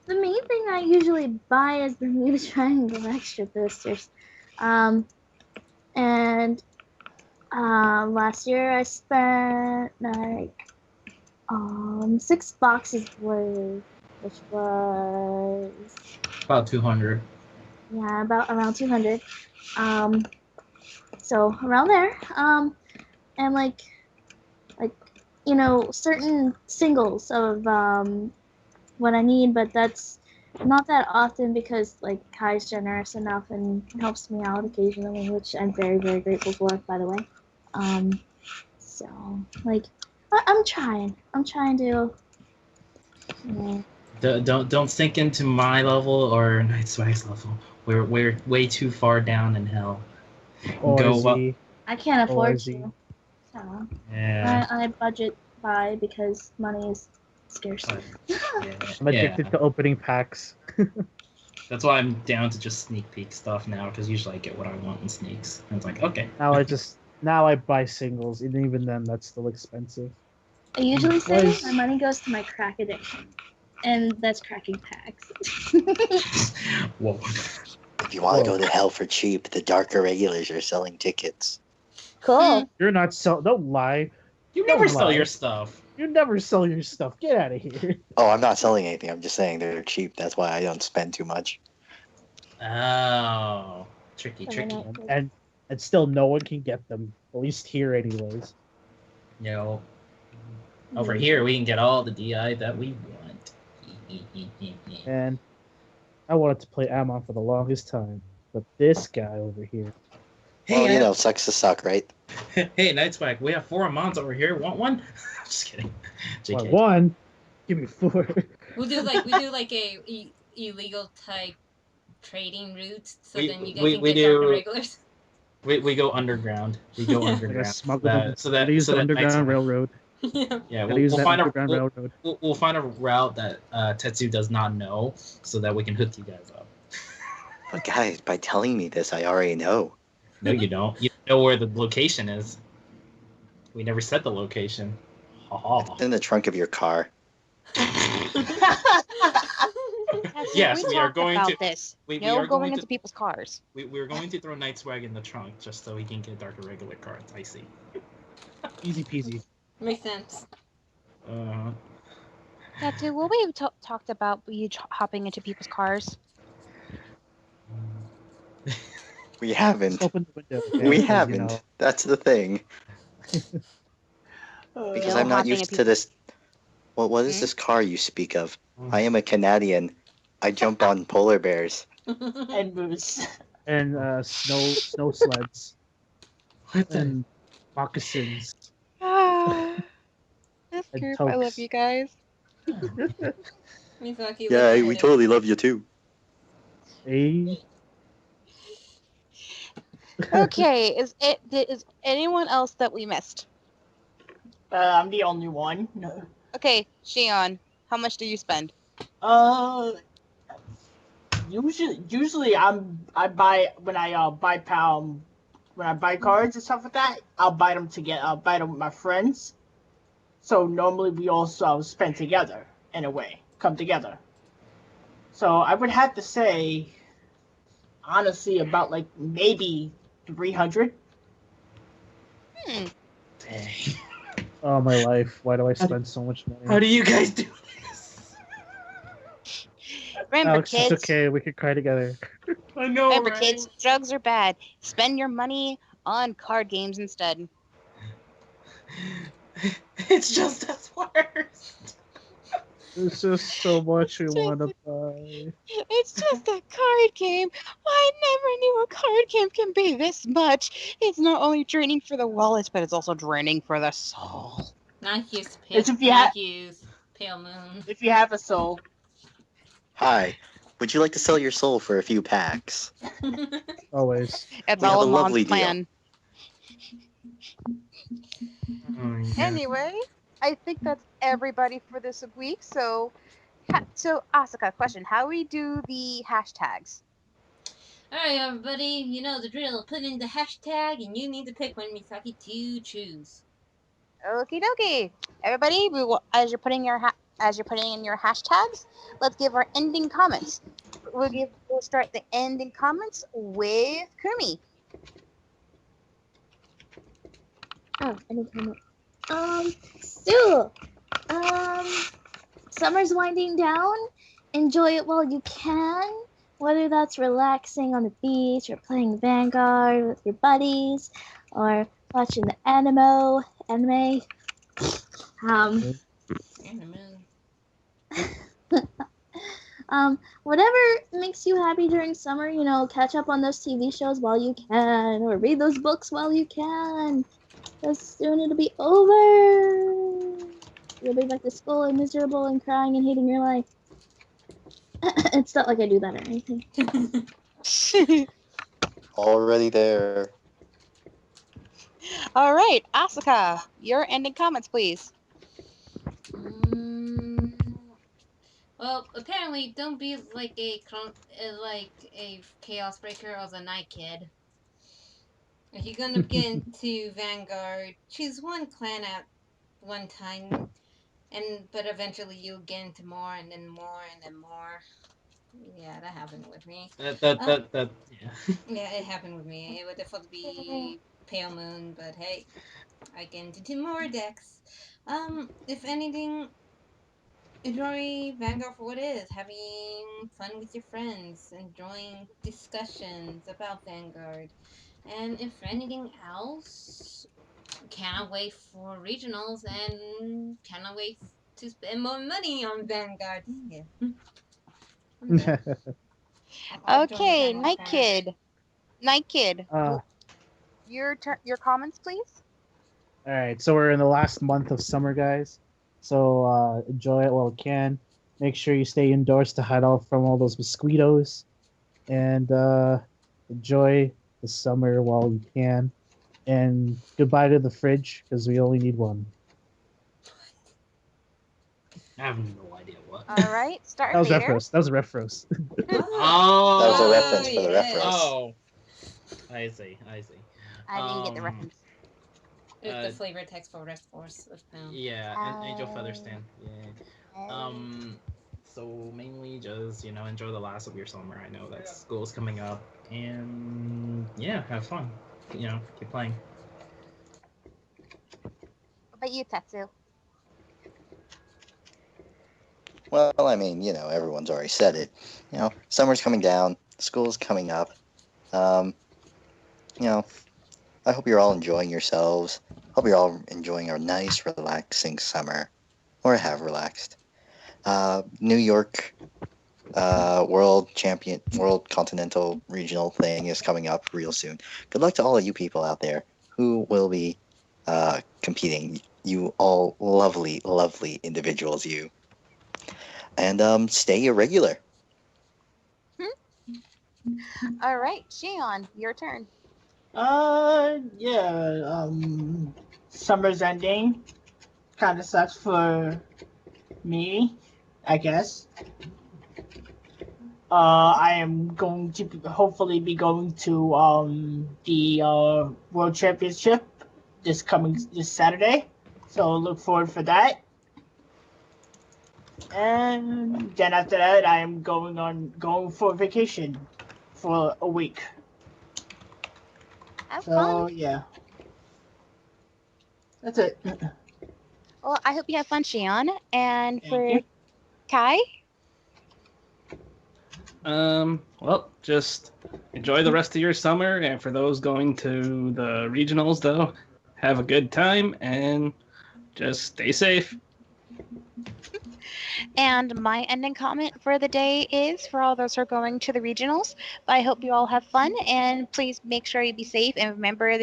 the main thing I usually buy is Bermuda Triangle extra boosters. And last year I spent like 6 boxes worth, which was About 200. yeah, about around 200. So around there. And like certain singles of what I need, but that's not that often because like Kai's generous enough and helps me out occasionally, which I'm very, very grateful for, by the way. So like I'm trying to, Don't sink into my level or Night Swag's level. We're way too far down in hell. Go up. I can't afford ORZ. to. So Yeah. I budget buy because money is scarce. Yeah. I'm addicted to opening packs. That's why I'm down to just sneak peek stuff now, because usually I get what I want in sneaks. And it's like, okay. Now I buy singles, and even then that's still expensive. I usually say Was- my money goes to my crack addiction, and that's cracking packs. Whoa. If you want to Whoa. go to hell for cheap, the darker regulars are selling tickets. Cool. You're not don't lie. You never Don't sell lie. your stuff. You never sell your stuff. Get out of here. Oh, I'm not selling anything. I'm just saying they're cheap. That's why I don't spend too much. Oh. Tricky. And still no one can get them. At least here anyways. No. Over here, we can get all the DI that we want. And I wanted to play Amon for the longest time. But this guy over here. Well, Hey, you know, sucks to suck, right? hey, Night Swag, we have 4 Amons over here. Want one? Just kidding. Well, JK. 1. Give me 4. We do like a illegal type trading route, so then you guys can get darker regulars. We go underground. We go Like a underground. smuggled. So that use the Night underground Swag- railroad. Yeah. Yeah, Gotta use we'll that find underground a railroad. we'll find a route that Tetsu does not know, so that we can hook you guys up. But guys, by telling me this, I already know. No, you don't. You know where the location is. We never said the location. Ha It's in the trunk of your car. Yes, we are talked going about to- this. we No are going going into to- people's cars. We're going to throw Night Swag in the trunk just so he can get darker regular cards. I see. Easy peasy. Makes sense. Yeah, dude, what we talked about you hopping into people's cars. We haven't. Open the window. okay? We 'Cause, haven't. You know, That's the thing. Because No I'm not hopping used in to people's- this. What is Hmm? this car you speak of? I am a Canadian. I jump on polar bears. And moose. and snow sleds What the? and moccasins. This And group, I love tokes. you guys. Misaki, Yeah, look we at it. totally love you too. Hey, Okay, is anyone else that we missed? I'm the only one. No. Okay, Shion, how much do you spend? Usually I buy when I buy when I buy cards and stuff like that. I'll buy them together. I'll buy them with my friends. So normally we also spend together in a way, come together. So I would have to say, honestly, about like maybe 300. Hmm. Dang. Oh my life! Why do I spend so much How money? do you guys do this? Remember, Alex, it's kids. okay. We could cry together. I know, Remember, right? kids. Drugs are bad. Spend your money on card games instead. It's just as worse. There's just so much we It's want to just buy. It's just a card game. I never knew a card game can be this much. It's not only draining for the wallet, but it's also draining for the soul. Not use It's not use Pale Moon. if you have a soul. Hi. Would you like to sell your soul for a few packs? Always. It's We have all a a Mon's lovely deal. plan. Oh, yeah. Anyway, I think that's everybody for this week. So Asuka, question: how we do the hashtags? Alright, everybody, you know the drill. Put in the hashtag, and you need to pick one Misaki to choose. Okie dokie. Everybody, we will, as you're putting in your hashtags, let's give our ending comments. We'll start the ending comments with Kumi. Oh, any comment. So, summer's winding down. Enjoy it while you can. Whether that's relaxing on the beach or playing Vanguard with your buddies or watching the anime. Um, whatever makes you happy during summer, catch up on those TV shows while you can, or read those books while you can. Because soon it'll be over. You'll be back to school and miserable and crying and hating your life. It's not like I do that or anything. Already there. All right, Asuka, your ending comments, please. Well, apparently, don't be like a chaos breaker or a night kid. If you're gonna get into Vanguard, choose one clan at one time, but eventually you'll get into more and then more and then more. Yeah, that happened with me. Yeah. Yeah, it happened with me. It would definitely be Pale Moon, but hey, I get into two more decks. If anything, enjoy Vanguard for what it is. Having fun with your friends, enjoying discussions about Vanguard. And if anything else, cannot wait for regionals and cannot wait to spend more money on Vanguard. Dang it. I'm done. I'll join the Okay, Vanguard fan. Night Kid, uh, your comments, please. all right. So we're in the last month of summer, guys. So enjoy it while you can. Make sure you stay indoors to hide off from all those mosquitoes, and enjoy the summer while you can. And goodbye to the fridge because we only need one. I have no idea what. All right, That was Starfader. Refros. That was Refros. Oh. That was a reference for the yes. reference. Oh. I see. I didn't get the reference. It's the flavor text for Red Force of Pound. Yeah, and Angel Featherstand. Yeah. So mainly just enjoy the last of your summer. I know that school's coming up, and yeah, have fun. Keep playing. What about you, Tetsu? Well, I mean, everyone's already said it. Summer's coming down, school's coming up. Um, I hope you're all enjoying yourselves. Hope you're all enjoying a nice, relaxing summer, or have relaxed. New York World Continental Regional thing is coming up real soon. Good luck to all of you people out there who will be competing. You all lovely, lovely individuals, you. And stay irregular. All right, Shion, your turn. Yeah. Summer's ending. Kind of sucks for me, I guess. I am going to hopefully be going to the World Championship this Saturday. So look forward for that. And then after that, I am going for vacation for a week. Have So fun. yeah, that's it. Well, I hope you have fun, Shion. And Thank for you. Kai, Well, just enjoy the rest of your summer, and for those going to the regionals, though, have a good time and just stay safe. and my ending comment for the day is for all those who are going to the regionals. I hope you all have fun, and please make sure you be safe. And remember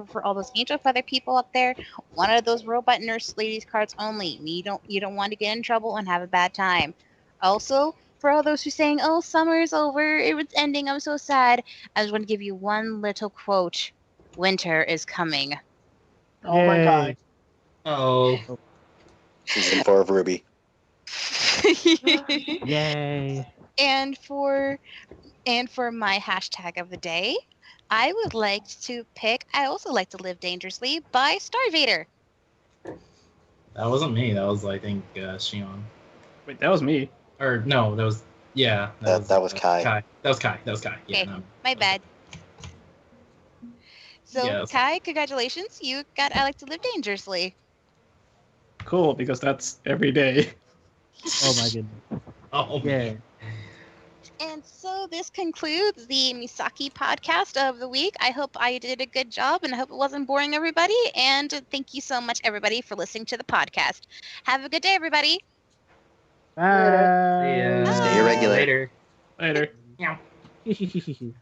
for all those angel feather people up there, one of those robot nurse ladies cards only. You don't want to get in trouble and have a bad time. Also, for all those who saying, "Oh, summer's over, it was ending, I'm so sad," I just want to give you one little quote: "Winter is coming." Oh my god. Oh, Season 4 of Ruby. Yay. and for my hashtag of the day, I would like to pick I also like to live dangerously by Starvader. that wasn't me. That was, I think, Shion. Wait, that was me. Or no, that was That was Kai. That was Kai. That was Kai. Yeah, Okay, no. my bad. So, Yeah, that's fine. Kai, congratulations. You got I like to live dangerously. Cool, because that's every day. Oh my goodness. Oh Yeah. man. And so this concludes the Misaki podcast of the week. I hope I did a good job and I hope it wasn't boring everybody. And thank you so much, everybody, for listening to the podcast. Have a good day, everybody. Later. Bye. Stay Bye. irregular. Later. Later. Meow. Bye.